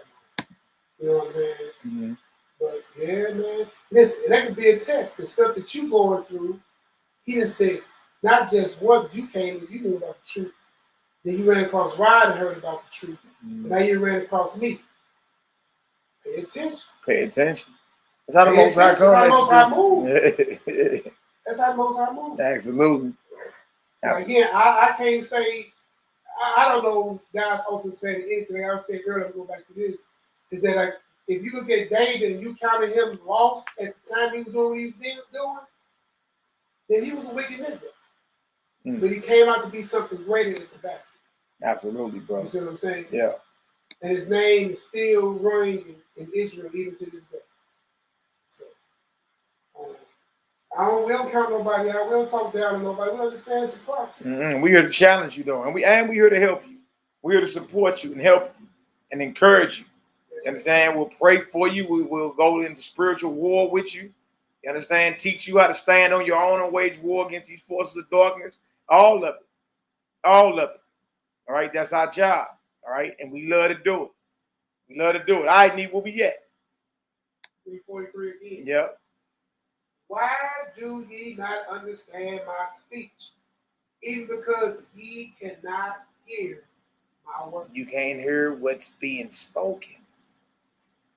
You know what I'm saying? But yeah, man. Listen, that could be a test. The stuff that you going through, he done said, not just once you came and you knew about the truth. Then you ran across Ryan and heard about the truth. And now you ran across me. Pay attention. Pay attention. That's how the Most High comes. That's how the Most High move. That's how the Most High move. Absolutely. Again, I can't say, I don't know God's ultimate plan or anything. I said earlier, go back to this, is that if you look at David and you counted him lost at the time he was doing what he was doing, then he was a wicked nigga. But he came out to be something greater at the back. Absolutely, bro. You see what I'm saying? Yeah. And his name is still running in Israel even to this day. So, we don't count nobody out. We don't talk down on nobody. We understand it's a process. We're here to challenge you, though. And we're here to help you. We're here to support you and help you and encourage you. You understand? We'll pray for you. We will go into spiritual war with you. You understand? Teach you how to stand on your own and wage war against these forces of darkness. All of it. All of it. All right? That's our job. All right? And we love to do it. We love to do it. I need where we at. 343 again. Yep. Why do ye not understand my speech? Even because ye cannot hear my word. You can't hear what's being spoken.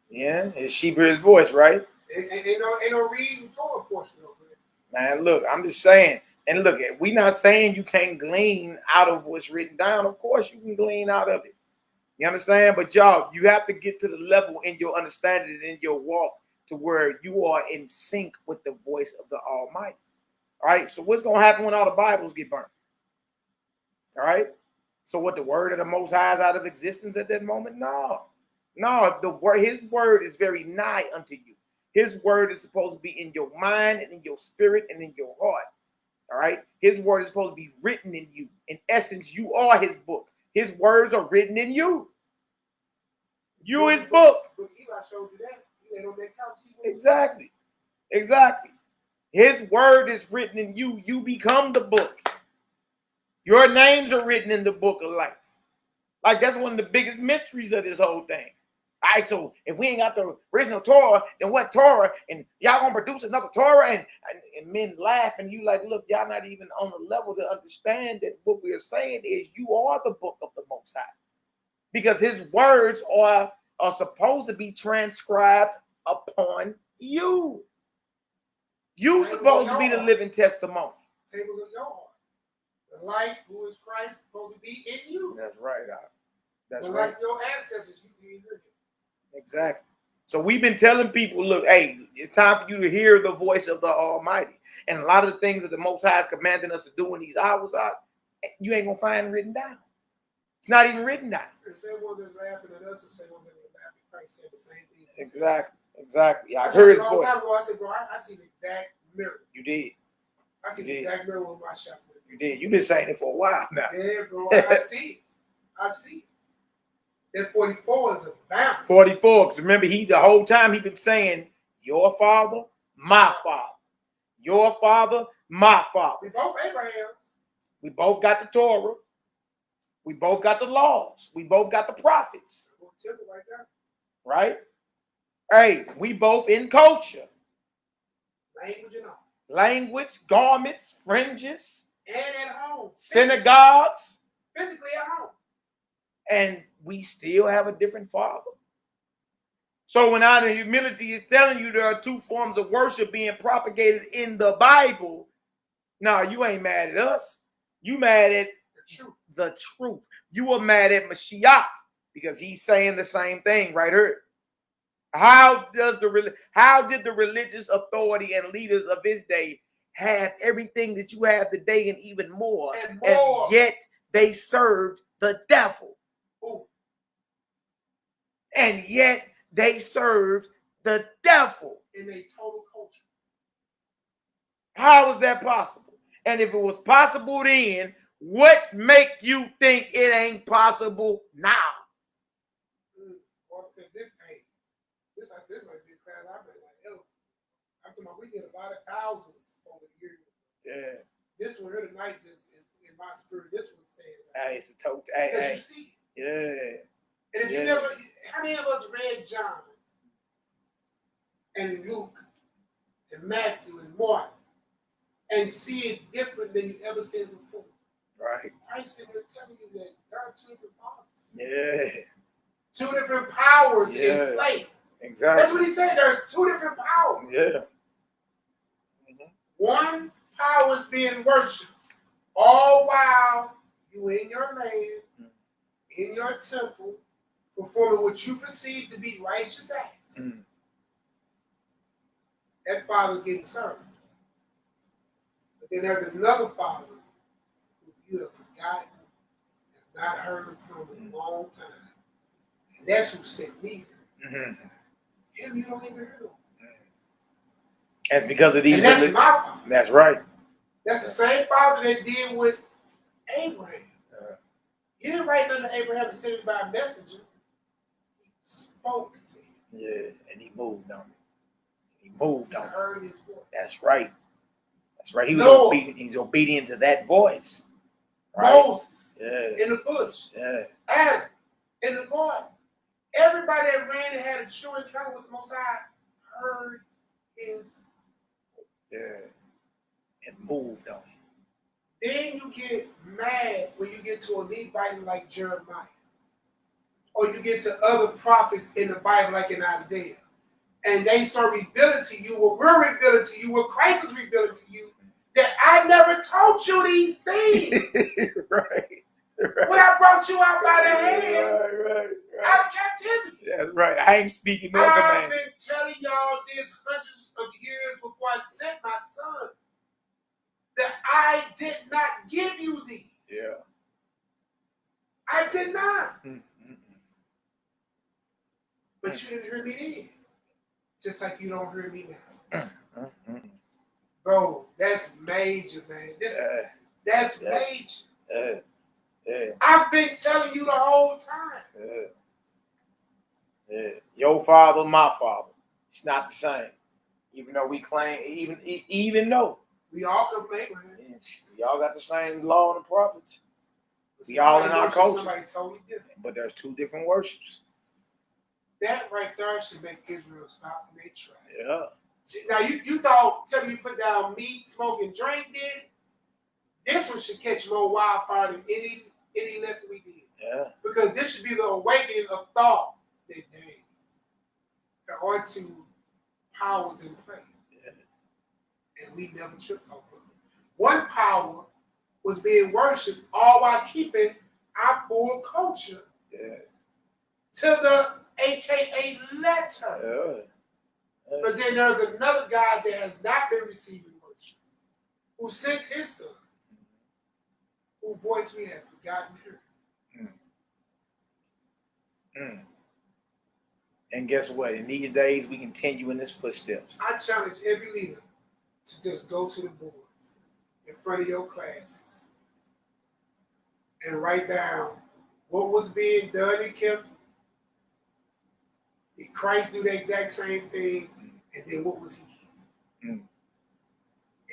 Yeah? It's Sheber's voice, right? Ain't no reading Torah portion over it. Man, look, I'm just saying. And look, we're not saying you can't glean out of what's written down. Of course you can glean out of it. You understand? But y'all, you have to get to the level in your understanding and in your walk to where you are in sync with the voice of the Almighty. All right? So what's going to happen when all the Bibles get burnt? All right? So what, the word of the Most High is out of existence at that moment? No. No, his word is very nigh unto you. His word is supposed to be in your mind and in your spirit and in your heart. All right? His word is supposed to be written in you. In essence, you are his book. His words are written in you. You his book. But Eli showed you that. He laid on that couch. Exactly. Exactly. His word is written in you. You become the book. Your names are written in the book of life. Like, that's one of the biggest mysteries of this whole thing. All right, so if we ain't got the original Torah, then what Torah? And y'all gonna produce another Torah? And men laugh, and you like, look, y'all not even on the level to understand that what we're saying is you are the book of the Most High. Because his words are supposed to be transcribed upon you. You supposed to be the living testimony. Tables of your heart. The light, who is Christ, supposed to be in you. That's right, that's but right. Like your ancestors, you can hear him. Exactly. So we've been telling people, look, hey, it's time for you to hear the voice of the Almighty. And a lot of the things that the Most High is commanding us to do in these hours, you ain't going to find written down. It's not even written down. If they wasn't laughing at us, and say one that laughing at Christ said the same thing. Exactly. Exactly. I heard his voice. I said, bro, I see the exact mirror. You did. I see the exact mirror with my shop. You did. You've been saying it for a while now. Yeah, bro. I see it. I see it. That 44 is a balance. 44. Because remember, the whole time he been saying, your father, my father. Your father, my father. We both Abrahams. We both got the Torah. We both got the laws. We both got the prophets. Right? Hey, we both in culture. Language and all. Language, garments, fringes. And at home. Synagogues. Physically at home. And we still have a different father. So when out of humility is telling you there are two forms of worship being propagated in the Bible, no, you ain't mad at us. You mad at the truth. You were mad at Mashiach because he's saying the same thing right here. How did the religious authority and leaders of his day have everything that you have today and even more, and yet they served the devil? Ooh. And yet they served the devil in a total culture. How is that possible? And if it was possible then, What make you think it ain't possible now? This might be a class I've been like, yo, I'm talking about we did a lot of thousands over the years. Yeah. This one here tonight just is in my spirit. This one stands out. Hey, it's a total. Because Hey, you see. yeah. And if you never, how many of us read John and Luke and Matthew and Mark and see it different than you ever seen it before? Right. Christ is telling you that there are two different powers. Yeah. Two different powers in play. Exactly. That's what he said. There's two different powers. Yeah. One power is being worshipped all while you in your land, in your temple, performing what you perceive to be righteous acts. That father's getting served. But then there's another father who you have forgotten and not heard from in a long time. And that's who sent me. Him, you don't even hear him. That's because of these. And that's my father. That's right. That's the same father that did with Abraham. He didn't write nothing to Abraham and send it by a messenger. He spoke to him. Yeah, and he moved on it. He moved on heard his voice. That's right. That's right. He was Noah. obedient. He's obedient to that voice. Right? Moses Yeah. in the bush. Yeah. Adam in the garden. Everybody that ran and had a true encounter with the Most High heard his voice. Yeah. And moved on it. Then you get mad when you get to a Levite like Jeremiah. Or you get to other prophets in the Bible like in Isaiah. And they start revealing to you what we're revealing to you, what Christ is revealing to you, that I never told you these things. Right. When I brought you out by the hand Right. out of captivity. That's right. I ain't speaking no I've command. been telling y'all this hundreds of years before I sent my son that I did not give you these. Yeah. I did not. But you didn't hear me then. Just like you don't hear me now. Bro, that's major, man. That's major. I've been telling you the whole time. Your father, my father. It's not the same. Even though we claim, even though. We all come from Abraham. We all got the same law and the prophets. We all in our culture. Somebody totally different. But there's two different worships. That right there should make Israel stop in their tracks. Yeah. Now you thought telling you put down meat, smoke, and drink did. This one should catch more wildfire than any lesson we did. Yeah. Because this should be the awakening of thought that day. There are two powers in play. Yeah. And we never tripped off of it. One power was being worshipped all while keeping our full culture to the AKA letter. But then there's another guy that has not been receiving worship, who sent his son, whose voice we have forgotten to hear. And guess what? In these days, we continue in his footsteps. I challenge every leader to just go to the boards in front of your classes and write down what was being done and kept. Did Christ do the exact same thing? And then what was he keeping?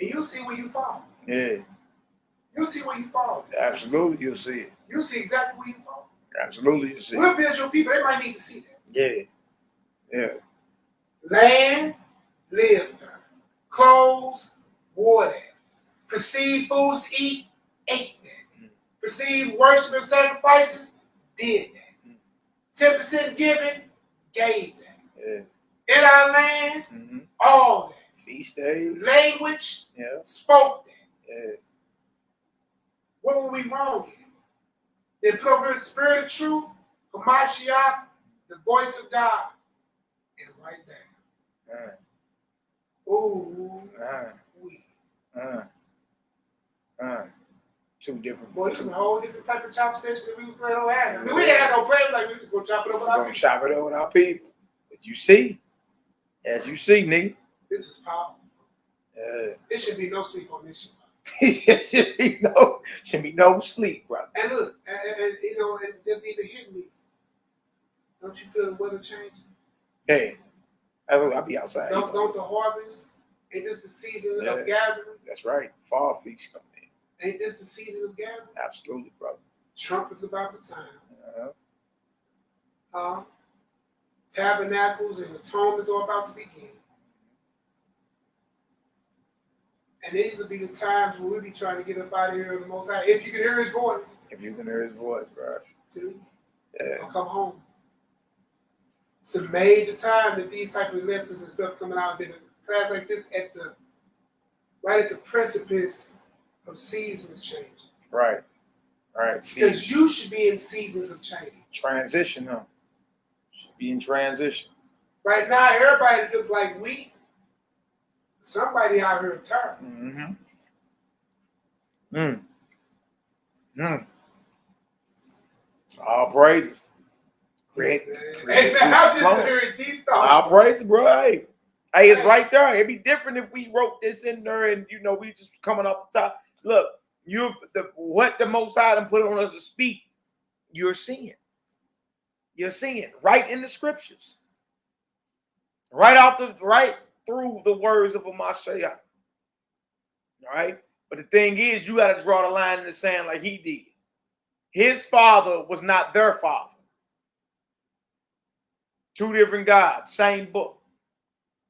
And you'll see where you fall. Yeah. You'll see where you fall. Absolutely, you'll see it. You'll see exactly where you fall. Absolutely, you'll see it. We're visual people. They might need to see that. Yeah. Yeah. Land, live there. Clothes, wore that. Perceived foods to eat, ate that. Perceived worship and sacrifices, did that. 10% giving, gave that. Yeah. In our land, all that. Feast days. Language, spoke that. Yeah. What were we wrong in? They put over the spirit of truth, Hamashiach, the voice of God, and right there. Ooh, two different. Boy, it's a whole different type of chop session that we were playing on. I mean, we didn't have no plan like we just gonna chop it up with our people. Chop it up with our people. But you see, as you see, nigga. This is powerful. There should be no sleep on this shit. should be no sleep, brother. And look, and you know, and it just even hit me. Don't you feel the weather changing? Hey, I'll be outside. Don't the harvest? Ain't this the season of gathering? That's right. Fall feast coming in. Ain't this the season of gathering? Absolutely, brother. Trump is about to sign. Tabernacles and atonements are about to begin. And these will be the times when we'll be trying to get up out of here the Most High. If you can hear his voice. If you can hear his voice, bro. I'll come home. It's a major time that these type of lessons and stuff coming out. That a class like this right at the precipice of seasons changing. Right. Because you should be in seasons of change. Transition, huh? Should be in transition. Right now, everybody look like wheat. Somebody out here tired. All praises. Hey, man, I'm just hearing deep thought. All praises, bro. Hey, it's right there. It'd be different if we wrote this in there and, you know, we just coming off the top. Look, what the Most High done put on us to speak, you're seeing. You're seeing right in the scriptures. Right through the words of a Mashiach. All right? But the thing is, you got to draw the line in the sand like he did. His father was not their father. Two different gods, same book,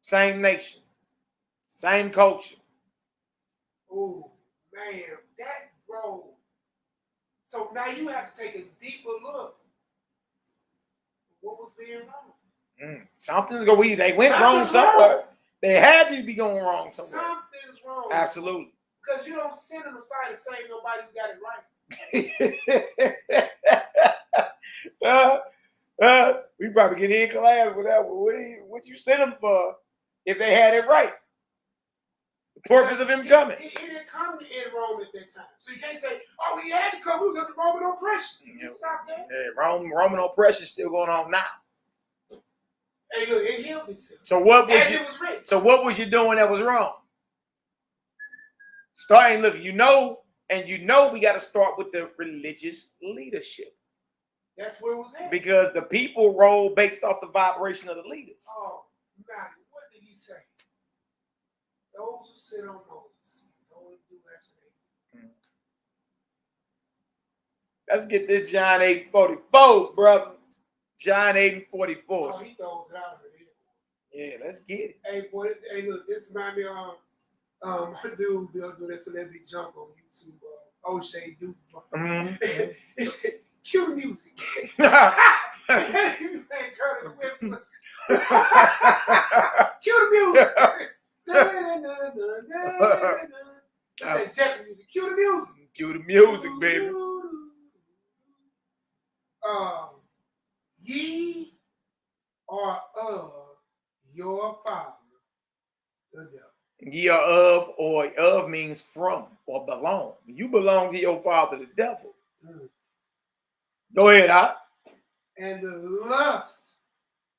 same nation, same culture. Oh, man, that bro. So now you have to take a deeper look. What was being wrong? Something's going. They went wrong somewhere. They had to be going wrong somewhere. Something's wrong. Absolutely. Because you don't send them aside and say nobody got it right. We probably get in class with that. What you send them for if they had it right? The purpose of him coming. He didn't come in Rome at that time. So you can't say, oh, he had to come. We was under Roman oppression. Stop that. Roman oppression still going on now. Hey, look, it healed itself. So what was it was written. So what was you doing that was wrong? Starting, look, we got to start with the religious leadership. That's where it was at. Because the people roll based off the vibration of the leaders. Oh, man, what did he say? Those who sit on Moses, don't do that. Let's get this John 8:44, brother. John 8:44. Oh, he throws it out here. Yeah, let's get it. Hey, boy, look, this reminds me of dude do that celebrity jump on YouTube. O'Shea Duke. Cue the music. Cue the music. That's Jeopardy music. Cue the music. Cue the music, baby. Ye are of your father, the devil. Ye are of, or of means from or belong. You belong to your father, the devil. Go ahead, Al. And the lust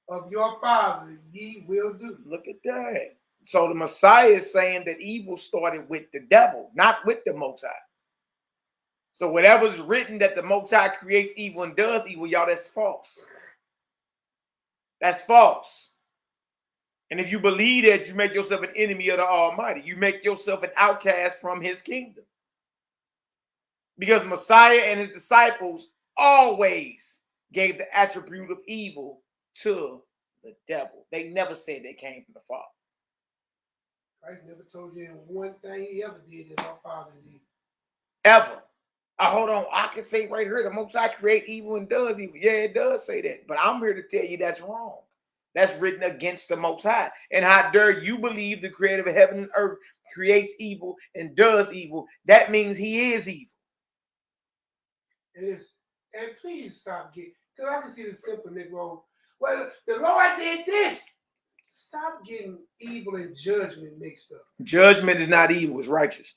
of your father ye will do. Look at that. So the Messiah is saying that evil started with the devil, not with the Most High. So whatever's written that the Most High creates evil and does evil, y'all, that's false. That's false. And if you believe that, you make yourself an enemy of the Almighty. You make yourself an outcast from his kingdom. Because Messiah and his disciples always gave the attribute of evil to the devil. They never said they came from the Father. Christ never told you one thing he ever did that our Father is evil. Ever. Hold on. I can say right here, the Most High create evil and does evil. Yeah, it does say that. But I'm here to tell you that's wrong. That's written against the Most High. And how dare you believe the creator of heaven and earth creates evil and does evil? That means he is evil. And please stop getting, because I can see the simple Negro. Well, the Lord did this. Stop getting evil and judgment mixed up. Judgment is not evil, it's righteous.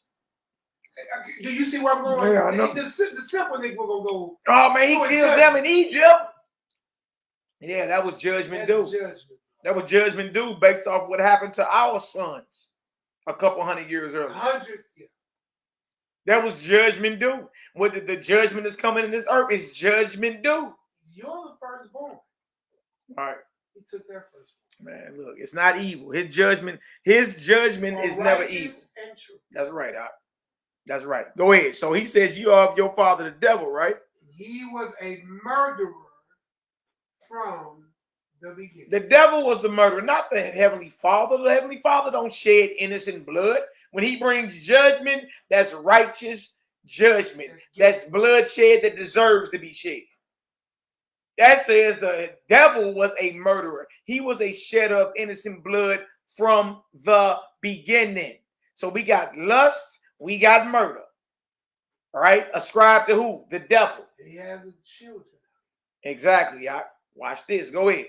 Do you see where I'm going? Yeah, I know. The simple Negro gonna go. Oh man, he killed them in Egypt. Yeah, that was judgment due. That was judgment due based off what happened to our sons a couple hundred years earlier. Hundreds, yeah. That was judgment due. Whether the judgment is coming in this earth is judgment due. You're the firstborn. All right. He took their firstborn. Man, look, it's not evil. His judgment is never evil. And true. That's right, Doc. That's right. Go ahead. So he says you are of your father the devil, right? He was a murderer from the beginning. The devil was the murderer, not the Heavenly Father. The Heavenly Father don't shed innocent blood. When he brings judgment, that's righteous judgment. That's bloodshed that deserves to be shed. That says the devil was a murderer. He was a shedder of innocent blood from the beginning. So we got lust, we got murder. All right? Ascribed to who? The devil. He has children. Exactly. Watch this. Go ahead.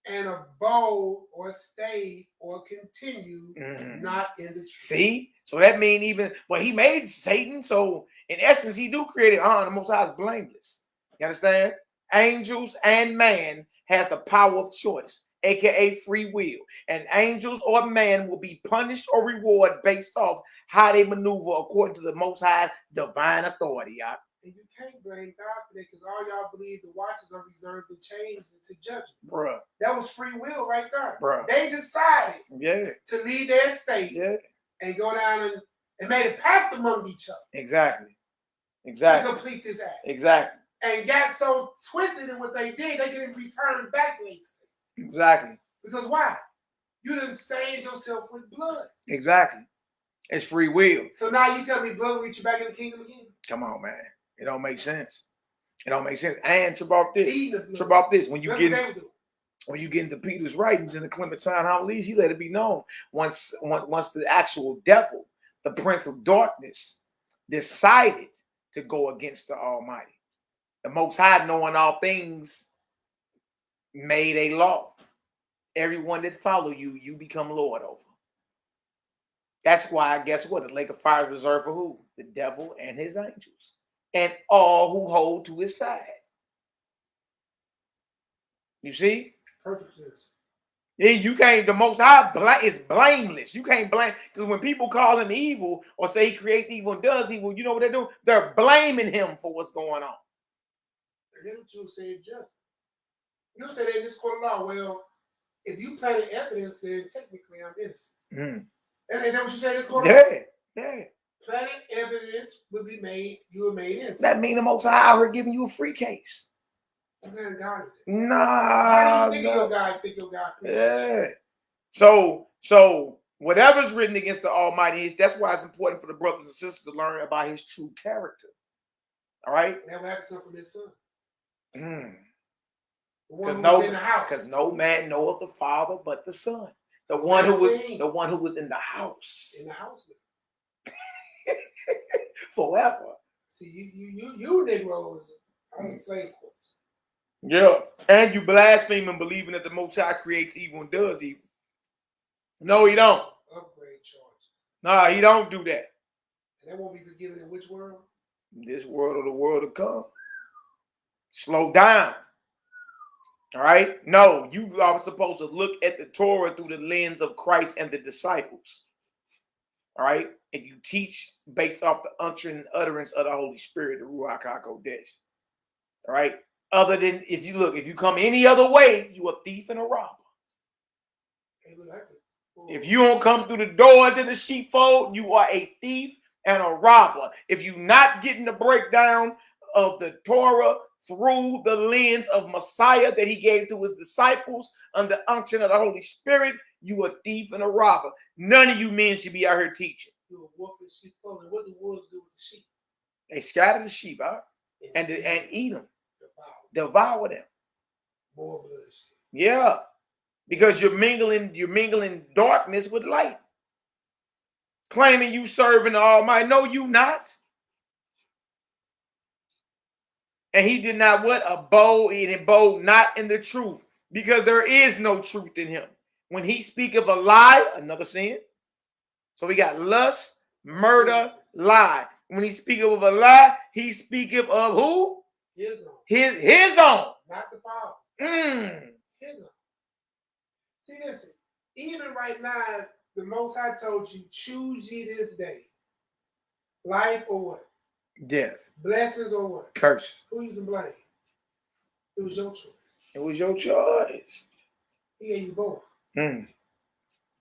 And abode or stayed or continued not in the truth. See? So that means even, well, he made Satan. So in essence, he do create it. The Most High is blameless. You understand? Angels and man has the power of choice, aka free will. And angels or man will be punished or rewarded based off how they maneuver according to the Most High divine authority. And you can't blame God for that because all y'all believe the watches are reserved to change into judgment. Bruh. That was free will right there. Bruh. They decided to leave their state and go down and made a pact among each other. Exactly. To complete this act. Exactly. And got so twisted in what they did, they didn't return back to their state. Exactly. Because why? You didn't stain yourself with blood. Exactly. It's free will. So now you tell me blood will get you back in the kingdom again? Come on, man. It don't make sense. It don't make sense. And trip off this. When you get into Peter's writings in the Clementine homilies, he let it be known. Once the actual devil, the prince of darkness, decided to go against the Almighty, the Most High, knowing all things, made a law. Everyone that follow you, you become Lord over. That's why, guess what? The lake of fire is reserved for who? The devil and his angels. And all who hold to his side. You see? Perfect sense. Yeah, you can't, the Most High is blameless. You can't blame, because when people call him evil or say he creates evil and does evil, you know what they're doing? They're blaming him for what's going on. And then what you say just. You say that in this court of law, well, if you planted evidence, then technically I'm innocent. And then what you say in this court of law? Yeah. Planted evidence will be made, you are made innocent. That means the Most High out here giving you a free case. God Nah. How do you think your God free case? So whatever's written against the Almighty, that's why it's important for the brothers and sisters to learn about his true character. All right? And that will have to come from his son. Because no man knoweth the Father but the Son. The one who was in the house. In the house. Forever. See, you Negroes on the slave course. Yeah. And you blaspheme and believing that the Most High creates evil and does evil. No, he don't. Upgrade charges. Nah, he don't do that. And that won't be forgiven in which world? This world or the world to come. Slow down. All right? No, you are supposed to look at the Torah through the lens of Christ and the disciples. All right? If you teach based off the unction and utterance of the Holy Spirit, the Ruach HaKodesh. All right? Other than, if you come any other way, you a thief and a robber. If you don't come through the door to the sheepfold, you are a thief and a robber. If you're not getting the breakdown of the Torah through the lens of Messiah that he gave to his disciples under unction of the Holy Spirit, you a thief and a robber. None of you men should be out here teaching. You a wolf and sheep fold. What do wolves do with the sheep? They scatter the sheep out and eat them. Devour them. More bloodshed. Yeah. Because you're mingling darkness with light. Claiming you serving the Almighty. No, you not. And he did not abode not in the truth, because there is no truth in him. When he speak of a lie, another sin. So we got lust, murder, lie. When he speak of a lie, he speaketh of who? His own. His own. Not the Father. His own. See, listen, even right now, the Most High told you, choose ye this day Life or what? Death. Blessings or what? Curse. Who you can blame? It was your choice. It was your choice. He gave you both. Mm.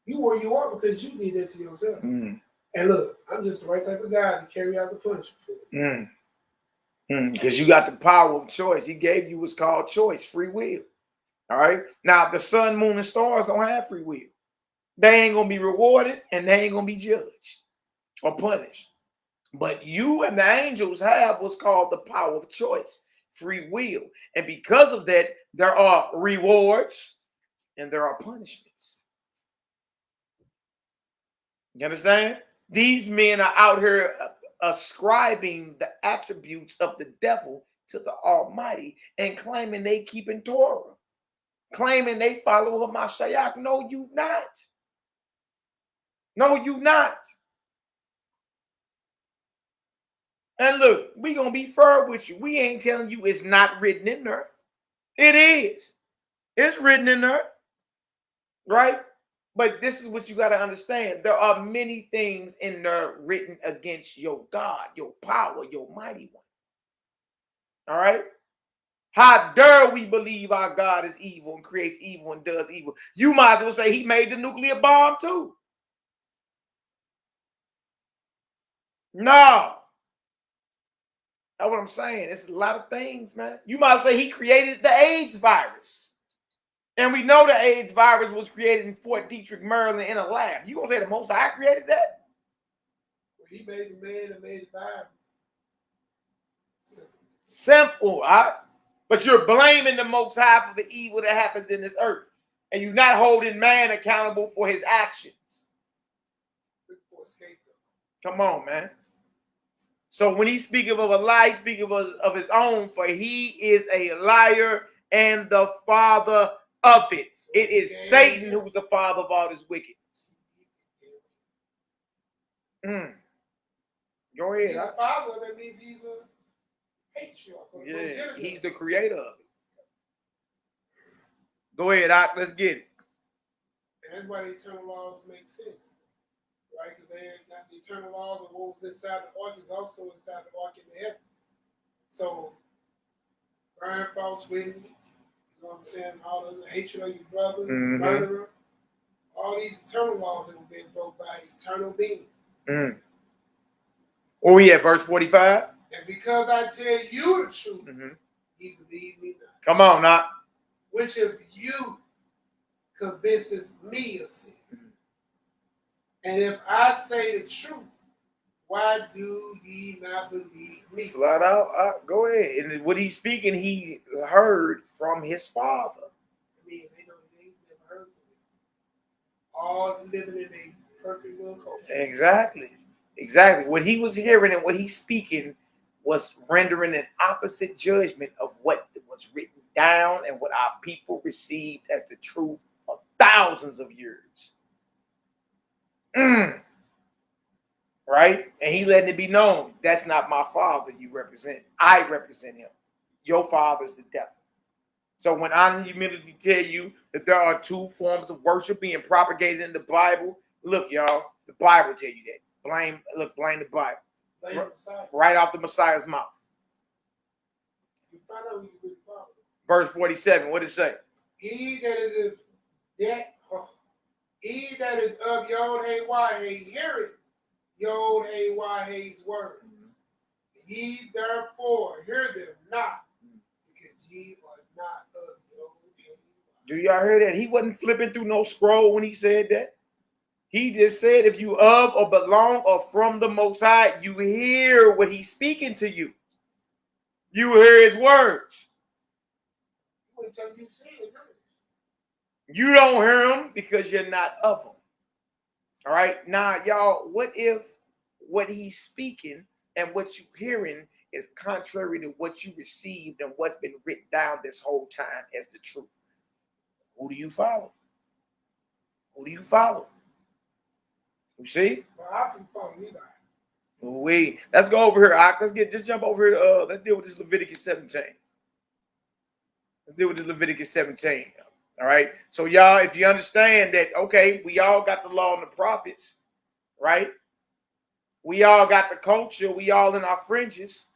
You where you are because you did that to yourself. Mm. And look, I'm just the right type of guy to carry out the punishment for it. Because you got the power of choice. He gave you what's called choice, free will. All right. Now, the sun, moon, and stars don't have free will. They ain't going to be rewarded and they ain't going to be judged or punished. But you and the angels have what's called the power of choice, free will. And because of that, there are rewards and there are punishments. You understand? These men are out here ascribing the attributes of the devil to the Almighty and claiming they keeping Torah, claiming they follow Hamashiach. No, you not. No, you not. And look, we gonna be fair with you. We ain't telling you it's not written in there. It is. It's written in there, right? But this is what you got to understand. There are many things in there written against your God, your power, your mighty one. All right? How dare we believe our God is evil and creates evil and does evil? You might as well say he made the nuclear bomb too. No. That's what I'm saying. It's a lot of things, man. You might as well say he created the AIDS virus. And we know the AIDS virus was created in Fort Detrick, Maryland in a lab. You gonna say the Most High created that? Well, he made the man that made the virus. Simple, all right? But you're blaming the Most High for the evil that happens in this earth. And you're not holding man accountable for his actions. Come on, man. So when he's speaking of a lie, he's speaking of his own, for he is a liar and the father of it. It is Satan who is the father of all this wickedness. Go ahead. He's a father, that means he's a patriarch. Yeah, he's the creator of it. Go ahead, Doc. Let's get it. And that's why the eternal laws make sense. Right? Because they got the eternal laws of what was inside the ark is also inside the ark in the heavens. So, burn false witness, you know what I'm saying? All the hatred of your brother, murderer, all these eternal laws that have been broke by eternal being. Oh, yeah, verse 45. And because I tell you the truth, ye believe me not. Come on, now. Which of you convinces me of sin? And if I say the truth, why do ye not believe me? Flat out, go ahead. And what he's speaking, he heard from his father. It means they never heard from him. All living in a perfect will culture. Exactly. What he was hearing and what he's speaking was rendering an opposite judgment of what was written down and what our people received as the truth for thousands of years. Right? And he letting it be known, that's not my father you represent. I represent him. Your father's the devil. So when I in humility tell you that there are two forms of worship being propagated in the Bible, look, y'all, the Bible tell you that. Blame the Bible. Blame the Messiah. Right off the Messiah's mouth. You find out who you really follow. Verse 47, what does it say? He that is of YHWH'S, hear it. YHWH'S words. Ye therefore hear them not, because ye are not of YHWH's. Do y'all hear that? He wasn't flipping through no scroll when he said that. He just said, if you of or belong or from the Most High, you hear what he's speaking to you. You hear his words. You don't hear him because you're not of him. All right. Now, y'all, what if what he's speaking and what you're hearing is contrary to what you received and what's been written down this whole time as the truth? Who do you follow? Who do you follow? You see? Well, I can follow Levi. Wait, let's go over here. Let's jump over here. Let's deal with this Leviticus 17. Let's deal with this Leviticus 17. All right. So y'all, if you understand that, okay, we all got the law and the prophets, right? We all got the culture. We all in our fringes,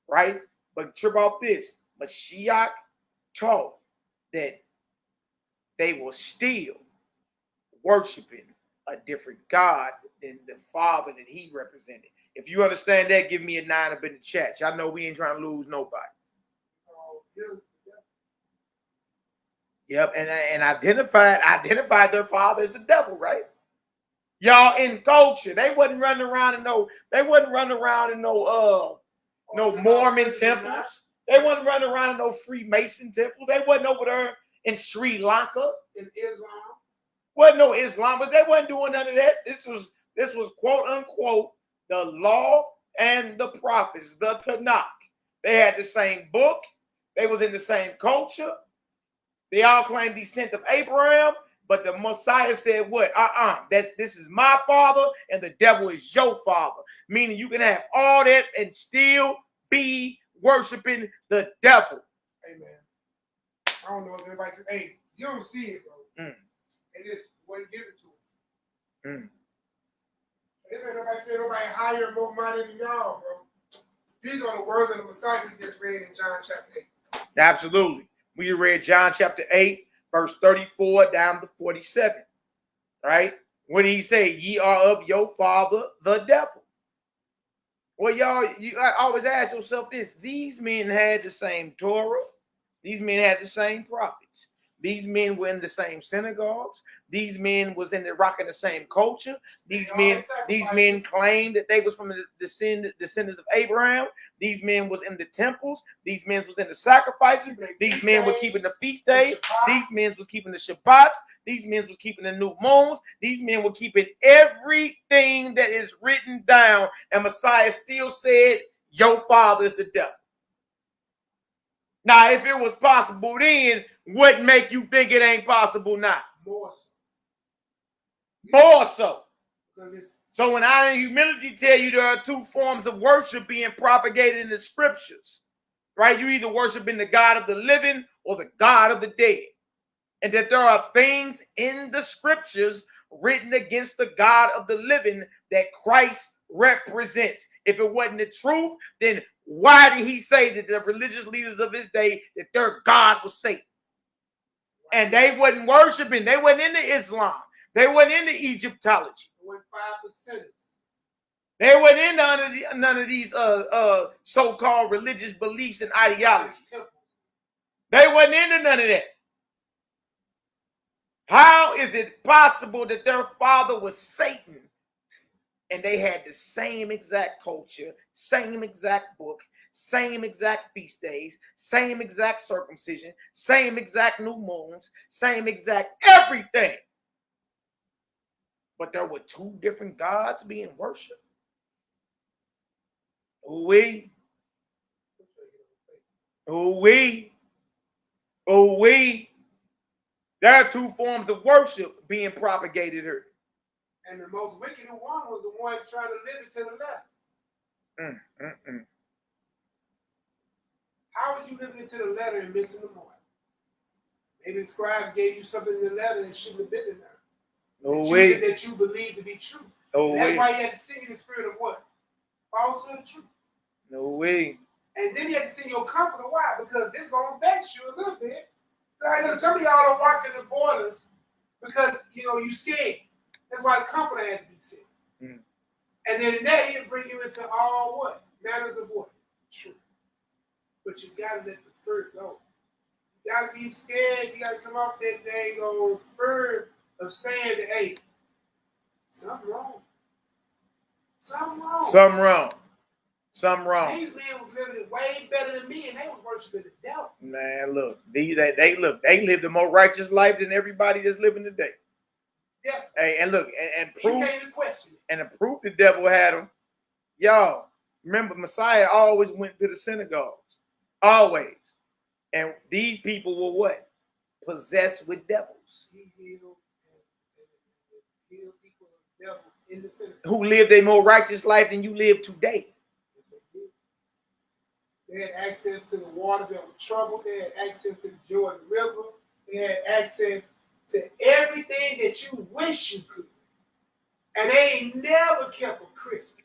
right? But trip off this. Mashiach taught that they were still worshiping a different God than the Father that he represented. If you understand that, give me a 9 up in the chat. Y'all know we ain't trying to lose nobody. Yep, and identified their father as the devil, right? Y'all in culture, they wasn't running around in no Mormon temples. They wasn't running around in no Freemason temples. They wasn't over there in Sri Lanka. In Islam. Wasn't no Islam, but they wasn't doing none of that. This was quote unquote the law and the prophets, the Tanakh. They had the same book. They was in the same culture. They all claimed descent of Abraham, but the Messiah said what? This is my father and the devil is your father. Meaning you can have all that and still be worshiping the devil. Amen. I don't know if everybody can. Hey, you don't see it, bro. It just wasn't given to him. If nobody said nobody higher, more money than y'all, bro. These are the words of the Messiah we just read in John chapter 8. Absolutely. We read John chapter 8, verse 34 down to 47. Right? What did he say? Ye are of your father, the devil. Well, y'all, you always ask yourself this. These men had the same Torah. These men had the same prophets. These men were in the same synagogues. These men was rocking the same culture. These men claimed that they was from the descendants of Abraham. These men was in the temples. These men was in the sacrifices. These men were keeping the feast days. These men was keeping the Shabbats. These men was keeping the new moons. These men were keeping everything that is written down. And Messiah still said, your father is the devil. Now, if it was possible then, what make you think it ain't possible now? More so. More so. So when I in humility tell you there are two forms of worship being propagated in the scriptures, right? You either worshiping the God of the living or the God of the dead. And that there are things in the scriptures written against the God of the living that Christ represents. If it wasn't the truth, then why did he say that the religious leaders of his day, that their God was Satan? And they wasn't worshiping. They wasn't into Islam. They wasn't into Egyptology. They wasn't into none of these so-called religious beliefs and ideologies. They wasn't into none of that. How is it possible that their father was Satan and they had the same exact culture, same exact book, same exact feast days, same exact circumcision, same exact new moons, same exact everything? But there were two different gods being worshipped. Ooh-wee. Ooh-wee. Ooh-wee. There are two forms of worship being propagated here. And the most wicked one was the one trying to live it to the letter. How would you live it to the letter and missing the mark? Maybe the scribes gave you something in the letter that shouldn't have been in there. No way. That you believe to be true. No way. That's why you had to sing in the spirit of what? Falsehood and truth. No way. And then you had to sing your comforter. Why? Because it's going to vex you a little bit. I know some of y'all don't walk in the borders because, you scared. That's why the comforter had to be sent. And then that he'll bring you into all what? Matters of what? Truth. But you got to let the fear go. You got to be scared. You got to come off that dang old fear of saying that, hey, something wrong. Something wrong. Something wrong. Something wrong. These men was living way better than me, and they was worshiping the devil. Man, look, they lived a more righteous life than everybody that's living today. Yeah. Hey, and look, and proof, you can't even question it. And the proof the devil had them. Y'all, remember Messiah always went to the synagogues. Always. And these people were what? Possessed with devils. He healed people of devils in the synagogue. Who lived a more righteous life than you live today. They had access to the waters that were troubled. They had access to the Jordan River. They had access to everything that you wish you could. And they ain't never kept a Christmas.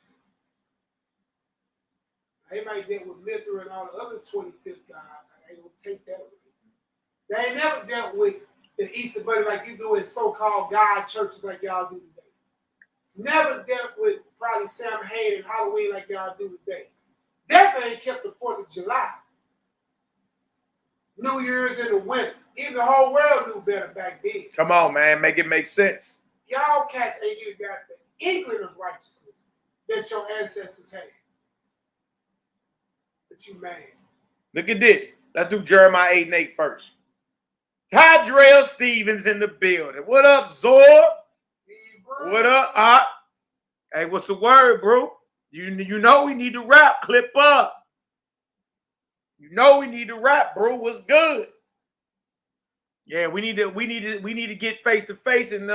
They might deal with Mithra and all the other 25th gods. I ain't gonna take that away. They ain't never dealt with the Easter Bunny like you do in so-called God churches like y'all do today. Never dealt with probably Samhain and Halloween like y'all do today. Definitely ain't kept the 4th of July. New Year's in the winter. Even the whole world knew better back then. Come on, man. Make it make sense. Y'all cats ain't even got the inkling of righteousness that your ancestors had. But you mad. Look at this. Let's do Jeremiah 8:8 first. Tydrell Stevens in the building. What up, Zor? What up, Op? Hey, what's the word, bro? You know we need to rap. Clip up. You know we need to rap, bro. What's good? Yeah, we need to get face to face and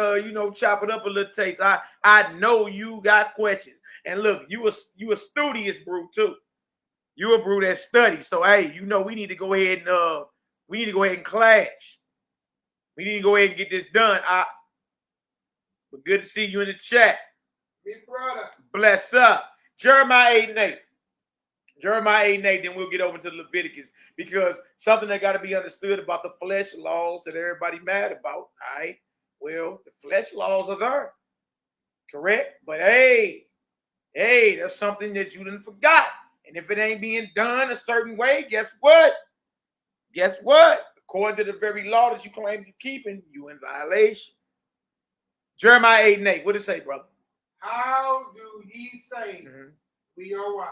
chop it up a little taste. I know you got questions. And look, you a studious brew too. You a brew that study. So hey, we need to go ahead and clash. We need to go ahead and get this done. But good to see you in the chat. Big brother. Bless up. Jeremiah 8:8. Jeremiah 8:8, then we'll get over to Leviticus, because something that got to be understood about the flesh laws that everybody mad about, all right? Well, the flesh laws are there, correct? But hey, there's something that you done forgot. And if it ain't being done a certain way, guess what? Guess what? According to the very law that you claim you're keeping, you in violation. Jeremiah 8:8, what does it say, brother? How do ye say we are wise?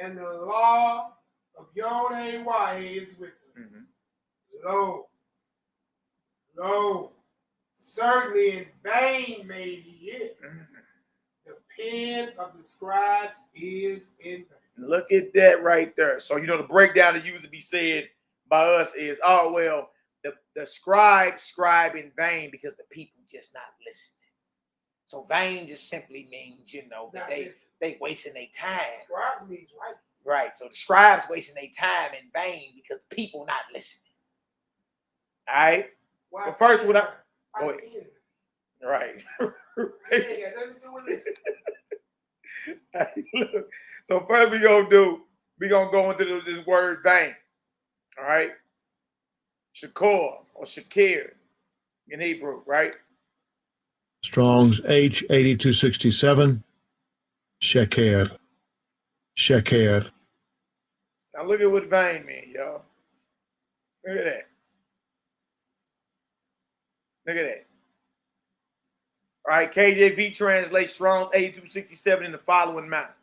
And the law of YHWH'S is with us. Lo, certainly in vain made he it. The pen of the scribes is in vain. Look at that right there. So, the breakdown that used to be said by us is, oh, well, the scribe in vain because the people just not listening. So vain just simply means, that they wasting their time. Scribe means right. Right. So the scribes wasting their time in vain because people not listening. All right. Well, first, what I go ahead. Right. It got nothing to do with listening. Look, so first we're gonna go into this word vain. All right. Shakor or Shakir in Hebrew, right? Strong's H8267. Sheker. Sheker. Now look at what vain means, y'all. Look at that. Look at that. All right, KJV translates Strong's 8267 in the following manner.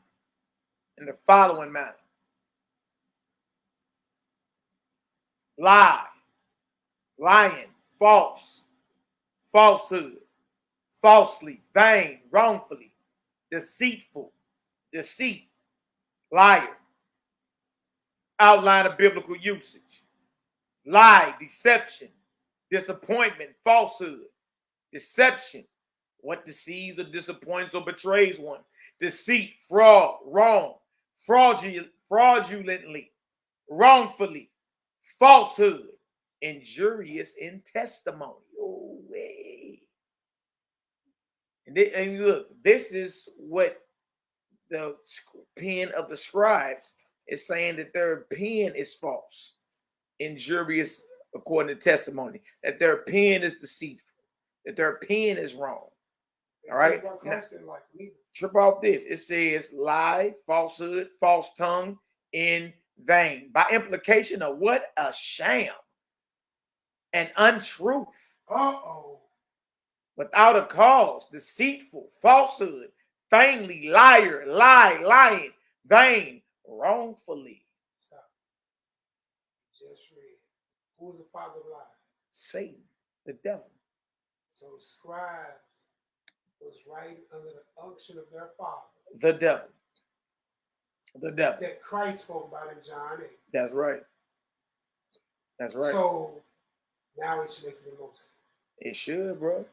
Lie, lying, false, falsehood, falsely, vain, wrongfully, deceitful, deceit, liar. Outline of biblical usage. Lie, deception, disappointment, falsehood, deception. What deceives or disappoints or betrays one. Deceit, fraud, wrong, fraudulently, wrongfully, falsehood, injurious in testimony. Oh, way. And look, this is what the pen of the scribes is saying, that their pen is false, injurious according to testimony, that their pen is deceitful, that their pen is wrong. All right. Now, trip off this. It says lie, falsehood, false tongue, in vain. By implication of what? A sham. An untruth. Without a cause, deceitful, falsehood, vainly, liar, lying, vain, wrongfully. Stop. Just read. Who is the father of lies? Satan, the devil. So scribes was right under the unction of their father. The devil. The devil. That Christ spoke about in John 8. That's right. That's right. So now it should make the most sense. It should, bro.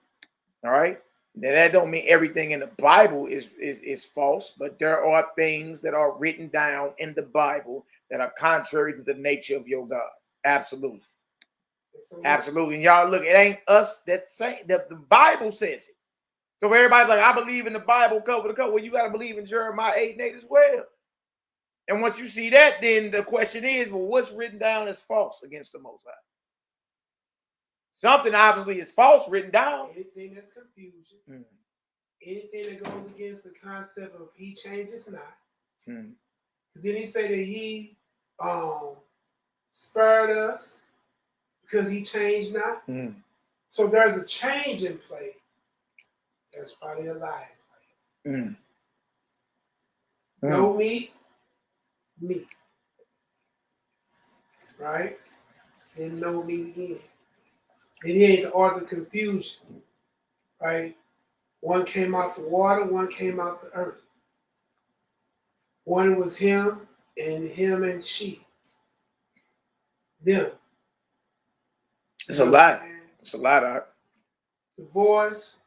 All right. Now that don't mean everything in the Bible is false, but there are things that are written down in the Bible that are contrary to the nature of your God. Absolutely. Absolutely. And y'all look, it ain't us that say that, the Bible says it. So everybody's like, I believe in the Bible cover to cover. Well, you got to believe in Jeremiah 8:8 as well. And once you see that, then the question is, well, what's written down as false against the Most High? Something obviously is false written down. Anything that's confusion, anything that goes against the concept of he changes not. Then he said that he spared us because he changed not. So there's a change in play. There's probably a lie in play. No meat. Right? Then no meat again. And he ain't the author of confusion. Right? One came out the water, one came out the earth. One was him and she. Them. It's a lot. It's a lot, Art. The voice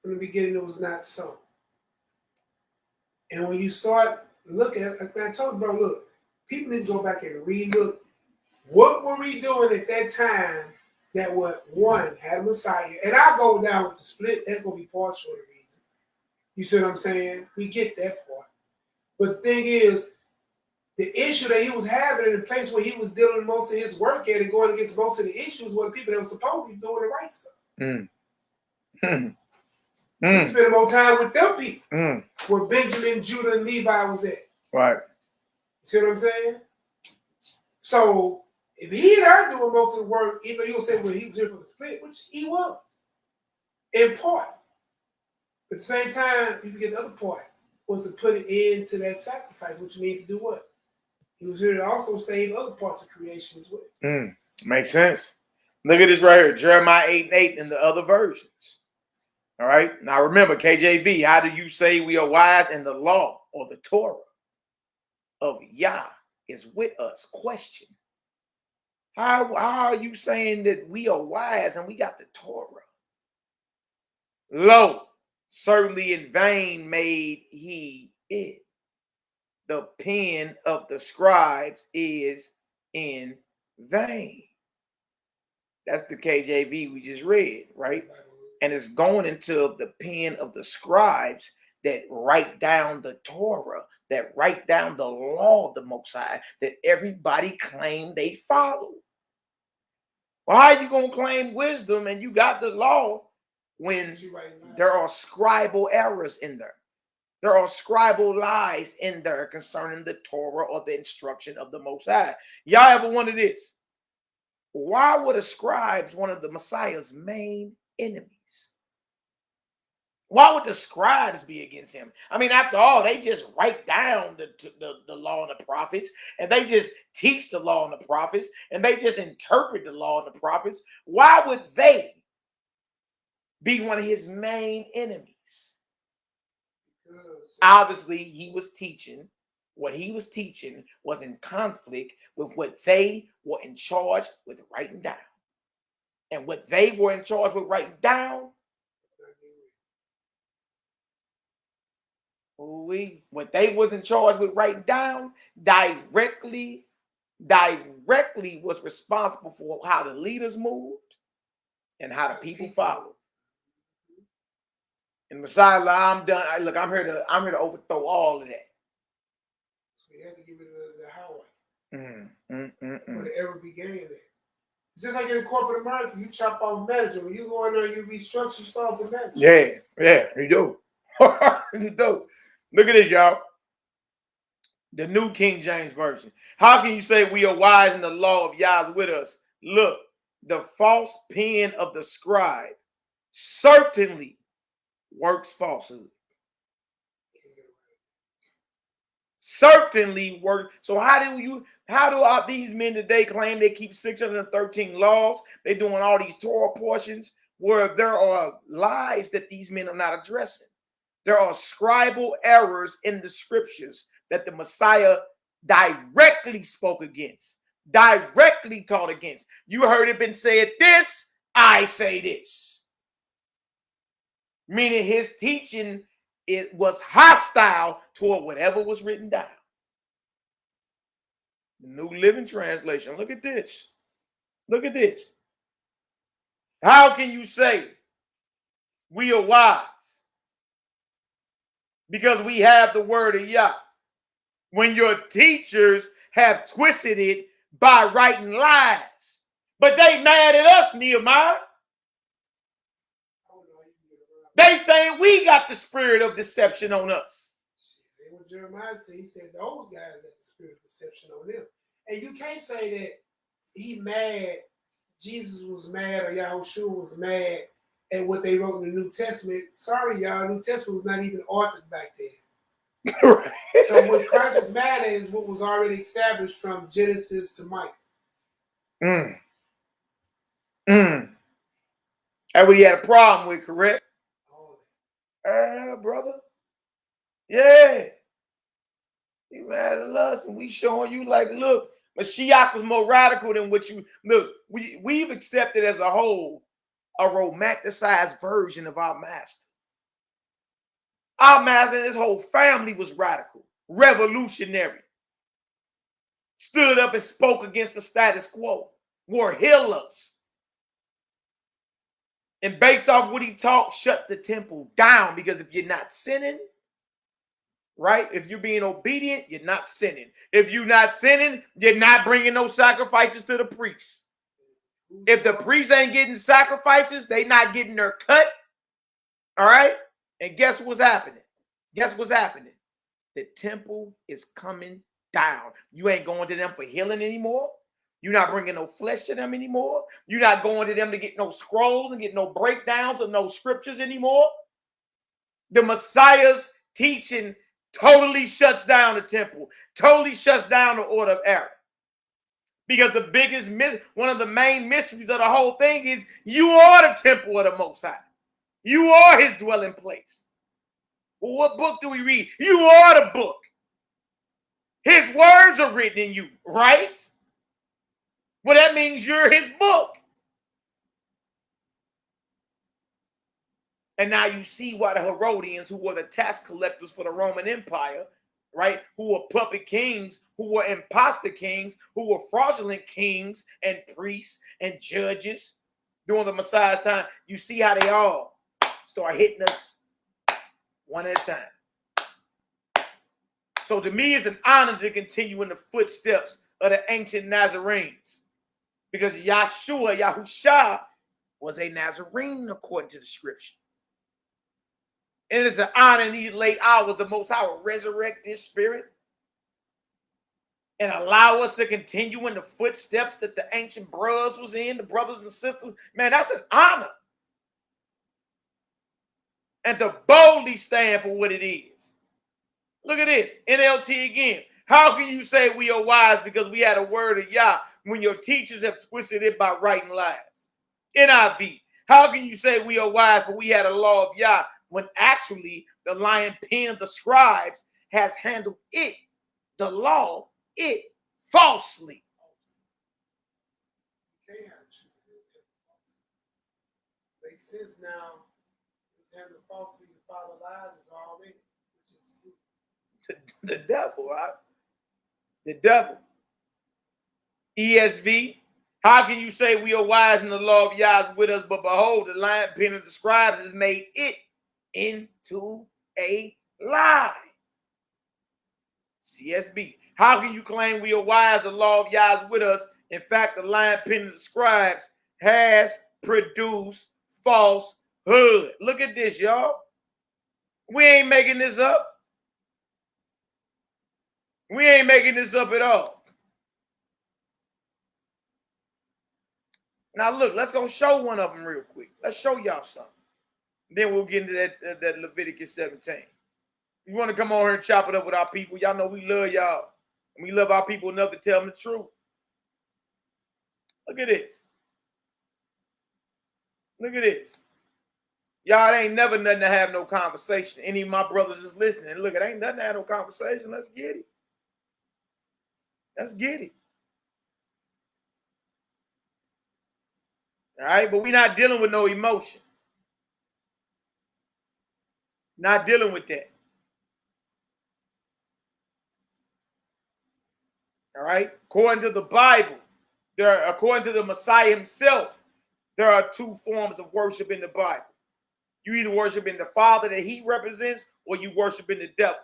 from the beginning, it was not so. And when you start looking at, like I told you, bro, look, people need to go back and relook. What were we doing at that time that what one had a Messiah? And I'll go down with the split. That's going to be partial of the reason. You see what I'm saying? We get that part. But the thing is, the issue that he was having in the place where he was dealing most of his work at and going against most of the issues were the people that were supposed to be doing the right stuff. He spent more time with them people where Benjamin, Judah, and Levi was at. Right. See what I'm saying? So if he not doing most of the work, even though you will say, well, he was here for the split, which he was, in part. At the same time, you forget the other part was to put it into that sacrifice, which means to do what? He was here to also save other parts of creation as well. Makes sense. Look at this right here, Jeremiah 8:8 in the other versions. All right. Now remember, KJV, how do you say we are wise? In the law or the Torah of Yah is with us? Question. How are you saying that we are wise and we got the Torah? Lo, certainly in vain made he it. The pen of the scribes is in vain. That's the KJV we just read, right? And it's going into the pen of the scribes that write down the Torah, that write down the law of the Most High, that everybody claimed they follow. Well, how are you going to claim wisdom and you got the law when there are scribal errors in there? There are scribal lies in there concerning the Torah or the instruction of the Most High. Y'all ever wondered this? Why were the scribes one of the Messiah's main enemies? Why would the scribes be against him? I mean, after all, they just write down the law and the prophets, and they just teach the law and the prophets, and they just interpret the law and the prophets. Why would they be one of his main enemies? Obviously, he was teaching. What he was teaching was in conflict with what they were in charge with writing down. And what they were in charge with writing down, what they was in charge with writing down directly was responsible for how the leaders moved and how the people followed. And Messiah, I'm done. Look, I'm here to overthrow all of that. So you have to give it the highway. Whatever began there. It's just like in corporate America, you chop off manager. When you go in there, you restructure, you start with manager. Yeah, you do. You do. Look at this, y'all. The New King James Version. How can you say we are wise and the law of Yah is with us? Look, the false pen of the scribe certainly works falsehood. Certainly work. So how do these men today claim they keep 613 laws? They're doing all these Torah portions where there are lies that these men are not addressing. There are scribal errors in the scriptures that the Messiah directly spoke against, directly taught against. You heard it been said this, I say this. Meaning his teaching, it was hostile toward whatever was written down. The New Living Translation. Look at this. Look at this. How can you say we are wise? Because we have the word of Yah. when your teachers have twisted it by writing lies. But they mad at us, Nehemiah. They saying we got the spirit of deception on us. What Jeremiah said, he said those guys got the spirit of deception on them. And you can't say that he mad, Jesus was mad, or Yahushua was mad at what they wrote in the New Testament. Sorry, y'all, New Testament was not even authored back then. Right. So what Christ was mad at is what was already established from Genesis to Micah. That's what he had a problem with, correct? Brother. Yeah. You mad at us, and we showing you like, look, Mashiach was more radical than what you look. We've accepted as a whole a romanticized version of our master. Our master and his whole family was radical, revolutionary. Stood up and spoke against the status quo, were healers. And based off what he taught, shut the temple down, because if you're not sinning, right? If you're being obedient, you're not sinning. If you're not sinning, you're not bringing no sacrifices to the priest. If the priest ain't getting sacrifices, they not getting their cut. All right? And guess what's happening? Guess what's happening? The temple is coming down. You ain't going to them for healing anymore. You're not bringing no flesh to them anymore. You're not going to them to get no scrolls and get no breakdowns of no scriptures anymore. The Messiah's teaching totally shuts down the temple, totally shuts down the order of Aaron. Because the biggest, one of the main mysteries of the whole thing is you are the temple of the Most High. You are his dwelling place. Well, what book do we read? You are the book. His words are written in you, right? Well, that means you're his book. And now you see why the Herodians, who were the tax collectors for the Roman Empire, right, who were puppet kings, who were imposter kings, who were fraudulent kings and priests and judges during the Messiah's time, you see how they all start hitting us one at a time. So to me, it's an honor to continue in the footsteps of the ancient Nazarenes, because Yahushua was a Nazarene according to the scripture. And it's an honor in these late hours the Most High will resurrect this spirit and allow us to continue in the footsteps that the ancient brothers was in, the brothers and sisters. Man, that's an honor. And to boldly stand for what it is. Look at this, NLT again. How can you say we are wise because we had a word of Yah when your teachers have twisted it by writing lies? NIV. How can you say we are wise for we had a law of Yah when actually the lion pen of the scribes has handled it, the law, it falsely? Makes sense now. It's handled falsely to follow lies is already. The devil, right? The devil. ESV. How can you say we are wise and the law of Yah is with us, but behold, the lion pen of the scribes has made it into a lie? CSB. How can you claim we are wise, the law of Yah is with us? In fact, the lion pen of the scribes has produced falsehood. Look at this, y'all. We ain't making this up. We ain't making this up at all. Now look, let's go show one of them real quick. Let's show y'all something. Then we'll get into that Leviticus 17. You want to come on here and chop it up with our people? Y'all know we love y'all. And we love our people enough to tell them the truth. Look at this. Look at this. Y'all, it ain't never nothing to have no conversation. Any of my brothers is listening. Look, it ain't nothing to have no conversation. Let's get it. Let's get it. All right, but we're not dealing with no emotion. Not dealing with that. All right, according to the Bible, according to the Messiah himself, there are two forms of worship in the Bible. You either worship in the Father that he represents, or you worship in the devil.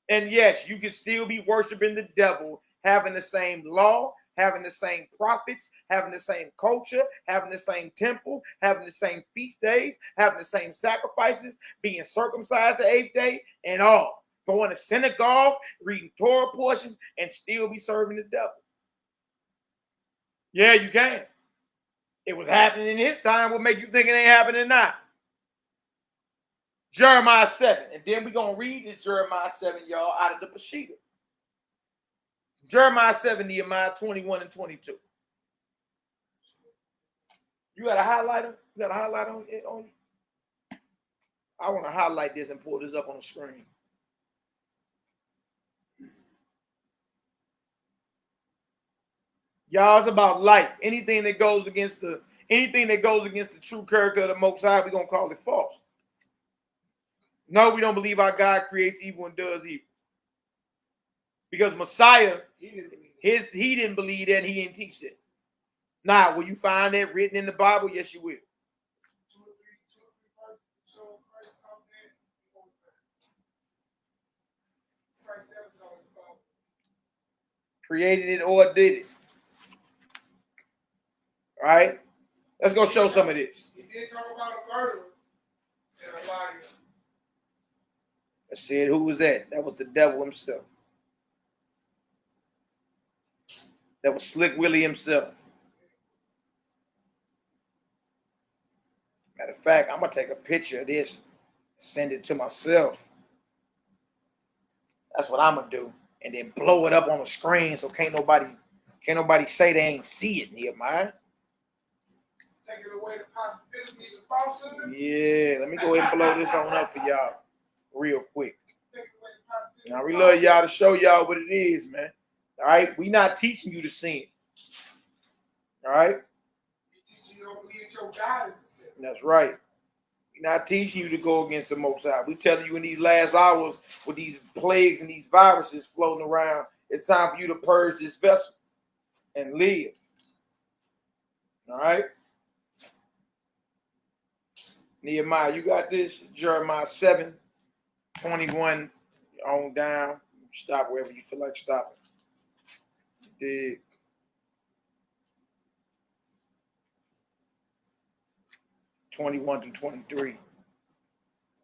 And yes, you can still be worshiping the devil, having the same law, having the same prophets, having the same culture, having the same temple, having the same feast days, having the same sacrifices, being circumcised the 8th day, and all. Going to synagogue, reading Torah portions, and still be serving the devil. Yeah, you can. It was happening in his time. What make you think it ain't happening now? Jeremiah 7. And then we're going to read this Jeremiah 7, y'all, out of the Peshitta. Jeremiah 7, Nehemiah 21 and 22. You got a highlighter? You got a highlight on it? I want to highlight this and pull this up on the screen. Y'all, it's about life. Anything that goes against the true character of the Most High, we're gonna call it false. No, we don't believe our God creates evil and does evil. Because Messiah, he didn't believe that, and he didn't teach that. Now, will you find that written in the Bible? Yes, you will. Created it or did it. All right, let's go show some of this. He did talk about a murderer and a liar. I said, who was that? That was the devil himself. That was Slick Willie himself. Matter of fact, I'm gonna take a picture of this, send it to myself. That's what I'm gonna do, and then blow it up on the screen so can't nobody say they ain't see it, Nehemiah. Taking away the possibilities of falsehood. Yeah, let me go ahead and blow this on up for y'all real quick. Now, we love y'all to show y'all what it is, man. All right? We not teaching you to sin. All right? We teaching you to believe your God is a sin. That's right. We're not teaching you to go against the Most High. We telling you in these last hours with these plagues and these viruses floating around, it's time for you to purge this vessel and live. All right? Nehemiah, you got this? Jeremiah 7, 21 on down. Stop wherever you feel like stopping. Dig. (21 to 23).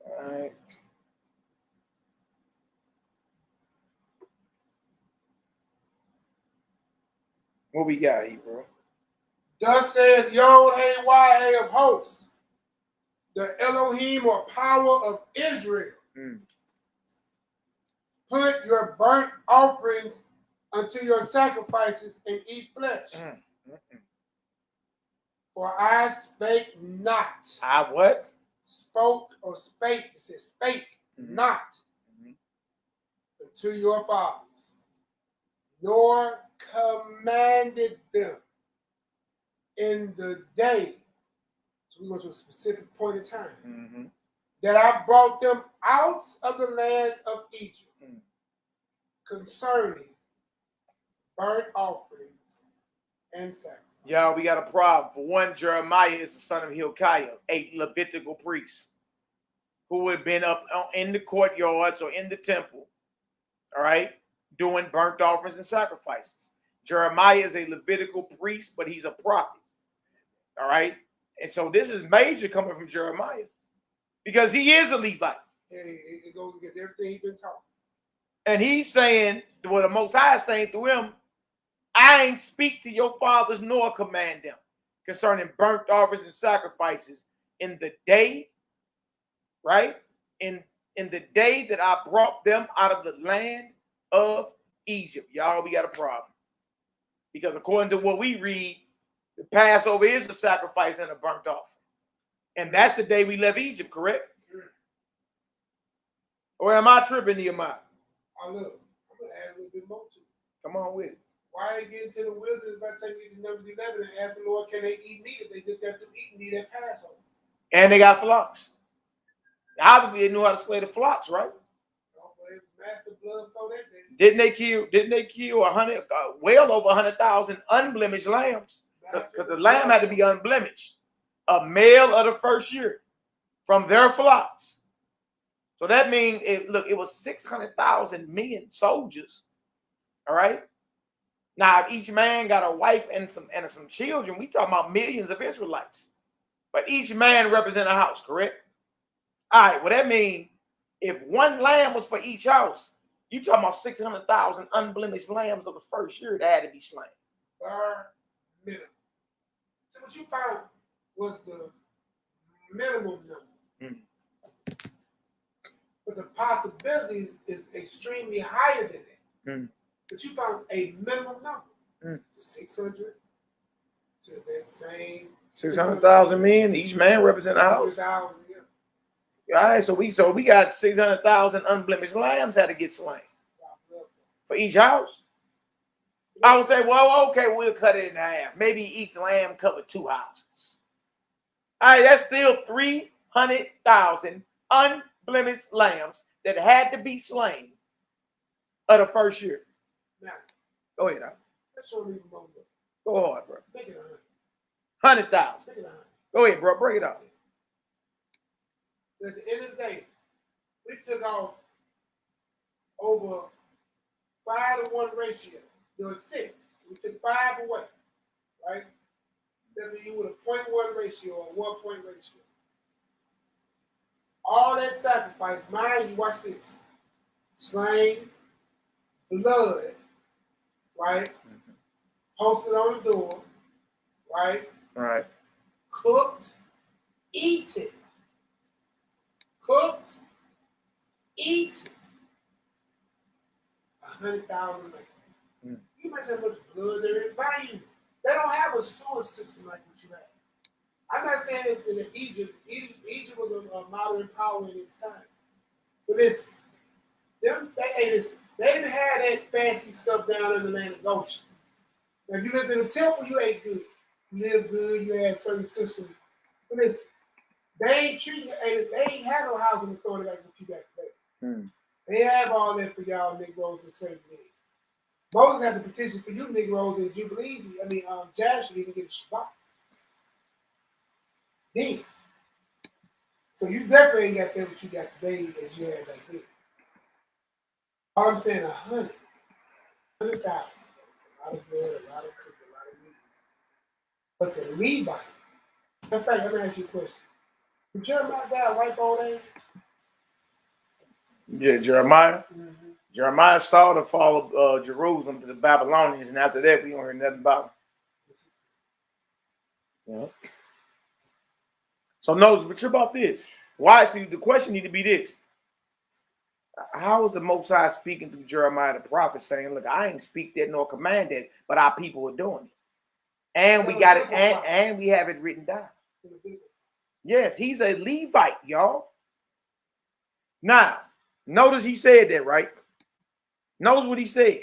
All right. What we got here, bro? Thus said YHWH'S, the Elohim or power of Israel. Put your burnt offerings unto your sacrifices and eat flesh. For I spake not. I what? Spoke or spake. It says spake not unto your fathers, nor commanded them in the day. So we go to a specific point in time. That I brought them out of the land of Egypt concerning burnt offerings and sacrifices. Y'all, we got a problem. For one, Jeremiah is the son of Hilkiah, a Levitical priest who had been up in the courtyards or in the temple, all right, doing burnt offerings and sacrifices. Jeremiah is a Levitical priest, but he's a prophet, all right? And so this is major coming from Jeremiah because he is a Levite. It goes against everything he's been taught. And he's saying, well, the Most High is saying through him, I ain't speak to your fathers nor command them concerning burnt offerings and sacrifices in the day, right? In the day that I brought them out of the land of Egypt. Y'all, we got a problem. Because according to what we read, the Passover is a sacrifice and a burnt offering. And that's the day we left Egypt, correct? Or am I tripping, Nehemiah? Oh, look, I'm going to add a little bit more to it. Come on with it. Why ain't getting to the wilderness by taking you to Numbers 11 and ask the Lord, can they eat meat if they just got through eating meat at Passover? And they got flocks. Obviously, they knew how to slay the flocks, right? Massive blood flow that day. Didn't they kill 100, well over 100,000 unblemished lambs? Because the lamb had to be unblemished. A male of the first year from their flocks. So that means it was 600,000 million soldiers. All right. Now, if each man got a wife and some children, we talking about millions of Israelites. But each man represent a house, correct? All right. Well, that means if one lamb was for each house, you talking about 600,000 unblemished lambs of the first year that had to be slain. Minimum. So what you found was the minimum number. But the possibilities is extremely higher than that. But you found a minimum number. To 600 to that same 600,000 men, each man represent a house. All right, so we got 600,000 unblemished lambs had to get slain for each house. I would say, well, okay, we'll cut it in half. Maybe each lamb covered 2 houses. All right, that's still 300,000 unblemished lambs that had to be slain of the first year. Now, go ahead, Al. Let's show you more. Go hard, bro. Make it 100,000. Make it 100. Go ahead, bro. Break it up. At the end of the day, we took off over 5-to-1 ratio. There was 6. So we took 5 away, right? That means you with a 0.1 ratio or 1 point ratio. All that sacrifice, mind you, watch this. Slain, blood, right? Posted on the door, right? Right. Cooked, eaten. Cooked, eaten. 100,000 man. You might say how much blood there is by you. They don't have a sewer system like what you have. I'm not saying that in Egypt was a modern power in its time. But listen, they didn't have that fancy stuff down in the land of Goshen. Now, if you lived in the temple, you ate good. You lived good, you had certain systems. But listen, they ain't have no housing authority like what you got today. They have all that for y'all Negroes and certain things. Moses had to petition for you Negroes in Jubilees, Jasher didn't get a Shabbat. Then. So you definitely ain't got that what you got today as you had back then. All I'm saying, 100,000. A lot of blood, a lot of cooking, a lot of meat. But the Levite, in fact, let me ask you a question. Did Jeremiah die right old age? Yeah, Jeremiah. Jeremiah saw the fall of Jerusalem to the Babylonians, and after that, we don't hear nothing about him. Yeah. So notice, but you're about this. Why? See, the question need to be this. How is the Most High speaking through Jeremiah the prophet saying, look, I ain't speak that nor command that, but our people are doing it. And we got it, and we have it written down. Yes, he's a Levite, y'all. Now, notice he said that, right? Notice what he said.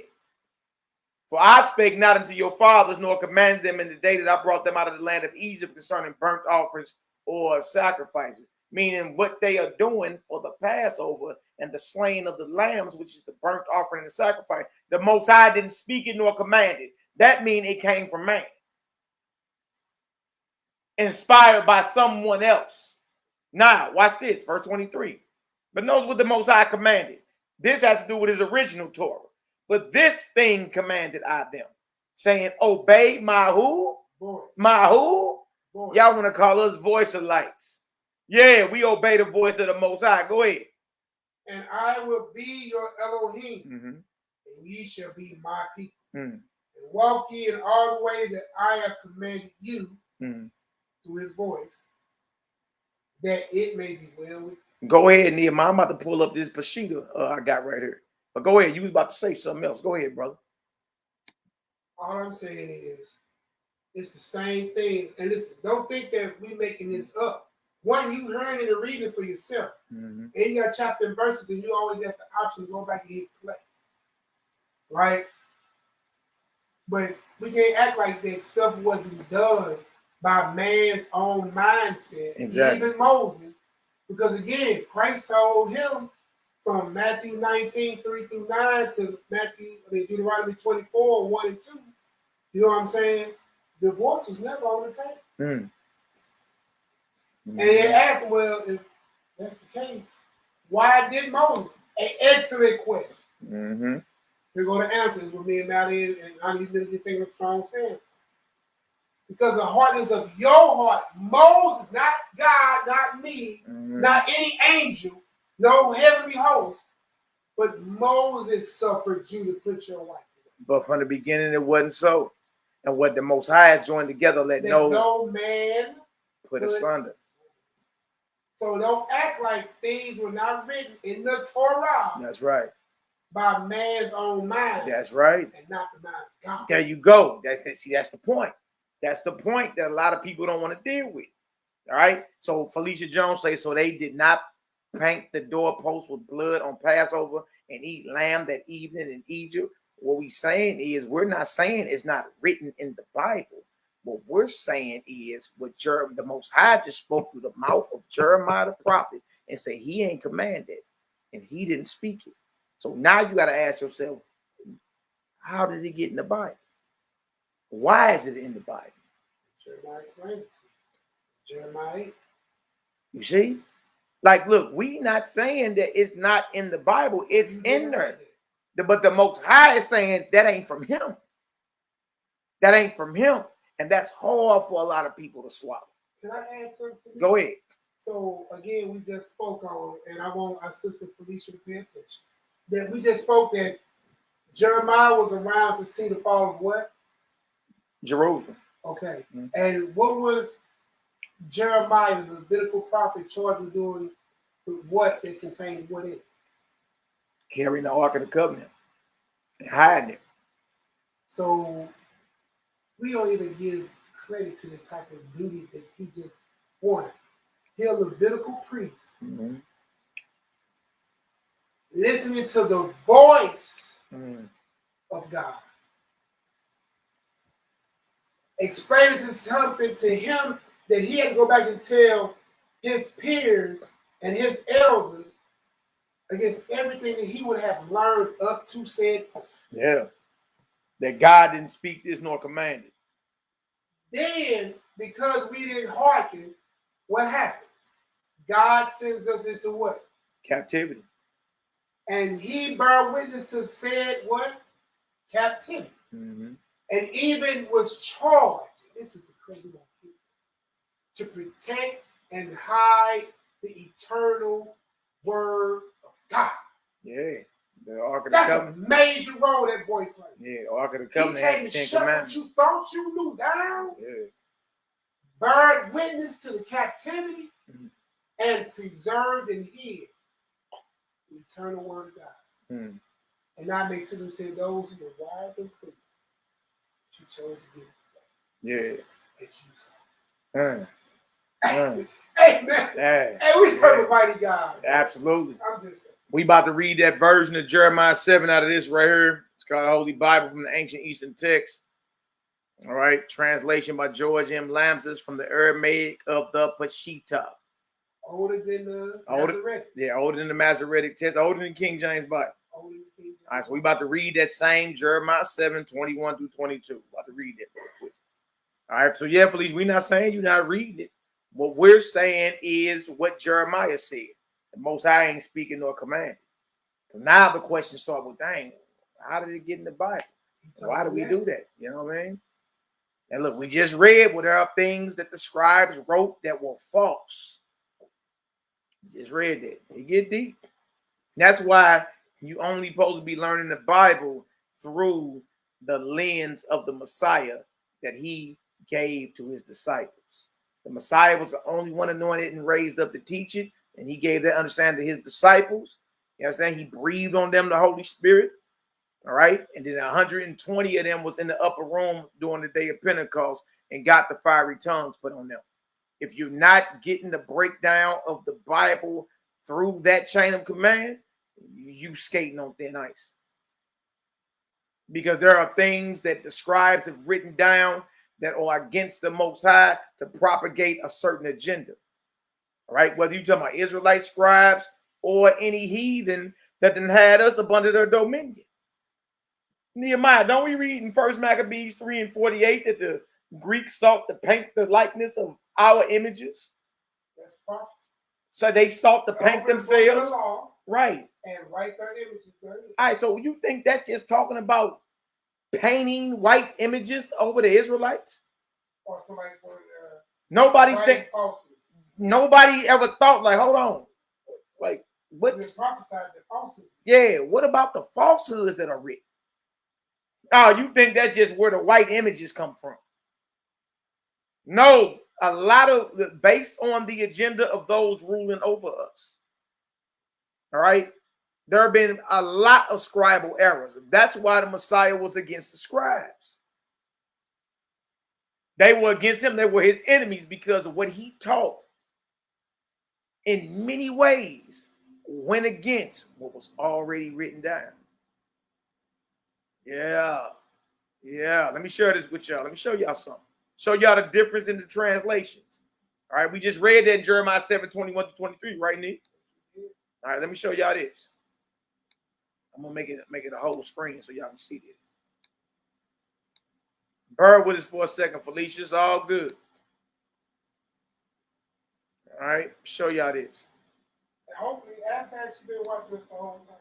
For I spake not unto your fathers, nor commanded them in the day that I brought them out of the land of Egypt concerning burnt offerings or sacrifices. Meaning what they are doing for the Passover and the slaying of the lambs, which is the burnt offering and the sacrifice. The Most High didn't speak it nor command it. That means it came from man. Inspired by someone else. Now, watch this, verse 23. But notice what the Most High commanded. This has to do with his original Torah. But this thing commanded I them, saying, obey my who? Boy. My who? Y'all want to call us voice of lights. Yeah, we obey the voice of the Most High. Go ahead. And I will be your Elohim, and ye shall be my people. And walk ye in all the way that I have commanded you through his voice, that it may be well with you. Go ahead, Nehemiah. I'm about to pull up this Peshitta I got right here. But go ahead. You was about to say something else. Go ahead, brother. All I'm saying is, it's the same thing. And listen, don't think that we're making this up. One, you heard it and read it for yourself. And you got chapter and verses, and you always got the option to go back and hit play. Right? But we can't act like that stuff wasn't done by man's own mindset. Exactly. Even Moses. Because again, Christ told him from Matthew 19, 3 through 9 to Deuteronomy 24, 1 and 2. You know what I'm saying? Divorce was never on the table. And they asked, well, if that's the case, Why did Moses? An excellent question. Mm-hmm. We're going to answer it with me and Maddie and I need to get things a strong sense. Because the hardness of your heart, Moses, not God, not me, not any angel, no heavenly host, but Moses suffered you to put your wife away. But from the beginning, it wasn't so. And what the Most High has joined together, let no man put asunder. So don't act like things were not written in the Torah. That's right. By man's own mind. That's right. And not the mind of God. There you go. That's the point. That's the point that a lot of people don't want to deal with. All right. So Felicia Jones says, so they did not paint the doorpost with blood on Passover and eat lamb that evening in Egypt. What we're saying is, we're not saying it's not written in the Bible. What we're saying is what the Most High just spoke through the mouth of Jeremiah the prophet and say he ain't commanded and he didn't speak it. So now you got to ask yourself, how did it get in the Bible? Why is it in the Bible? Jeremiah explained it to you. Jeremiah 8. You see? Like, look, we not saying that it's not in the Bible. It's in there. But the Most High is saying that ain't from him. That ain't from him. And that's hard for a lot of people to swallow. Can I add something to this? Go ahead. So, again, we just spoke on, and I want our sister Felicia to pay attention, that we just spoke that Jeremiah was around to see the fall of what? Jerusalem. Okay. Mm-hmm. And what was Jeremiah, the Levitical prophet, charged with doing what that contained what in it? Carrying the Ark of the Covenant and hiding it. So we don't even give credit to the type of duty that he just wanted. He's a Levitical priest. Mm-hmm. Listening to the voice of God. Explaining to something to him that he had to go back and tell his peers and his elders against everything that he would have learned up to said. Yeah. That God didn't speak this nor command it. Then, because we didn't hearken, what happens? God sends us into what? Captivity. And he bare witness to said what? Captivity. Mm-hmm. And even was charged, this is the crazy one, to protect and hide the eternal word of God. Yeah. The Ark of the Covenant. That's a major role that boy played. Yeah, Ark of the Covenant had 10 commandments. You thought you knew down. Yeah. Bear witness to the captivity and preserved and hid the eternal word of God. Mm. And that makes it say those who were wise and prudent, she chose to give it. Yeah. As you saw. Amen. Hey, we serve a mighty God. Absolutely. I'm just saying. We about to read that version of Jeremiah 7 out of this right here. It's called the Holy Bible from the Ancient Eastern Text. All right. Translation by George M. Lamses from the Aramaic of the Peshitta. Older than the Masoretic. Yeah, older than the Masoretic text. Older than King James Bible. All right, so we about to read that same Jeremiah 7, 21 through 22. About to read that real quick. All right, so yeah, Felice, we're not saying you're not reading it. What we're saying is what Jeremiah said. The Most High ain't speaking nor commanding. So now the question starts with, dang, how did it get in the Bible? Why do we do that? You know what I mean? And look, we just read where there are things that the scribes wrote that were false. Just read that. They get deep. That's why you only supposed to be learning the Bible through the lens of the Messiah that he gave to his disciples. The Messiah was the only one anointed and raised up to teach it, and he gave that understanding to his disciples. You understand? He breathed on them the Holy Spirit. All right. And then 120 of them was in the upper room during the day of Pentecost and got the fiery tongues put on them. If you're not getting the breakdown of the Bible through that chain of command, you skating on thin ice. Because there are things that the scribes have written down that are against the Most High to propagate a certain agenda. All right, whether you're talking about Israelite scribes or any heathen that then had us up under their dominion. Nehemiah, don't we read in 1 Maccabees 3 and 48 that the Greeks sought to paint the likeness of our images? That's prophecy. So they sought to paint themselves. Right. And write their images. All right, so you think that's just talking about painting white images over the Israelites? Or somebody Nobody ever thought, like, hold on. Like, what's yeah, what about the falsehoods that are written? Oh, you think that's just where the white images come from? No, a lot of based on the agenda of those ruling over us. All right. There have been a lot of scribal errors. That's why the Messiah was against the scribes. They were against him. They were his enemies because of what he taught. In many ways, went against what was already written down. Yeah. Yeah. Let me share this with y'all. Let me show y'all something. Show y'all the difference in the translations. All right. We just read that in Jeremiah 7:21-23, right, Nick? All right. Let me show y'all this. I'm gonna make it a whole screen so y'all can see this. Bear with us for a second, Felicia. It's all good. All right, show y'all this. And hopefully, after you've been watching this the whole time.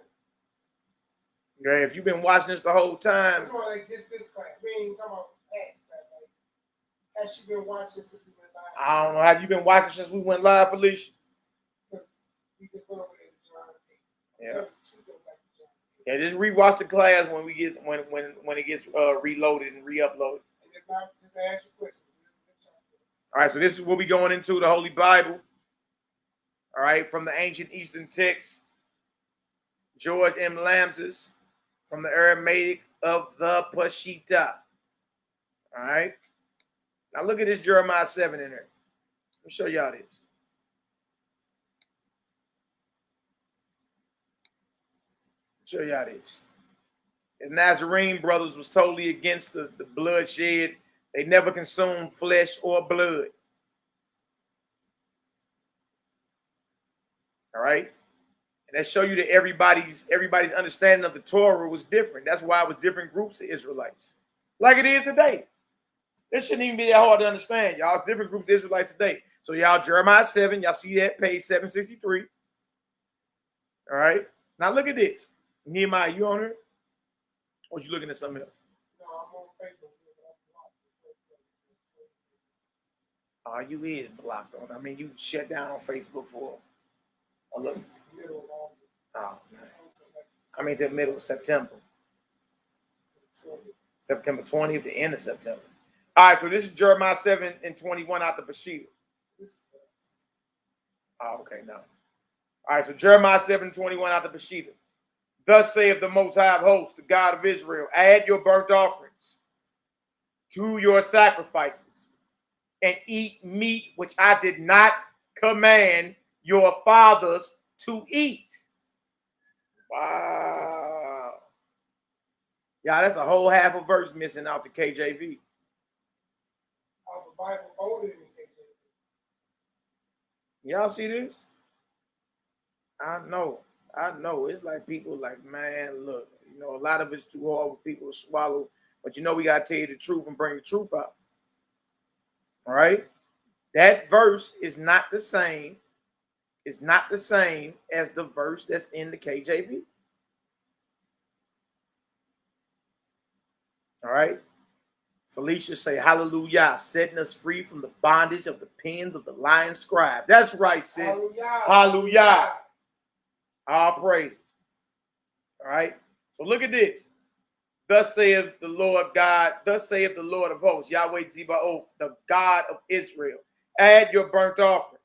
Yeah, if you've been watching this the whole time. That's why they get this class. We ain't talking about past class. Like, has she been watching since we went live? I don't know. Have you been watching since we went live, Felicia? We just went over there to Yeah. Yeah, just rewatch the class when we get when it gets reloaded and re-uploaded. All right, so this is what we're going into, the Holy Bible. All right, from the ancient Eastern text, George M. Lamses, from the Aramaic of the Peshitta. All right. Now look at this Jeremiah 7 in there. Let me show y'all this. Show y'all this. The Nazarene brothers was totally against the bloodshed. They never consumed flesh or blood. All right. And that show you that everybody's understanding of the Torah was different. That's why it was different groups of Israelites. Like it is today. This shouldn't even be that hard to understand, y'all. Different groups of Israelites today. So y'all, Jeremiah 7, y'all see that, page 763. All right. Now look at this. Nehemiah, you on here? Or you looking at something else? No, I'm on Facebook. Oh, you is blocked on. I mean, you shut down on Facebook for a look. Oh, man. I mean, the middle of September. September 20th, the end of September. All right, so this is Jeremiah 7:21 out the Peshitta. Oh, okay, no. All right, so Jeremiah 7:21 out the Peshitta. Thus saith the Most High of Hosts, the God of Israel, add your burnt offerings to your sacrifices, and eat meat which I did not command your fathers to eat. Wow. Yeah, that's a whole half a verse missing out the KJV. The Bible older than KJV. Y'all see this? I know. It's like people like, man, look, you know, a lot of it's too hard for people to swallow. But you know, we got to tell you the truth and bring the truth out. All right? That verse is not the same. It's not the same as the verse that's in the KJV. All right? Felicia say, hallelujah, setting us free from the bondage of the pens of the lion scribe. That's right, sis. Hallelujah. Hallelujah. All praises. All right? So look at this. Thus saith the Lord God, thus saith the Lord of hosts, Yahweh Zebaoth, the God of Israel. Add your burnt offerings.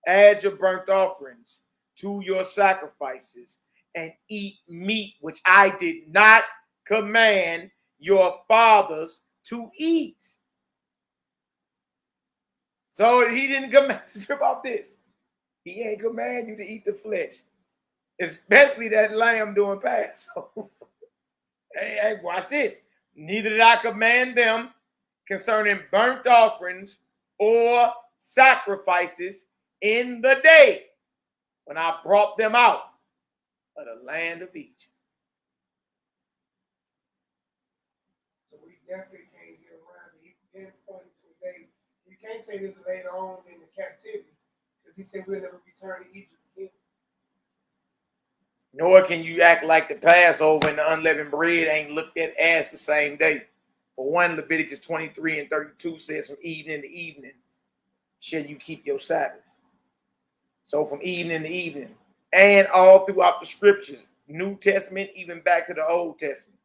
Add your burnt offerings to your sacrifices and eat meat which I did not command your fathers to eat. So he didn't command, strip off this. He ain't command you to eat the flesh, especially that lamb doing Passover. Hey, watch this. Neither did I command them concerning burnt offerings or sacrifices in the day when I brought them out of the land of Egypt. So we definitely can't get around it. He pinpointed to a day. You can't say this later on in the captivity because he said we'll never return to Egypt again. Nor can you act like the Passover and the unleavened bread ain't looked at as the same day. For one, Leviticus 23 and 32 says from evening to evening shall you keep your Sabbath. So from evening to evening. And all throughout the scriptures, New Testament, even back to the Old Testament.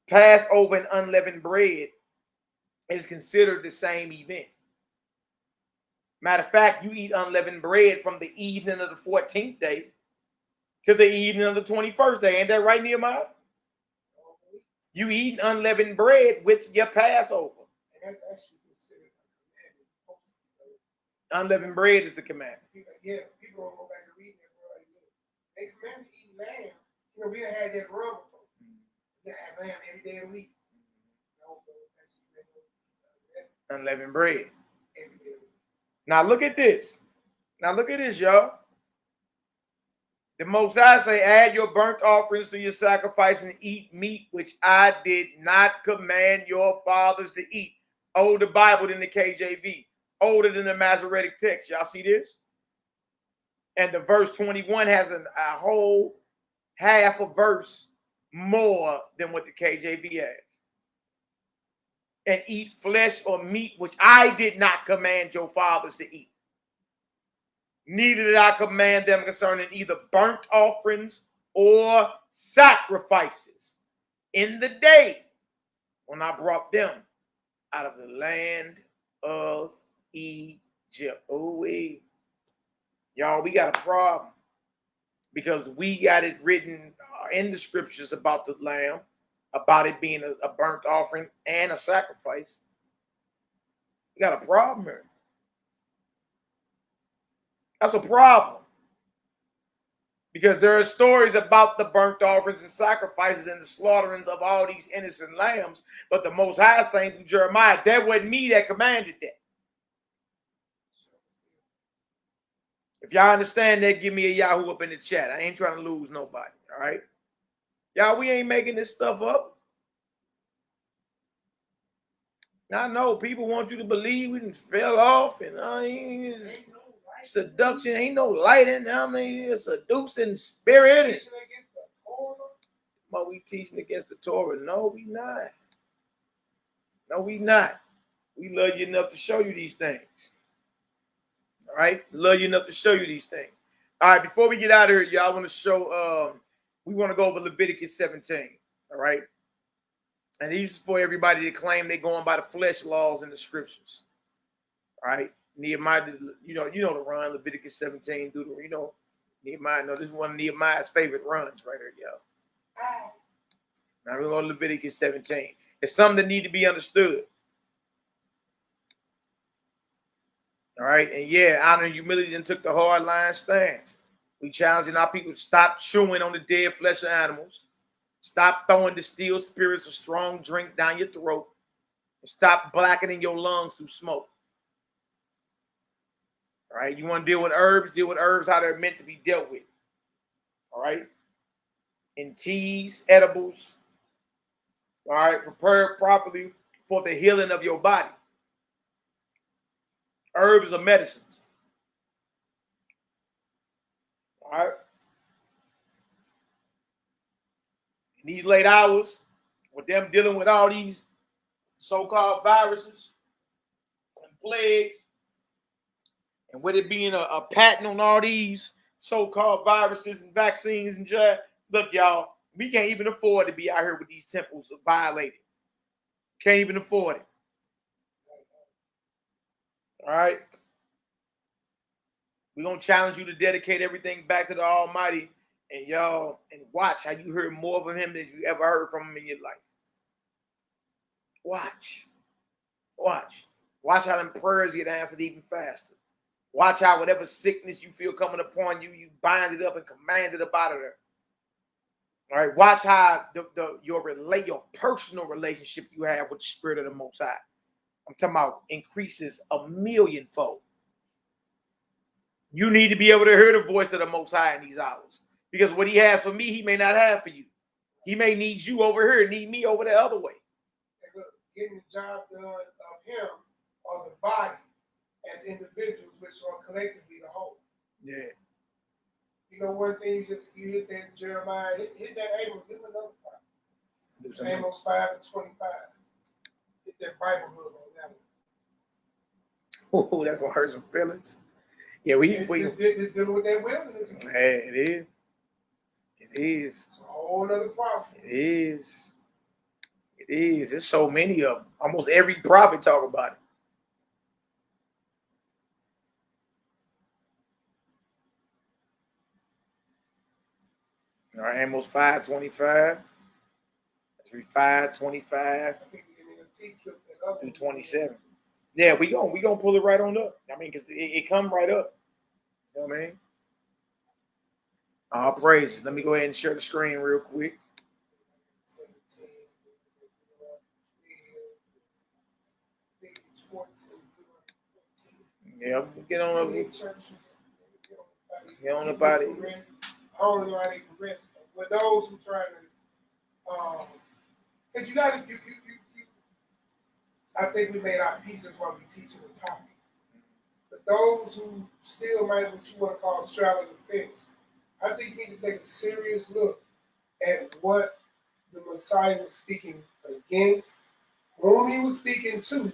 Passover and unleavened bread is considered the same event. Matter of fact, you eat unleavened bread from the evening of the 14th day to the evening of the 21st day. Ain't that right, Nehemiah? You eat unleavened bread with your Passover. And that's actually considered a commandment. Unleavened bread is the commandment. Yeah, people don't go back and read that. Like, they commanded to eat lamb. You know, we had that rub before. You have lamb every day of the week. Unleavened bread. Now look at this. Now look at this, y'all. The Most High say, add your burnt offerings to your sacrifice and eat meat which I did not command your fathers to eat. Older Bible than the KJV. Older than the Masoretic text. Y'all see this? And the verse 21 has a whole half a verse more than what the KJV has. And eat flesh or meat which I did not command your fathers to eat. Neither did I command them concerning either burnt offerings or sacrifices in the day when I brought them out of the land of Egypt. Oh, y'all, we got a problem because we got it written in the scriptures about the lamb, about it being a burnt offering and a sacrifice. We got a problem here. That's a problem. Because there are stories about the burnt offerings and sacrifices and the slaughterings of all these innocent lambs. But the Most High is saying through Jeremiah, that wasn't me that commanded that. If y'all understand that, give me a Yahoo up in the chat. I ain't trying to lose nobody. All right? Y'all, we ain't making this stuff up. I know people want you to believe we done fell off and seduction, ain't no light in there. I mean, it's seducing spirit. But we teaching against the Torah. No, we not. No, we not. We love you enough to show you these things. All right? Love you enough to show you these things. All right, before we get out of here, y'all want to show, we want to go over Leviticus 17. All right? And these is for everybody that claim they're going by the flesh laws in the scriptures. All right? Nehemiah, you know the run, Leviticus 17, Deuteronomy, Nehemiah, this is one of Nehemiah's favorite runs right here, y'all. Now we're going to Leviticus 17. It's something that need to be understood. All right, and yeah, honor and humility and took the hard line stance. We challenging our people to stop chewing on the dead flesh of animals. Stop throwing distilled spirits or strong drink down your throat. And stop blackening your lungs through smoke. All right, you want to deal with herbs how they're meant to be dealt with. All right, in teas, edibles. All right, prepare properly for the healing of your body. Herbs are medicines. All right. In these late hours, with them dealing with all these so-called viruses and plagues, and with it being a patent on all these so-called viruses and vaccines and jab, look, y'all, we can't even afford to be out here with these temples violated. Can't even afford it. All right? We're going to challenge you to dedicate everything back to the Almighty, and y'all, and watch how you hear more from him than you ever heard from him in your life. Watch. Watch. Watch how them prayers get answered even faster. Watch how whatever sickness you feel coming upon you, you bind it up and command it up out of there. All right. Watch how your personal relationship you have with the Spirit of the Most High. I'm talking about increases 1,000,000-fold. You need to be able to hear the voice of the Most High in these hours. Because what he has for me, he may not have for you. He may need you over here, need me over the other way. Getting the job done of him, of the body, as individuals, which are collectively the whole. Yeah. You know, one thing you hit that Jeremiah, hit that Amos, hit another part. Amos 5:25. Hit that Bible hook on that one. Oh, that's gonna hurt some feelings. Yeah, It's dealing with that wilderness. Hey, it is. It is. It's a whole other problem. It is. It is. There's so many of them. Almost every prophet talk about it. All right, Amos 5:25. Let's read 5:25 through 27. Yeah, we gonna pull it right on up. I mean, because it come right up. You know what I mean? All praises. Let me go ahead and share the screen real quick. Yeah, get on up. Get on about it. I don't know how they can rest. But those who try to, because you got to, I think we made our pieces while we teaching the topic. But those who still might what you want to call straddling the fence, I think we need to take a serious look at what the Messiah was speaking against, whom he was speaking to,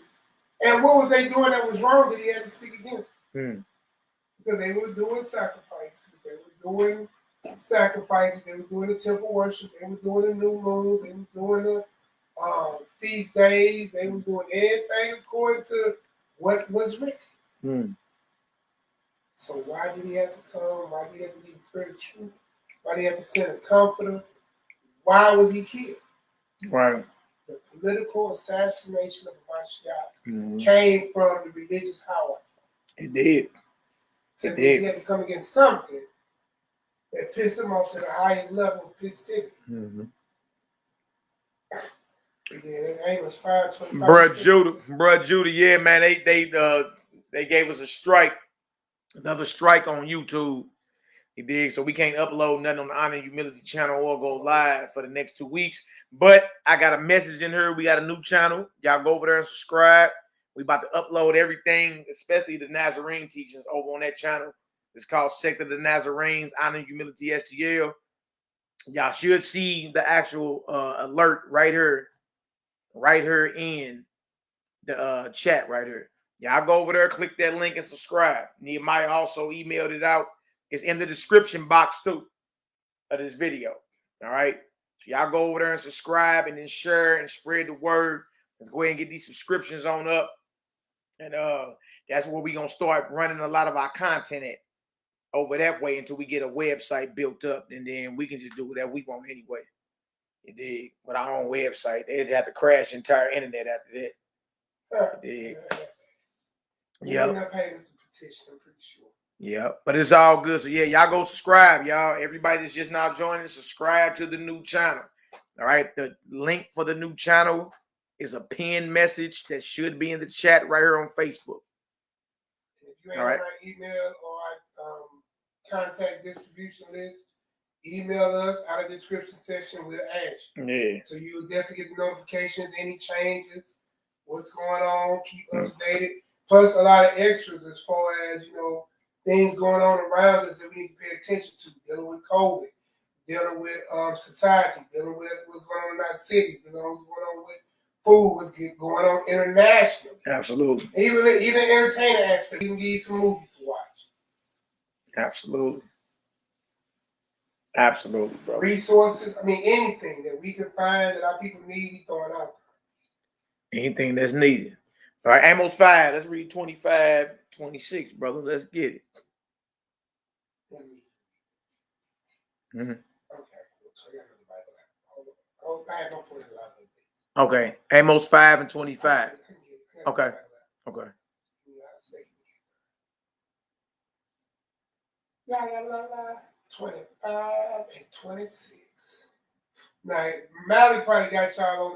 and what was they doing that was wrong that he had to speak against. Because they were doing sacrifices, they were doing sacrifices, they were doing the temple worship, they were doing the new moon, they were doing the feast days, they were doing everything according to what was written. So why did he have to come? Why did he have to be the spirit of truth? Why did he have to send a comforter? Why was he killed? Right. The political assassination of Mashiach came from the religious power. It did. So he had to come against something that pissed him off to the highest level of festivity. Yeah, Amos 5:25. Bruh Judah, yeah, man, they gave us a strike, another strike on YouTube. He did, so we can't upload nothing on the Honor and Humility channel or go live for the next 2 weeks. But I got a message in here. We got a new channel. Y'all go over there and subscribe. We about to upload everything, especially the Nazarene teachings over on that channel. It's called SECT of the Nazarenes, Honor and Humility STL. Y'all should see the actual alert right here in the chat right here. Y'all go over there, click that link and subscribe. Nehemiah also emailed it out. It's in the description box too of this video. All right. So y'all go over there and subscribe and then share and spread the word. Let's go ahead and get these subscriptions on up. And that's where we're gonna start running a lot of our content at over that way until we get a website built up, and then we can just do whatever we want anyway. You dig? With our own website. They'd have to crash the entire internet after that. You dig? Yeah. We're not paying this petition, I'm pretty sure. Yeah, but it's all good. So yeah, y'all go subscribe, y'all. Everybody that's just now joining, subscribe to the new channel. All right, the link for the new channel is a pinned message that should be in the chat right here on Facebook. If you ain't on my email or contact distribution list, email us out of the description section. We'll ask you. Yeah. So you'll definitely get the notifications, any changes, what's going on, keep updated. Plus a lot of extras as far as, you know, things going on around us that we need to pay attention to, dealing with COVID, dealing with society, dealing with what's going on in our cities, dealing with what's going on with food, what's going on internationally. Absolutely. Even entertainment aspect, we can give you some movies to watch. Absolutely. Absolutely, bro. Resources, I mean, anything that we can find that our people need, we throwing out there. Anything that's needed. All right, Amos 5. Let's read 25, 26, brother. Let's get it. Okay, Amos 5 and 25. Okay. 25 and 26. Now, Malaki probably got y'all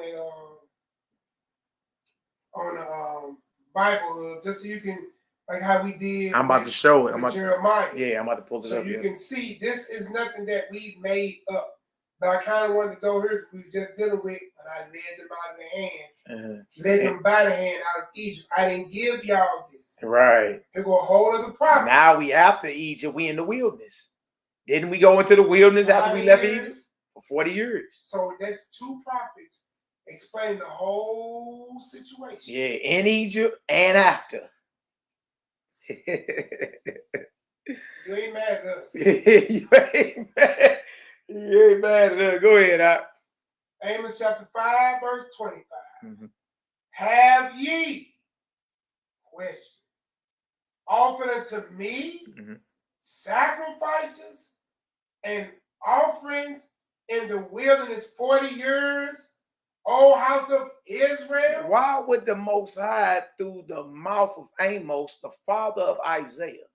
on the Bible Hub, just so you can, like how we did. I'm about to show it. Jeremiah. Yeah, I'm about to pull this up. So you can see this is nothing that we made up. But I kind of wanted to go here. We were just dealing with, but I led them out of the hand, led them by the hand out of Egypt. I didn't give y'all this. Right. Here go a whole other problem. Now we after Egypt, we in the wilderness. Didn't we go into the wilderness after we left Egypt? For 40 years. So that's two prophets explaining the whole situation. Yeah, in Egypt and after. You ain't mad at us. You ain't mad. You ain't mad at us. Go ahead, Doc. Amos chapter 5, verse 25. Have ye question offered unto me sacrifices and offerings in the wilderness 40 years, O house of Israel? Why would the Most High, through the mouth of Amos, the father of Isaiah,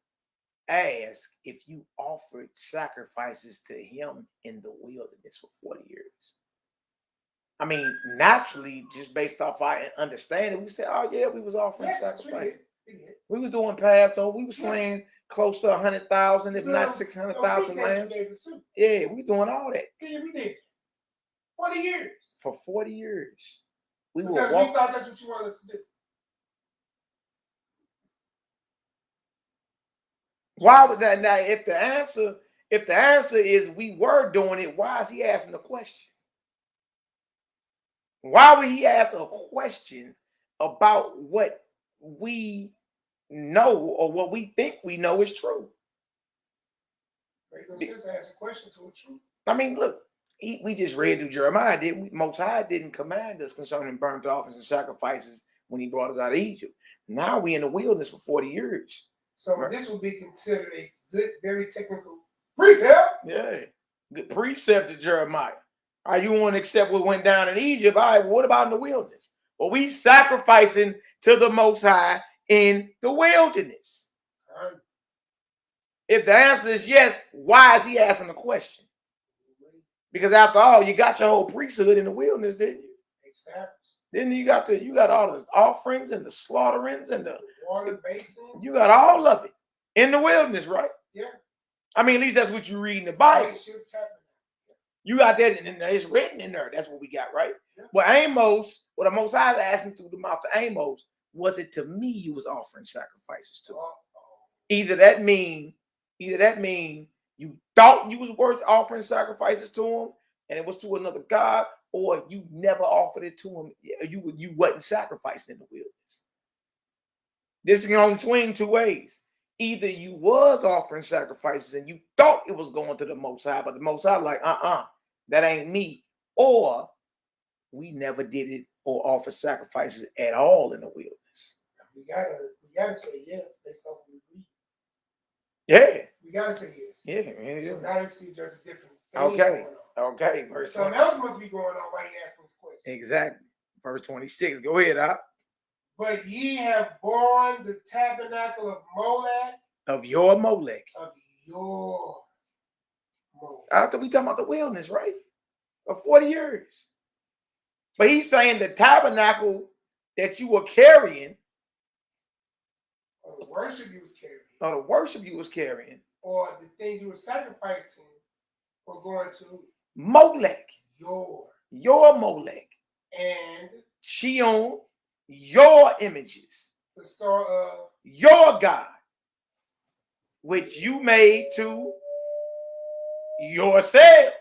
ask if you offered sacrifices to him in the wilderness for 40 years? I mean, naturally, just based off our understanding, we say, oh yeah, we was offering sacrifices. We was doing Passover. We was slaying close to 100,000, if not 600,000 lambs. Yeah, we doing all that. Yeah, we did. 40 years. For 40 years. We Because were we thought that's what you wanted us to do. Why would that? Now, if the answer is we were doing it, why is he asking the question? Why would he ask a question about what we know or what we think we know is true? Just ask a question to a truth. I mean, look, we just read through Jeremiah, didn't we? Most High didn't command us concerning burnt offerings and sacrifices when he brought us out of Egypt. Now we in the wilderness for 40 years. So this would be considered a good, very technical precept. Yeah, good precept to Jeremiah. All right, you want to accept what went down in Egypt? All right, well, what about in the wilderness? Well, we sacrificing to the Most High in the wilderness. Right. If the answer is yes, why is he asking the question? Because after all, you got your whole priesthood in the wilderness, didn't you? Exactly. Then you got all the offerings and the slaughterings and the water basin. You got all of it in the wilderness, right? Yeah. I mean, at least that's what you read in the Bible. You got that, and it's written in there. That's what we got, right? Yeah. Well, Amos, what the Most High is asking through the mouth of Amos, was it to me you was offering sacrifices to? Either that mean you thought you was worth offering sacrifices to him, and it was to another god, or you never offered it to him. You wasn't sacrificing in the wilderness. This can only swing two ways. Either you was offering sacrifices and you thought it was going to the Most High, but the Most High like, that ain't me. Or we never did it or offer sacrifices at all in the wilderness. We gotta say yes based on what we read. Yeah. We gotta say yes. Yeah. So now you see there's a different thing Okay. going on. Okay. Verse Something else must be going on while you asking this question. Exactly. Verse 26. Go ahead, Doc. But ye have borne the tabernacle of Molech. Of your Molech. Of your Molech. After we talking about the wilderness, right? For 40 years. But he's saying the tabernacle that you were carrying. Or the worship you was carrying. Or the worship you was carrying. Or the things you were sacrificing were going to Molech. Your Molech. And Shion. Your images, the star of your God, which you made to yourselves.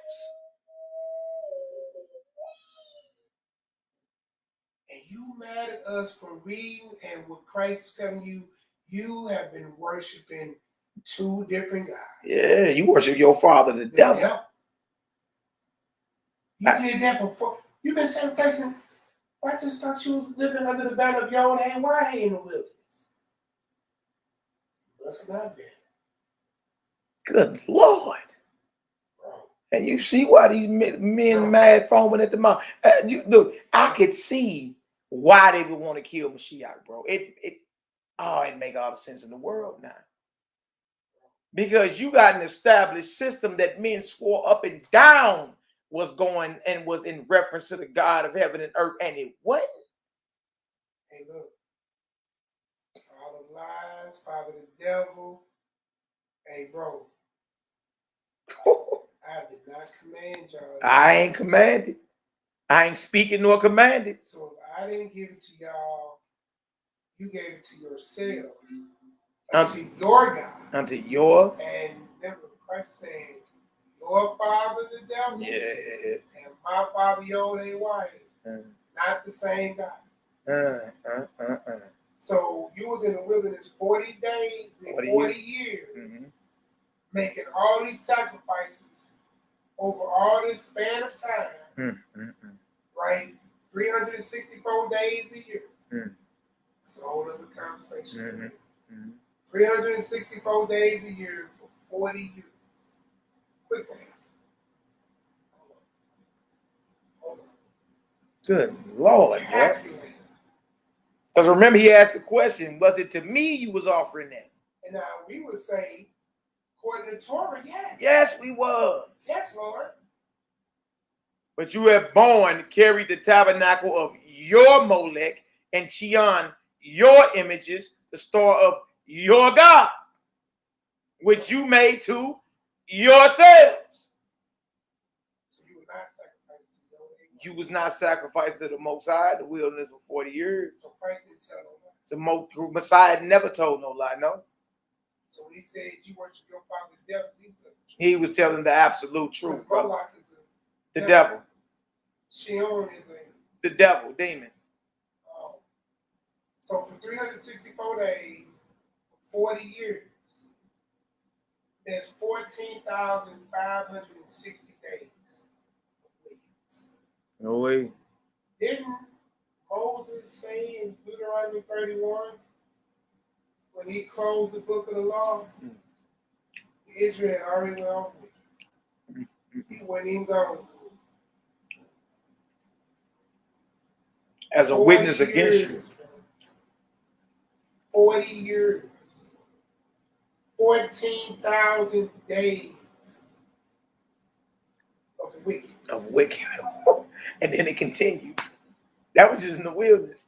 And you mad at us for reading and what Christ was telling you, you have been worshiping two different gods. Yeah, you worship your father, the devil. You did that before. You've been sacrificing. I just thought you was living under the banner of your own hand. Why in the wilderness? Must not be. Good Lord. And you see why these men mad foaming at the mouth. Look, I could see why they would want to kill Mashiach, bro. It make all the sense in the world now. Because you got an established system that men swore up and down was going and was in reference to the God of heaven and earth, and it wasn't. Hey, look. All the lies, father the devil. Hey, bro. I did not command y'all. I ain't commanded. I ain't speaking nor commanded. So if I didn't give it to y'all, you gave it to yourselves, unto your God. Unto your. And remember, Christ saying, your father the devil, and my father YHWH, not the same God. So you was in the wilderness 40 days and 40 years, making all these sacrifices over all this span of time, right? 364 days a year. That's a whole other conversation. 364 days a year for 40 years. Quick man. Hold on. Good Lord, boy. Because remember, he asked the question, was it to me you was offering that? And now we would say, according to Torah, yes. Yes, we was. Yes, Lord. But you have borne, carried the tabernacle of your Molech and Chion, your images, the store of your God, which you made to yourselves. So you were not sacrificed to your name. You was not sacrificed to the Most High in the wilderness for 40 years. So Christ didn't tell no lie. The Messiah never told no lie, no. So when he said you worship your father's devil, he was telling the absolute truth, brother. Malaki is the devil. Shion is the devil, demon. So for 364 days, 40 years, there's 14,560 days of wickedness. No way. Didn't Moses say in Deuteronomy 31, when he closed the book of the law, Israel had already went off wicked. He wasn't even gone. As a witness against you. 40 years. 14,000 days of wicked. And then it continued. That was just in the wilderness.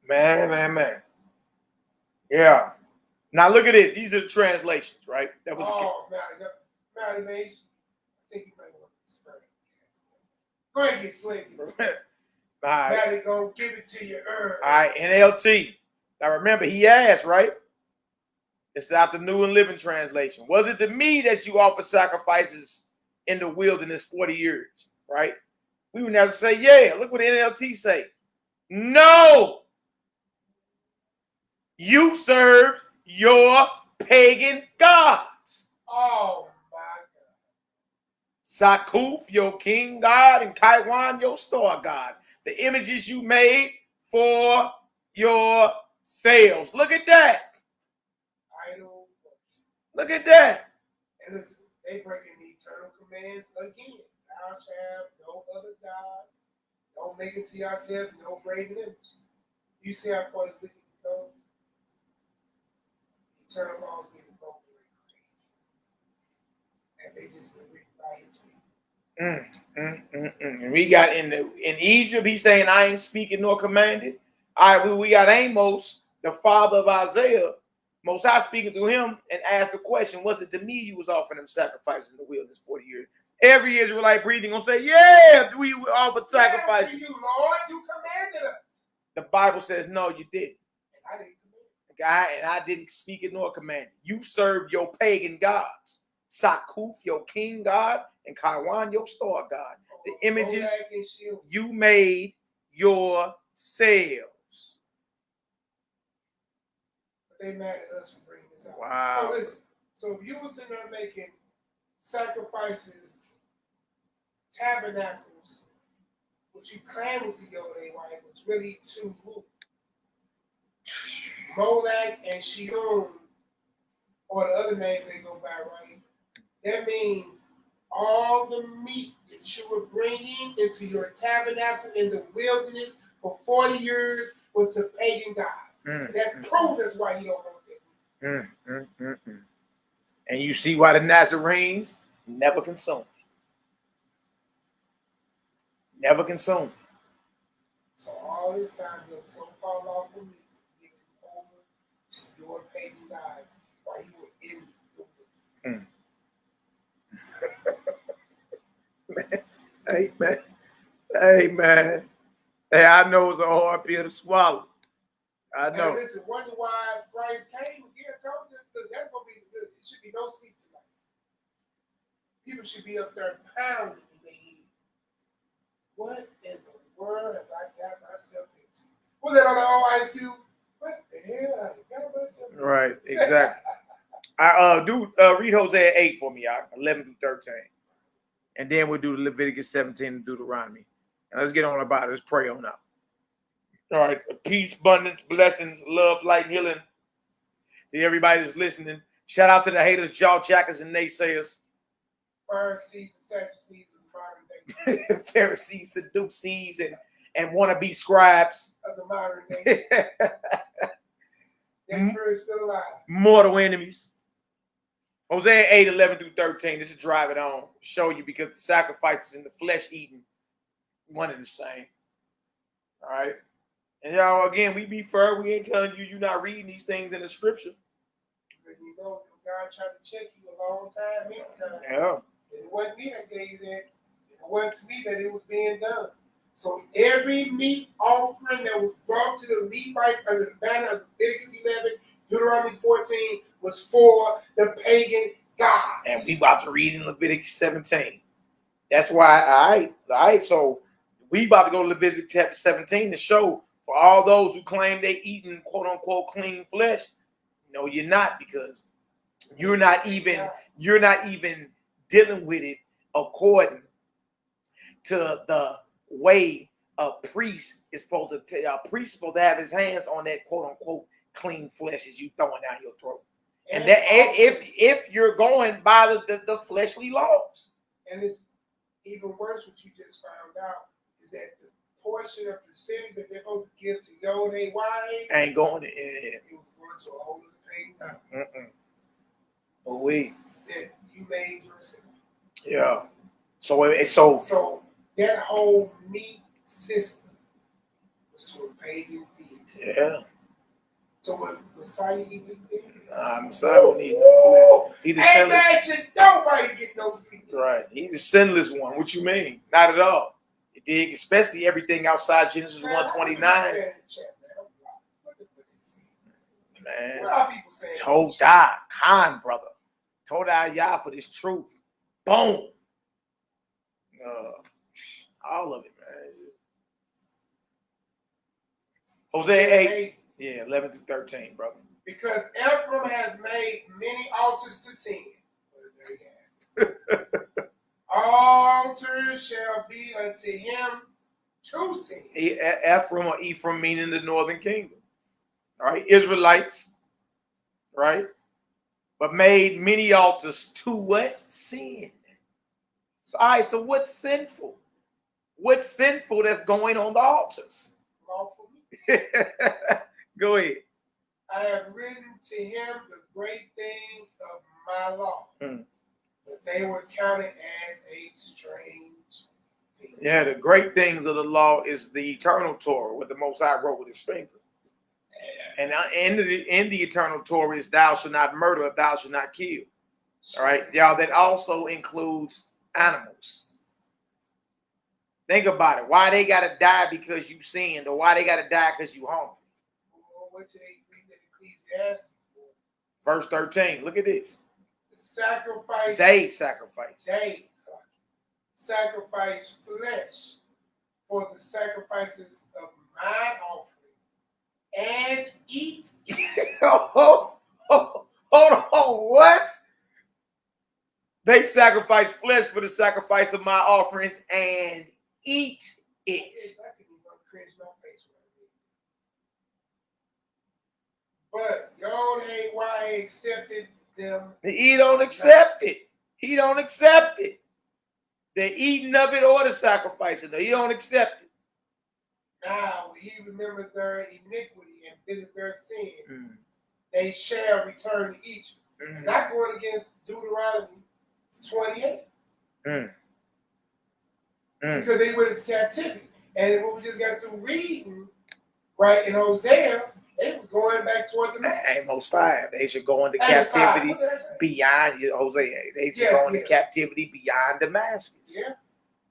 Man. Yeah. Now look at this. These are the translations, right? That was Malaki. I think you might want to spread it. Go ahead, get sweaty. All right. Malaki, go give it to you. All right, NLT. Now remember, he asked, right? It's out the New and Living Translation. Was it to me that you offer sacrifices in the wilderness 40 years, right? We would never say, yeah. Look what the NLT say. No. You serve your pagan gods. Oh, my God. Sakuf, your king god, and Kaiwan, your store god. The images you made for yourselves. Look at that. Idol. Look at that. And listen, they breaking the eternal commands again. Thou shalt have no other God. Don't make it to yourself, no graven images. You see how far the wicked go? Eternal laws getting broken like crazy. And they just been written by his feet. And we got in Egypt, he's saying, I ain't speaking nor commanded. All right, we got Amos, the father of Isaiah. Most High speaking to him and asked the question, was it to me you was offering them sacrifices in the wilderness 40 years? Every Israelite breathing gonna say, yeah, we offered sacrifices. Yeah, to you, Lord, you commanded us. The Bible says, no, you didn't. And I didn't command. And I didn't speak it nor command. You served your pagan gods. Sakuf, your king god, and Kaiwan, your store god. The images you made yourselves. But they mad at us for bringing this out. Wow. So listen, so if you was in there making sacrifices, tabernacles, what you claim was the YHWH was really two groups. Molech and Shion, or the other names they go by, right? That means all the meat that you were bringing into your tabernacle in the wilderness for 40 years was to pagan gods. That proves that's why he don't want that. And you see why the Nazarenes never consume. Never consume. So all this time you're so far off from me, giving over to your pagan gods while you were in the Hey man. Hey, I know it's a hard pill to swallow. I know. And listen, wonder why Christ came again. Told us that's gonna be good. It should be no sleep tonight. People should be up there pounding in their head. What in the world have I got myself into? Was that on the old Ice Cube? What the hell have I got myself into? Right, exactly. Read Hosea 8 for me, y'all, 11 through 13. And then we'll do the Leviticus 17 and Deuteronomy. And let's get on about it. Let's pray on up. All right. Peace, abundance, blessings, love, light, healing to everybody that's listening. Shout out to the haters, jaw jackers, and naysayers. Pharisees and Sadducees in the modern day. Pharisees, Sadducees, and wannabe scribes. Of the modern day. That spirit is still alive. Mortal enemies. Hosea 8, 11 through 13. This is drive it on. Show you because the sacrifices and the flesh eating, one and the same. All right. And y'all, again, we be fair. We ain't telling you you're not reading these things in the scripture. But you know, God tried to check you a long time, many times. Yeah. It wasn't me that gave that. It wasn't to me that it was being done. So every meat offering that was brought to the Levites under the banner of Leviticus 11, Deuteronomy 14, was for the pagan gods. And we about to read in Leviticus 17. That's why, all right. So we about to go to Leviticus chapter 17 to show for all those who claim they eating quote unquote clean flesh. No, you're not, because you're not even dealing with it according to the way a priest is supposed to have his hands on that quote unquote clean flesh as you throwing down your throat. And that if you're going by the fleshly laws. And it's even worse what you just found out is that the portion of percentage that they're supposed to give to YHWH'S ain't going to it was going to a whole other pagan god. Oh wait. That you made yourself. Yeah. So that whole meat system was to a pagan deity. Yeah. So what Messiah even did? Messiah don't need no flesh. Ain't imagine nobody get no sleep. Right. He's the sinless one. What you mean? Not at all. You dig? Especially everything outside Genesis 1:29. Man. What are people saying? Todah, Khan, brother. Todah Yah for this truth. Boom. All of it, man. Hosea 8. Yeah, 11 through 13, brother. Because Ephraim has made many altars to sin. Altars shall be unto him to sin. Ephraim or Ephraim meaning the northern kingdom. All right, Israelites, right? But made many altars to what? Sin. So, all right, so what's sinful? What's sinful that's going on the altars? Go ahead. I have written to him the great things of my law, but they were counted as a strange thing. Yeah, the great things of the law is the eternal Torah, what the Most High wrote with his finger. And in the eternal Torah is thou shalt not murder, thou shalt not kill. All right, y'all, that also includes animals. Think about it. Why they got to die because you sinned, or why they got to die because you hungry? Verse 13. Look at this. Sacrifice. They sacrifice. They sacrifice flesh for the sacrifices of my offering and eat. Hold on. What? They sacrifice flesh for the sacrifice of my offerings and eat it. But YHWH accepted them. He don't accept it. He don't accept it. The eating of it or the sacrificing. He don't accept it. Now he remembers their iniquity and visit their sin. They shall return to Egypt. Not going against Deuteronomy 28. Because they went into captivity. And what we just got through reading, right, in Hosea, they was going back toward the north. Amos 5. They should go into captivity beyond Hosea. They should go into captivity beyond Damascus. Yeah.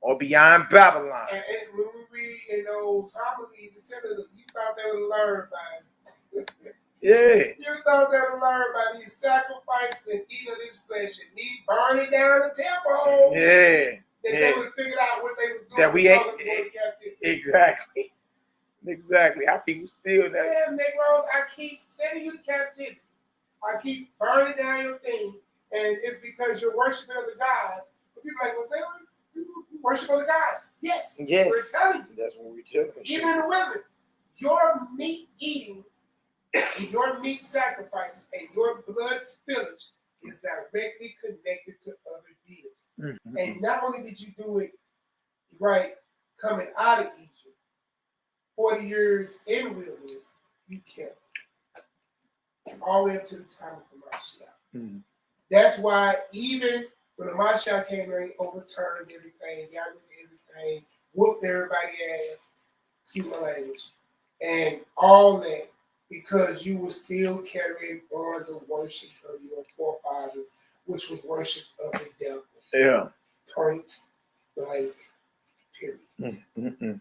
Or beyond Babylon. And when we read in those homilies, it tells us you thought they would learn by Yeah. You don't ever learn by these sacrifices and eating of this flesh and me burning down the temple. Yeah. That they would figure out what they was doing. That we ain't. Exactly. Exactly. Our people still that. Yeah, Negroes, I keep sending you to captivity. I keep burning down your thing. And it's because you're worshiping other gods. But people are like, well, they worship other gods. Yes. Yes. We're telling you. That's what we're telling you. Even in the wilderness, your meat eating, your meat sacrifices, and your blood spillage is directly connected to other deities. Mm-hmm. And not only did you do it right coming out of Egypt, 40 years in the wilderness, you kept it. All the way up to the time of the Mashiach. Mm-hmm. That's why even when the Mashiach came in, he overturned everything, got rid of everything, whooped everybody's ass, excuse my language, and all that because you were still carrying on the worship of your forefathers, which was worship of the devil. Yeah. Point blank, period. Mm-hmm.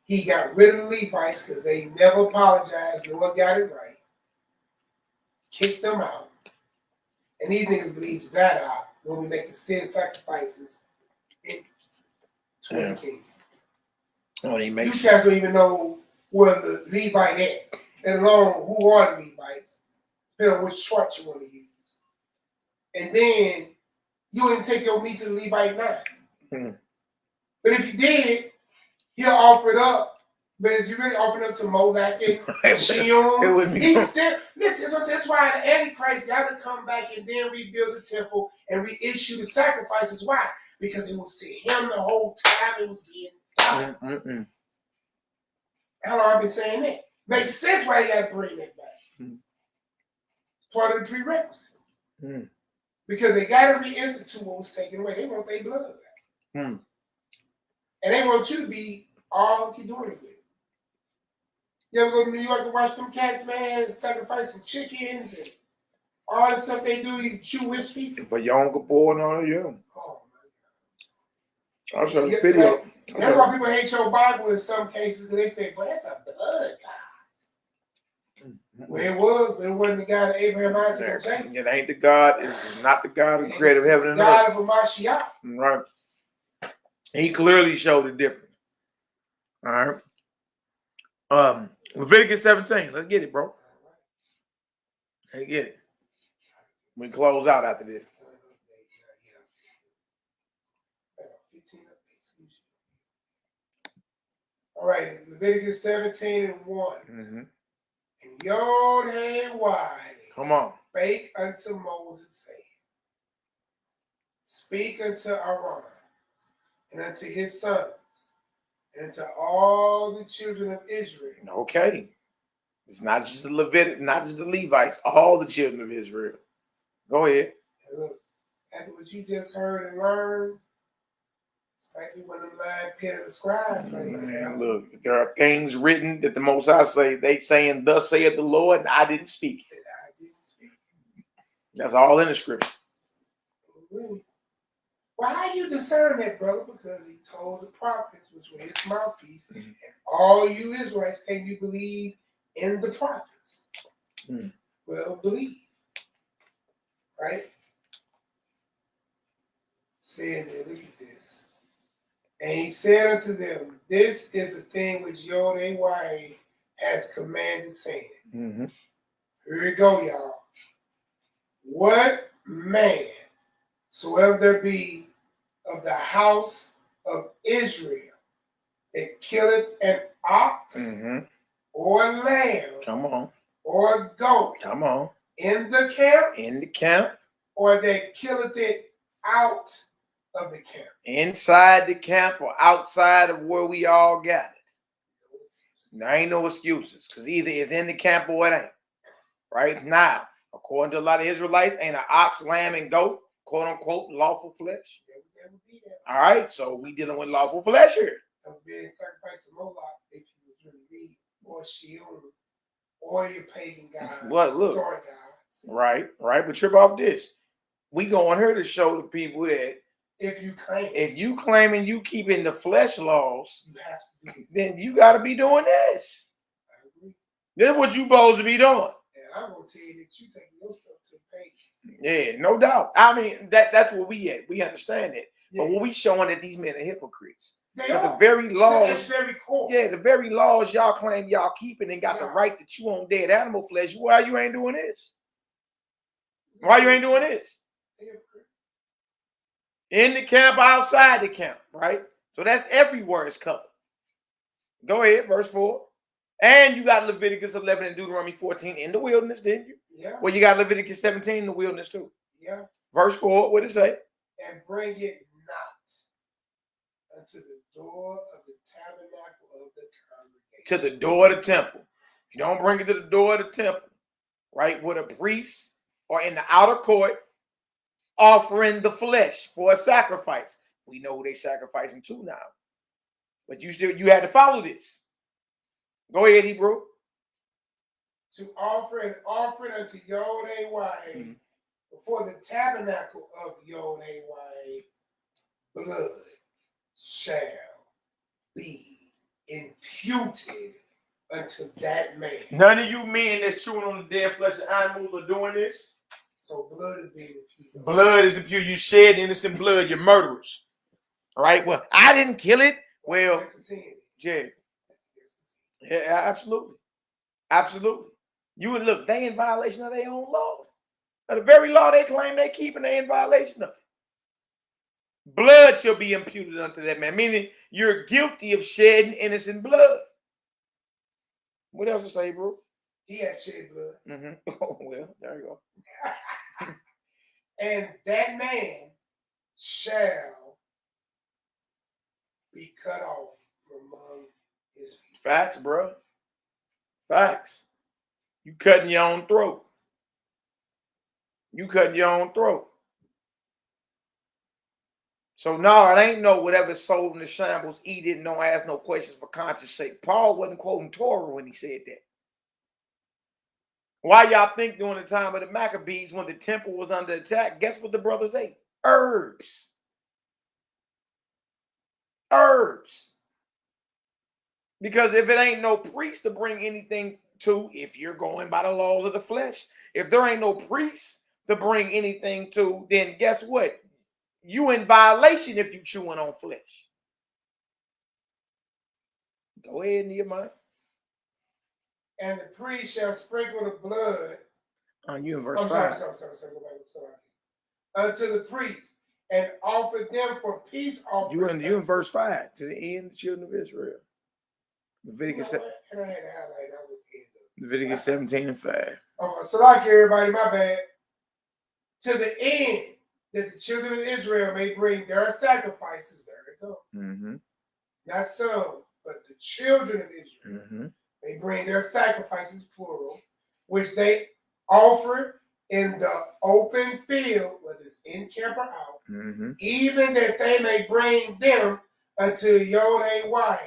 He got rid of the Levites because they never apologized, no one got it right. Kicked them out. And these niggas believe Zadok when we make the sin sacrifices in 20 kingdoms. You guys don't even know where the Levite at, and alone who are the Levites, depending on which chart you want to use. And then you wouldn't take your meat to the Levite now. Mm-hmm. But if you did, he'll offer it up. But if you really offer it up to Malaki, Shion, he's still, listen, that's why the Antichrist got to come back and then rebuild the temple and reissue the sacrifices. Why? Because it was to him the whole time it was being done. Mm-hmm. How long I've been saying that? Makes sense why you got to bring that back. Mm-hmm. Part of the prerequisite. Mm-hmm. Because they got to reinstitute what was taken away. They want their blood back. Mm-hmm. And they want you to be all you doing it with. You ever go to New York and watch some cats, man, sacrifice some chickens and all the stuff they do, you Jewish people? For Yom Kippur and all, yeah. Oh, my God. I'll show the video. Like, that's why people hate your Bible in some cases, because they say, but that's a blood God. Mm-hmm. Well, it wasn't the God of Abraham, Isaac, and Jacob. It ain't the God, it's not the God who created heaven and God earth. of a Mashiach. Right. He clearly showed the difference. All right. Leviticus 17. Let's get it, bro. Let's get it. We can close out after this. All right, Leviticus 17 and 1. Mm-hmm. And YHWH'S Come on. spake unto Moses, saying, speak unto Aaron and unto his sons and to all the children of Israel. Okay. It's not just the not just the Levites, all the children of Israel. Go ahead. And look, after what you just heard and learned, it's like you went in line pen of the scribe. Man, look, there are things written that the Most High say, they saying, thus saith the Lord, and I didn't speak it. That's all in the scripture. Really? Well, how you discern that, brother? Because he told the prophets, which were his mouthpiece, and all you Israelites, can you believe in the prophets? Well, believe. Right? Said that, look at this. And he said unto them, this is the thing which YHWH has commanded, saying. Mm-hmm. Here we go, y'all. What man soever there be of the house of Israel that killeth an ox or a lamb, come on, or a goat, come on, in the camp, or that killeth it out of the camp, inside the camp or outside of where we all gathered. There ain't no excuses, because either it's in the camp or it ain't. Right now, according to a lot of Israelites, ain't an ox, lamb, and goat, quote unquote, lawful flesh. All right, so we dealing with lawful flesh here. That was being sacrificed to Moloch if you was really read, or Shion, or your pagan gods. What? Look. Story gods. Right. But trip off this. We going here to show the people that if you claiming you keeping the flesh laws, you have to do then you got to be doing this. This is what you supposed to be doing. I'm gonna tell you that you taking your stuff to the page. Yeah, no doubt. I mean, that's where we at. We understand that. Yeah. But what we showing that these men are hypocrites. They But are. the very laws, very core. yeah, the very laws y'all claim y'all keeping and got the right to chew on dead animal flesh. Why you ain't doing this? Why you ain't doing this? In the camp, outside the camp, right? So that's everywhere it's covered. Go ahead, verse 4. And you got Leviticus 11 and Deuteronomy 14 in the wilderness, didn't you? Yeah. Well, you got Leviticus 17 in the wilderness too. Yeah. Verse 4, what did it say? And bring it not unto the door of the tabernacle of the congregation. To the door of the temple. You don't bring it to the door of the temple, right? With a priest or in the outer court offering the flesh for a sacrifice. We know who they sacrificing to now. But you had to follow this. Go ahead, Hebrew. To offer an offering unto YHWH before the tabernacle of YHWH, blood shall be imputed unto that man. None of you men that's chewing on the dead flesh of animals are doing this. So blood is being imputed. Blood is imputed. You shed innocent blood. You're murderers. All right. Well, I didn't kill it. Well, yeah. Yeah, absolutely. Absolutely. You would look, they in violation of their own law. Now, the very law they claim they keeping, they in violation of it. Blood shall be imputed unto that man, meaning you're guilty of shedding innocent blood. What else to say, bro? He has shed blood. Mm-hmm. Oh, well, there you go. And that man shall be cut off from among his people. Facts, bro. Facts. You cutting your own throat. You cutting your own throat. So no, it ain't no whatever sold in the shambles, eat it, no ask no questions for conscience sake. Paul wasn't quoting Torah when he said that. Why y'all think during the time of the Maccabees when the temple was under attack, guess what the brothers ate? Herbs. Herbs. Because if it ain't no priest to bring anything to, if you're going by the laws of the flesh, if there ain't no priest to bring anything to, then guess what? You in violation if you chewing on flesh. Go ahead, Nehemiah. And the priest shall sprinkle the blood. You in verse 5. Sorry. Go back. Unto the priest and offer them for peace offerings. You in verse 5 to the end of the children of Israel. Leviticus 17 and 5. Okay, so like everybody, my bad. To the end that the children of Israel may bring their sacrifices. There they go. Mm-hmm. Not some, but the children of Israel. Mm-hmm. They bring their sacrifices, plural, which they offer in the open field, whether it's in camp or out, even that they may bring them unto YHWH,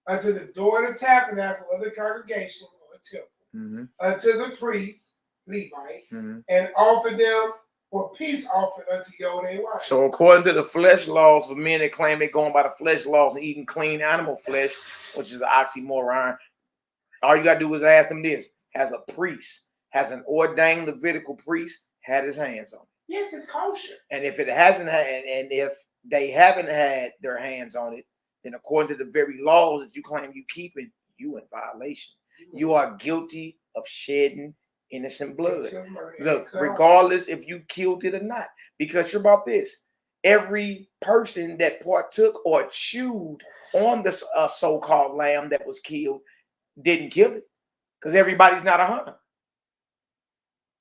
unto the door of the tabernacle of the congregation or temple, unto the priest, Levite, and offer them for peace offering unto YHWH. So according to the flesh laws, for men that claim they're going by the flesh laws and eating clean animal flesh, which is an oxymoron, all you got to do is ask them this. Has a priest, has an ordained Levitical priest had his hands on it? Yes, it's kosher. And if it hasn't had, and if they haven't had their hands on it, then according to the very laws that you claim you keeping, you in violation. You are guilty of shedding innocent blood. Look, regardless if you killed it or not, because you're about this. Every person that partook or chewed on the so-called lamb that was killed didn't kill it, because everybody's not a hunter.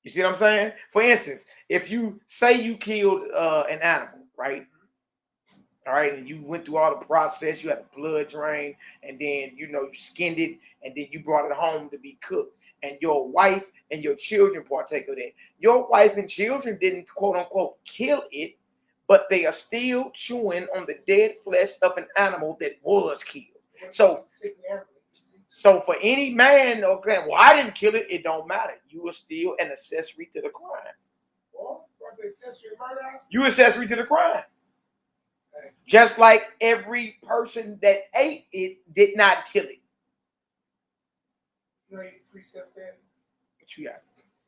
You see what I'm saying? For instance, if you say you killed an animal, right? All right, and you went through all the process, you had a blood drain, and then you skinned it, and then you brought it home to be cooked, and your wife and your children partake of that. Your wife and children didn't quote unquote kill it, but they are still chewing on the dead flesh of an animal that was killed. So for any man, okay, well, I didn't kill it, it don't matter. You are still an accessory to the crime. You accessory to the crime. Just like every person that ate it did not kill it. What you got?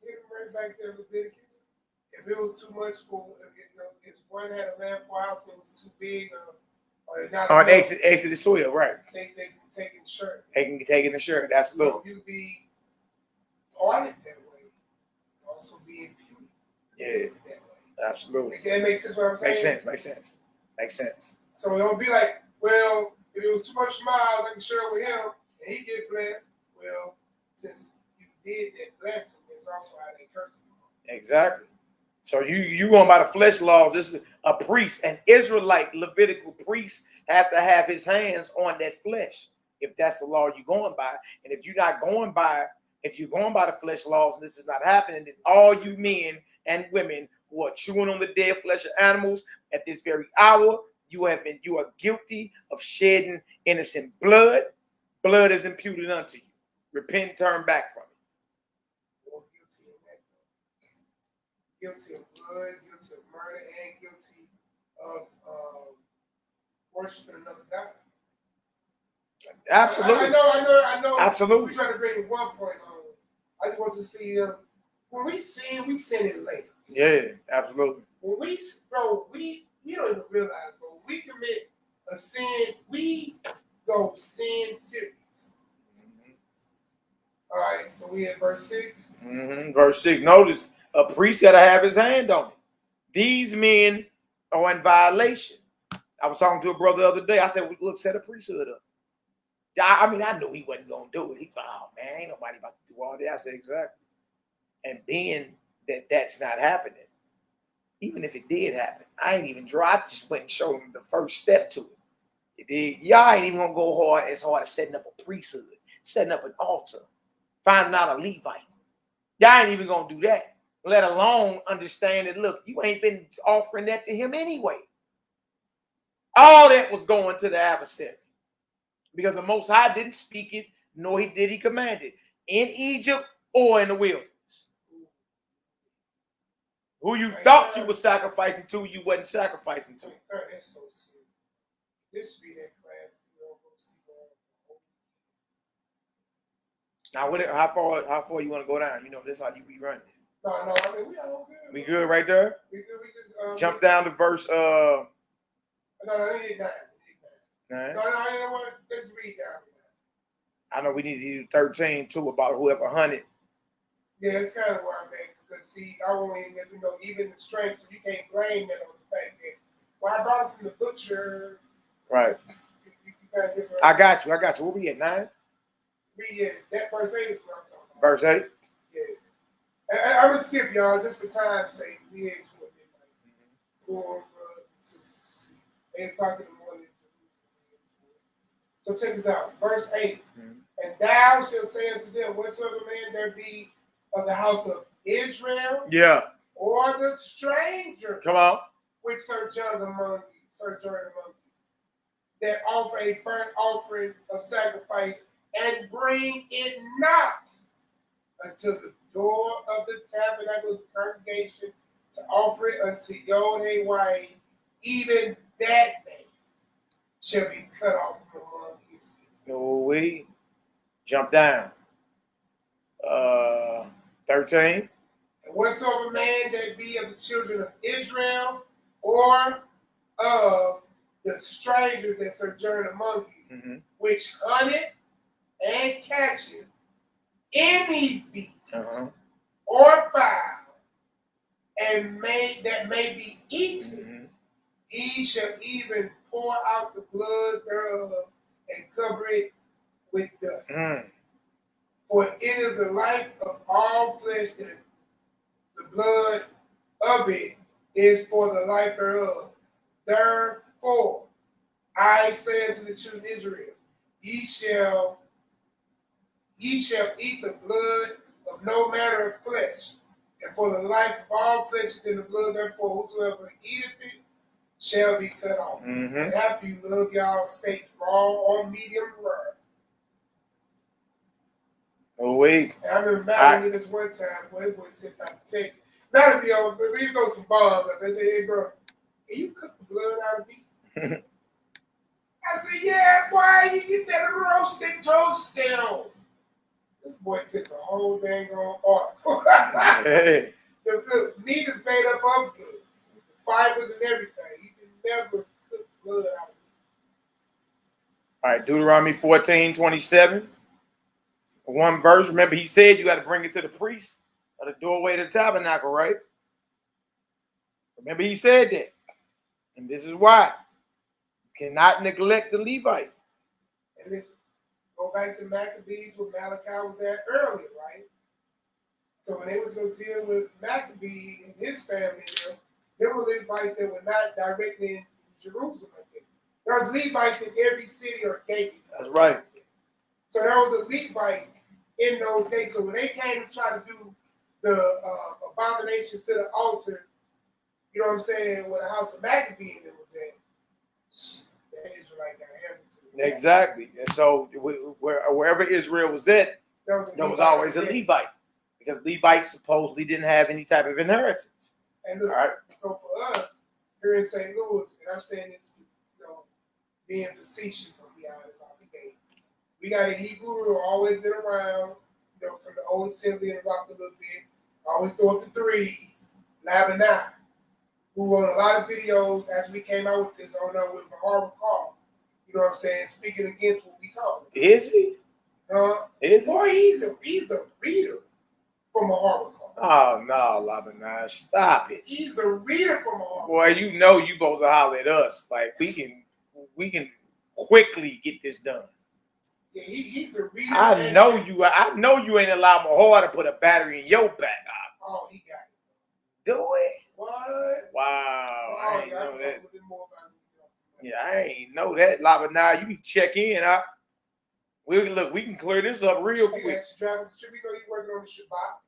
Get right back there, Leviticus. If it was too much for, if one had a lamb for house and it was too big, or not on Exodus 12, right? They can take in the shirt. They can take in the shirt, absolutely. So you be audited that way. Also be imputed. Yeah, that way. Absolutely. That makes sense what I'm saying? Makes sense. So don't be like, well, if it was too much smiles, I can share it with him, and he get blessed. Well, since you did that blessing, it's also how they curse you. Exactly. So you going by the flesh laws. This is a priest, an Israelite Levitical priest has to have his hands on that flesh. If that's the law you're going by. And if you're going by the flesh laws and this is not happening, then all you men and women who are chewing on the dead flesh of animals at this very hour, you are guilty of shedding innocent blood. Blood is imputed unto you. Repent, turn back from it. Guilty of blood, guilty of murder, and guilty of worshiping another God. Absolutely. I know. Absolutely. We're trying to bring one point home. I just want to see when we sin it later. Yeah, absolutely. When we don't even realize, bro. We commit a sin, we go sin serious. All right, so we at verse 6. Verse 6. Notice a priest got to have his hand on it. These men are in violation. I was talking to a brother the other day. I said, look, set a priesthood up. I mean, I knew he wasn't going to do it. He thought, oh, man, ain't nobody about to do all that. I said, exactly. And being that that's not happening, even if it did happen, I ain't even I just went and showed him the first step to it. Y'all ain't even going to go as hard as setting up a priesthood, setting up an altar, finding out a Levite. Y'all ain't even going to do that, let alone understand that, look, you ain't been offering that to him anyway. All that was going to the adversary. Because the Most High didn't speak it, nor did he command it. In Egypt or in the wilderness. Who you thought you were sacrificing to, you wasn't sacrificing to. That's so serious. This should be that class. Now, how far you want to go down? You know, this is how you be running. No, I mean, we all good. We good right there? We good. We just jump down to verse No, we need 9. No, you know what? Let's read down. I know we need to do 13 too about whoever hunted. Yeah, it's kind of where I'm at. Because see, I want to let you know even the strength, so you can't blame that on the fact that I brought it from the butcher. Right. You kind of I got you. Where we at, 9? We at that verse 8 is what I'm talking about. Verse 8? Yeah. I'm going to skip y'all just for time's sake. We had to midnight. 4, 8 o'clock in the morning. So check this out. Verse 8. And thou shalt say unto them, whatsoever man there be of the house of Israel, or the stranger, come on, which sojourn among you, that offer a burnt offering of sacrifice, and bring it not unto the door of the tabernacle of the congregation to offer it unto YHWH, even that man shall be cut off from among his people. No, we jump down. 13. And whatsoever man that be of the children of Israel, or of the strangers that sojourn among you, which hunted and catcheth any beast or fowl, and that may be eaten, he shall even pour out the blood thereof and cover it with dust. For it is the life of all flesh, that the blood of it is for the life thereof. Therefore, I say unto the children of Israel, ye shall eat the blood of no manner of flesh, and for the life of all flesh is in the blood. Therefore, whosoever eateth it shall be cut off. And after you love y'all steaks raw or medium rare. Oh, wait. And I remember Malaki this one time where it was sent out to take. Now to be over, but we throw some bombs. They say, hey, bro, can you cook the blood out of me? I said, yeah, boy, you get that roasted toast down. This boy sent the whole dang on article. Hey. The meat is made up of blood, fibers and everything. You can never cook blood out of it. All right, Deuteronomy 14:27. One verse. Remember, he said you got to bring it to the priest at the doorway of the tabernacle, right? Remember, he said that. And this is why. You cannot neglect the Levite. And this go back to Maccabees where Malachi was at earlier, right? So when they was going to deal with Macabee and his family, there were Levites that were not directly in Jerusalem. There was Levites in every city or gate. That's right. So there was a Levite in those days. So when they came to try to do the abominations to the altar, you know what I'm saying, where the house of Macabee and it was at, the Israelite got heaven to it. Exactly. And so wherever Israel was at, there was always a Levite. Because Levites supposedly didn't have any type of inheritance. And look, all right. So for us, here in St. Louis, and I'm saying this, you know, being facetious, I'll be honest, out the gate. We got a Hebrew who always been around, you know, from the old assembly and rocked a little bit. Always throw up the threes, Labanai, who on a lot of videos after we came out with this, on with my horrible call, you know what I'm saying, speaking against what we talk. Is he? Is he? Boy, he's a reader from a horrible call. Oh no, Labanai, stop it. He's the reader from a horrible. Boy, you know you supposed to holler at us. Like we can quickly get this done. Yeah, he's a reader. I know you ain't allowed Mahar to put a battery in your back. Oh, he got it. Do it? What? Wow. Oh, I ain't know that. Yeah, I ain't know that. Labanai, you can check in. We can clear this up real quick. Should we know you working on the Shabbat?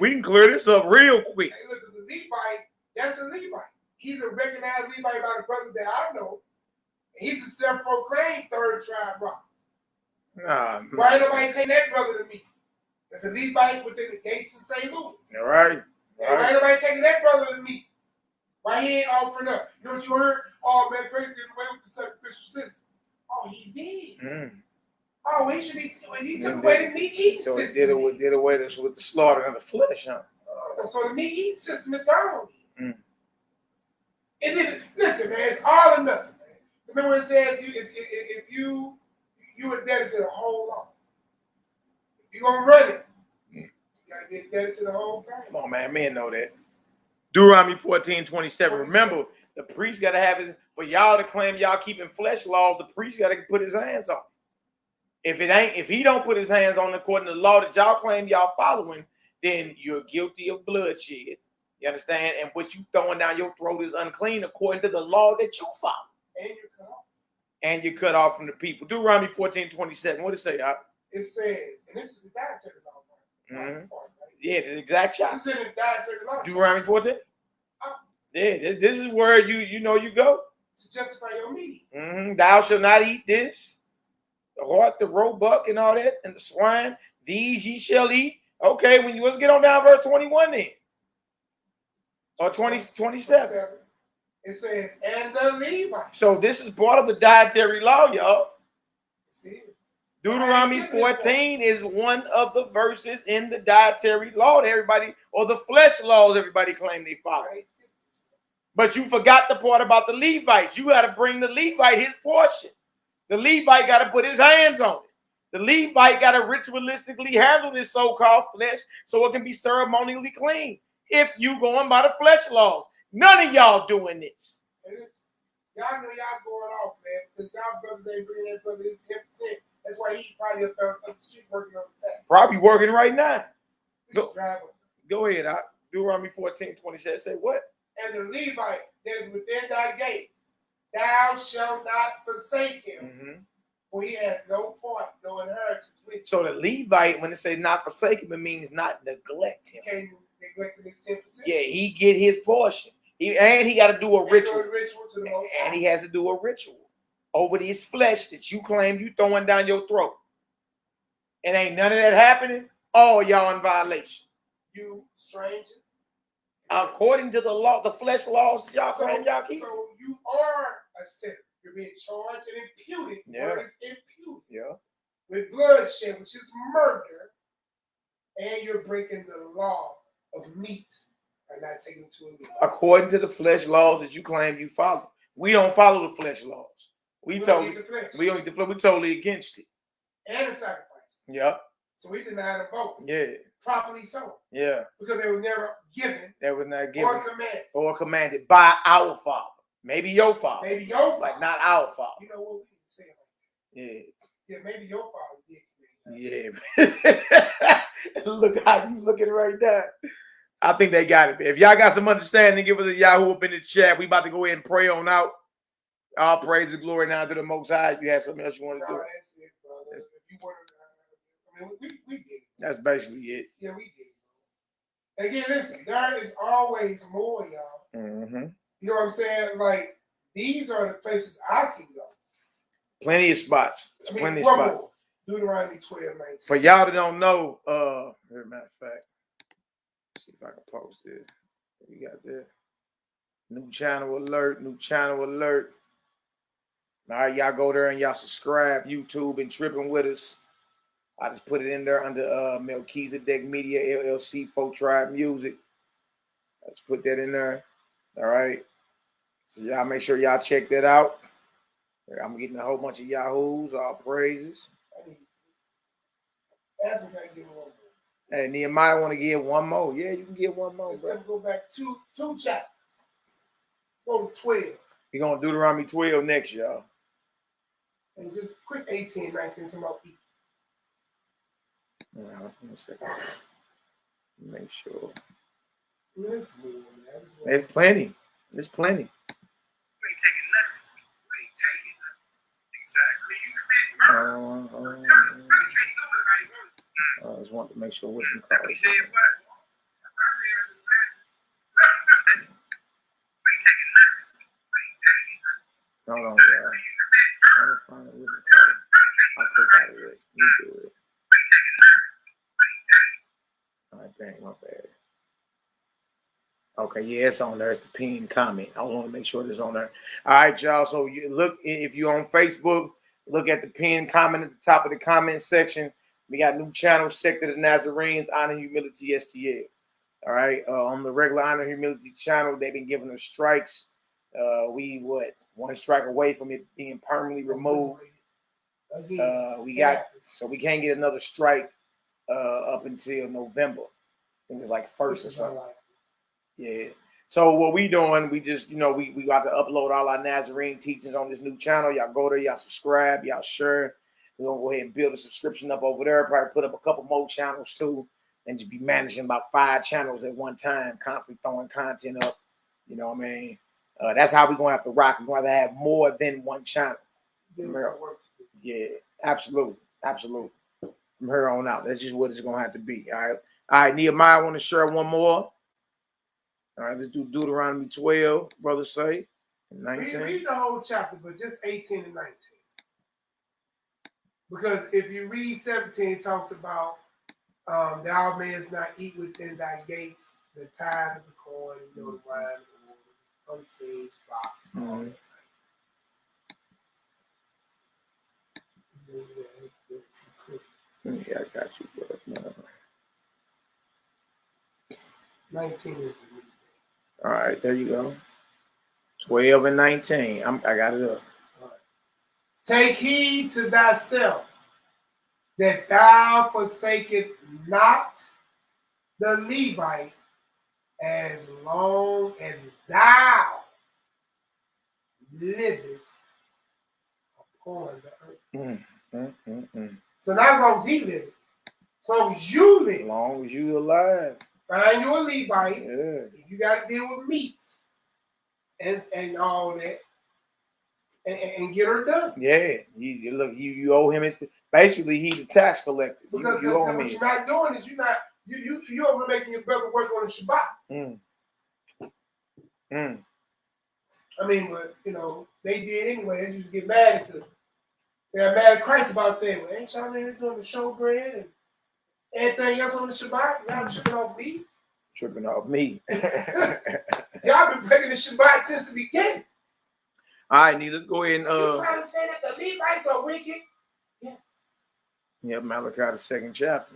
We can clear this up real quick. Hey, look, the Levite, that's a Levite. He's a recognized Levite by the brothers that I know. He's a self-proclaimed third tribe rock. Why ain't nobody take that brother to me? There's a Levite within the gates of St. Louis. All right. Why ain't nobody taking that brother to me? Why he ain't offering up? You know what you heard? Oh man, crazy did away with the sacrificial system. Oh, he did. Oh, he should be. He took away the meat eating So system. he did away with the slaughter of the flesh, huh? So the meat eating system is gone. Listen, man, it's all or nothing, man. Remember it says if you indebted to the whole law. If you're gonna run it, you gotta get indebted to the whole thing. Come on, man. Men know that. Deuteronomy 14:27. Remember, the priest got to have his, for y'all to claim y'all keeping flesh laws, the priest got to put his hands on it. If he don't put his hands on it according to the law that y'all claim y'all following, then you're guilty of bloodshed. You understand? And what you throwing down your throat is unclean according to the law that you follow. And you're cut off. And you're cut off from the people. Deuteronomy 14:27. What does it say, Hop? It says, and this is the dietary law. Mm-hmm. Yeah, the exact chapter. This is the dietary law. Deuteronomy 14. Yeah, this is where you go to justify your meat. Thou shalt not eat this, the hart, the roebuck, and all that, and the swine. These ye shall eat. Okay, let's get on down verse 21 then, or 27. It says, and the Levite. So this is part of the dietary law, y'all. Deuteronomy 14 is one of the verses in the dietary law that everybody, or the flesh laws everybody claim they follow. But you forgot the part about the Levites. You got to bring the Levite his portion. The Levite got to put his hands on it. The Levite got to ritualistically handle this so-called flesh so it can be ceremonially clean. If you going by the flesh laws. None of y'all doing this. Y'all know y'all going off, man, because y'all brothers ain't bringing that brother his 10%. That's why he probably up the street working on the tax. Probably working right now. Go ahead. Deuteronomy 14:27. Say what? And the Levite that is within thy gate, thou shalt not forsake him, for he has no part, no inheritance with you. So the Levite, when it says not forsake him, it means not neglect him. Can't neglect him his 10%. Yeah, he get his portion. He got to do a ritual. And he has to do a ritual over this flesh that you claim you throwing down your throat. And ain't none of that happening. All y'all in violation. You stranger. According to the law, the flesh laws y'all claim y'all keep. So you are a sinner. You're being charged and imputed. Yeah. What is imputed? Yeah. with bloodshed, which is murder, and you're breaking the law of meats by not taking to a meal. According to the flesh laws that you claim you follow. We don't follow the flesh laws. We don't eat the flesh. We don't eat the flesh. We're totally against it. And the sacrifices. Yep. So we deny the vote. Yeah. Properly so. Yeah. Because they were never given. They were not given. Or commanded. Or commanded by our Father. Maybe your Father. Maybe your Father. Like not our Father. You know what we can say like that. Yeah. Yeah, maybe your Father did. Yeah. Look how you looking right there. I think they got it. If y'all got some understanding, give us a Yahoo up in the chat. We about to go ahead and pray on out. All praise and glory now to the Most High. If you have something else you want to do. That's it, brother. If you want to, I mean, we did it. That's basically it. Yeah, we did it. Again, listen, there is always more, y'all. Mm-hmm. You know what I'm saying? Like, these are the places I can go. Plenty of spots. Plenty of spots. Deuteronomy 12:19. For y'all that don't know, as a matter of fact, see if I can post this. We got this. New channel alert, new channel alert. All right, y'all go there and y'all subscribe, YouTube and Tripping With Us. I just put it in there under Melchizedek Media LLC, Folk Tribe Music. Let's put that in there. All right. So y'all make sure y'all check that out. I'm getting a whole bunch of Yahoos, all praises. Hey, Nehemiah want to give one more. Yeah, you can get one more, bro. Go back two chapters. Go to 12. We're going to Deuteronomy 12 next, y'all. And just quick 18, 19, come out. One second. Make sure. There's There's plenty. There's plenty. I just want to make sure which one calls. Hold on, y'all. I'm gonna find it. I'll click out of it. You do it. All right, dang, my bad. Okay, yeah, it's on there. It's the pinned comment. I want to make sure it's on there. All right, y'all. So you look, if you're on Facebook, look at the pinned comment at the top of the comment section. We got new channel, SECT of the Nazarenes, Honor Humility STL. All right, on the regular Honor Humility channel, they've been giving us strikes. We one strike away from it being permanently removed. So we can't get another strike up until November. I think it's like 1st or something. Yeah. So what we doing, we just, we got to upload all our Nazarene teachings on this new channel. Y'all go there, y'all subscribe, y'all share. We're going to go ahead and build a subscription up over there. Probably put up a couple more channels too. And just be managing about 5 channels at one time, constantly throwing content up. You know what I mean? That's how we're going to have to rock. We're going to have more than one channel. Yeah, absolutely. Absolutely. From here on out. That's just what it's going to have to be. All right. All right, Nehemiah, I want to share one more. All right, let's do Deuteronomy 12, brother say. 19. Read the whole chapter, but just 18 and 19. Because if you read 17, it talks about thou mayest not eat within thy gates the tithe of the corn, the wine, the water, stage, box. Yeah, I got you, bro. No. 19 is all right, there you go. 12 and 19. I got it up. Right. Take heed to thyself that thou forsakest not the Levite as long as thou livest upon the earth. So not as long as he lives, as long as you live. As long as you alive. Find you a Levite. Yeah. If you got to deal with meats and all that, and get her done. Yeah. You owe him. Basically, he's a tax collector. Because you owe him. What you're not doing is you over making your brother work on the Shabbat. I mean, but they did anyway. They just get mad because they got mad at Christ about that. Well, ain't y'all in here doing the showbread and anything else on the Shabbat? Y'all tripping off me? Tripping off me. Y'all been breaking the Shabbat since the beginning. All right, Nee, let's go ahead and You trying to say that the Levites are wicked? Yeah. Yeah, Malachi, the 2nd chapter.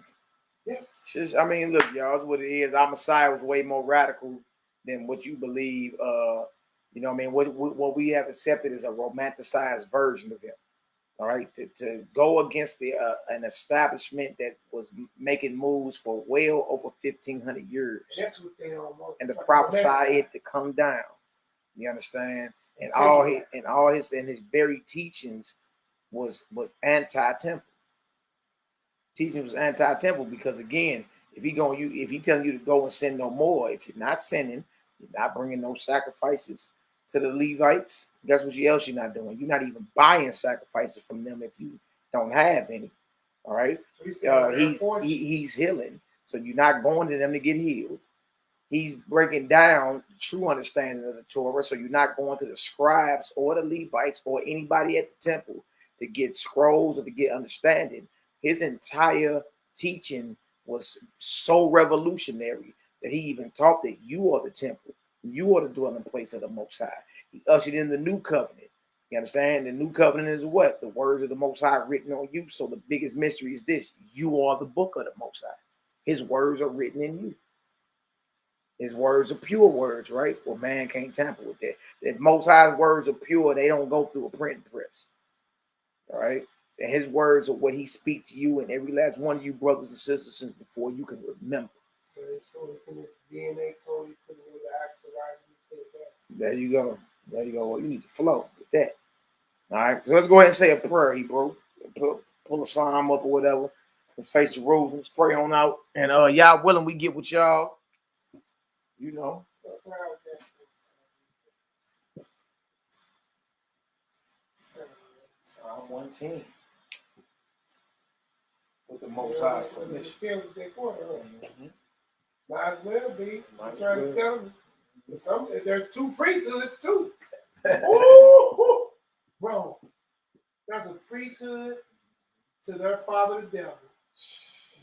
Yes. I mean, look, y'all, it's what it is. Our Messiah was way more radical than what you believe. You know what I mean? What we have accepted is a romanticized version of him. All right, to go against an establishment that was making moves for well over 1,500 years. That's what they don't want. And the prophesy it to come down. You understand? And his very teachings was anti-temple. Teaching was anti-temple because, again, if he telling you to go and sin no more, if you're not sinning, you're not bringing no sacrifices to the Levites. Guess what else you're not doing? You're not even buying sacrifices from them if you don't have any. All right. He's healing, so you're not going to them to get healed. He's breaking down the true understanding of the Torah, so you're not going to the scribes or the Levites or anybody at the temple to get scrolls or to get understanding. His entire teaching was so revolutionary that he even taught that you are the temple. You are the dwelling place of the Most High. He ushered in the new covenant. You understand? The new covenant is what? The words of the Most High written on you. So the biggest mystery is this. You are the book of the Most High. His words are written in you. His words are pure words, right? Well, man can't tamper with that. The Most High's words are pure. They don't go through a printing press. All right? And his words are what he speaks to you and every last one of you brothers and sisters since before you can remember. So it's in his DNA code. You put it with the actual right. There you go. There you go. Well, you need to flow with that. All right. So let's go ahead and say a prayer, Hebrew. Pull a psalm up or whatever. Let's face the rules. Let's pray on out. And y'all willing, we get with y'all. You know. Psalm 110. With the Most High's permission. Might as well be. I'm trying to tell them. There's 2 priesthoods too. Ooh, bro. There's a priesthood to their father the devil.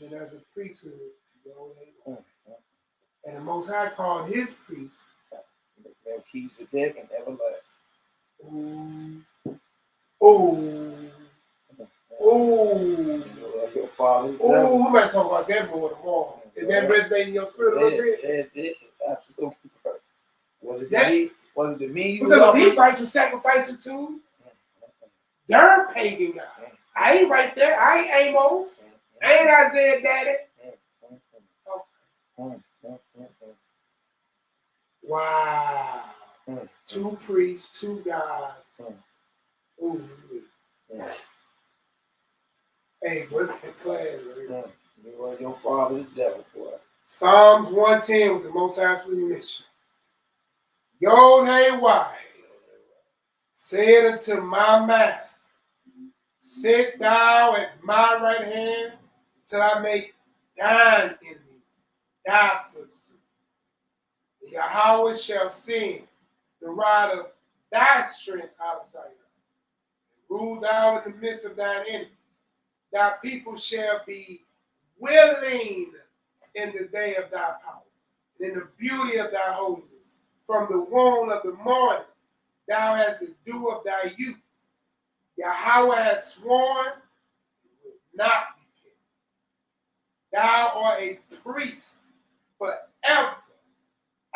And then there's a priesthood to your own. And the Most High called his priest Melchizedek and everlasting. Your father. We might talk about that more tomorrow. Is that resonating your spirit a little bit? Yeah, absolutely. Was it the me? Because the Levites were sacrificing to their pagan gods. I ain't right there. I ain't Amos. I ain't Isaiah Daddy. Wow. 2 priests, 2 gods. Ooh. Hey, what's the class? You are your father, the devil, boy. Psalms 110 with the Most High's permission. YHWH'S said unto my master, sit thou at my right hand till I make thine enemies thy footstool. Yahweh shall send the rod of thy strength out of Zion. Rule thou in the midst of thine enemies. Thy people shall be willing in the day of thy power, and in the beauty of thy holiness. From the womb of the morning, thou hast the dew of thy youth. Yahweh has sworn, it will not be kept. Thou art a priest forever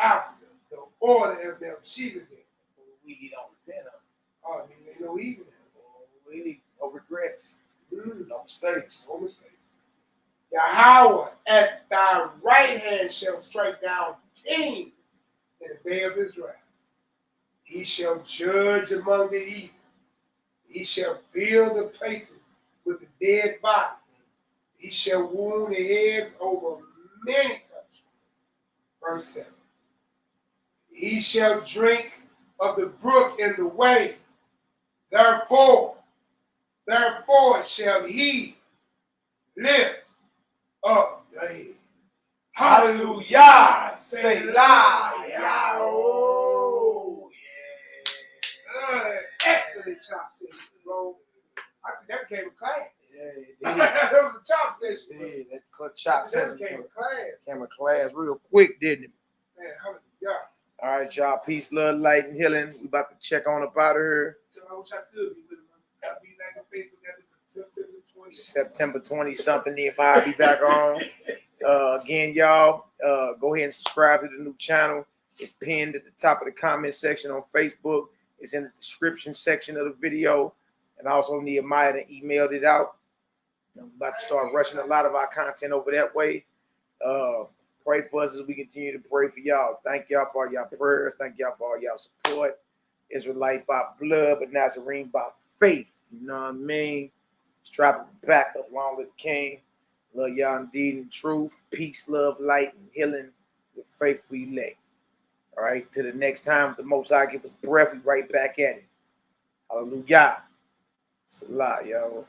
after the order of Melchizedek. We don't repent of. Oh, I mean, ain't no evil. We need no regrets. No mistakes. No mistakes. Yahweh at thy right hand shall strike down kings in the day of his wrath. He shall judge among the heathen. He shall fill the places with the dead bodies. He shall wound the heads over many countries. Verse 7. He shall drink of the brook in the way. Therefore shall he lift up the head. Hallelujah. Say la. Oh, yeah. Excellent chop station, bro. I think that became a class. Yeah, that was a chop station. Yeah, that chop session became a class. Became a class real quick, didn't it? Man, hallelujah. All right, y'all. Peace, love, light, and healing. We about to check on up out of here. I wish I could be with him. I'll be like on Facebook. September 20-something, Nehemiyah, I'll be back on. Again, y'all, go ahead and subscribe to the new channel. It's pinned at the top of the comment section on Facebook. It's in the description section of the video. And also Nehemiyah emailed it out. I'm about to start rushing a lot of our content over that way. Pray for us as we continue to pray for y'all. Thank y'all for all y'all prayers. Thank y'all for all y'all support. Israelite by blood, but Nazarene by faith. You know what I mean? Strap it back up, long live the king. Love y'all indeed in truth. Peace, love, light, and healing with faithful elect. All right, till the next time, the Most High give us breath, we right back at it. Hallelujah. Salah, y'all.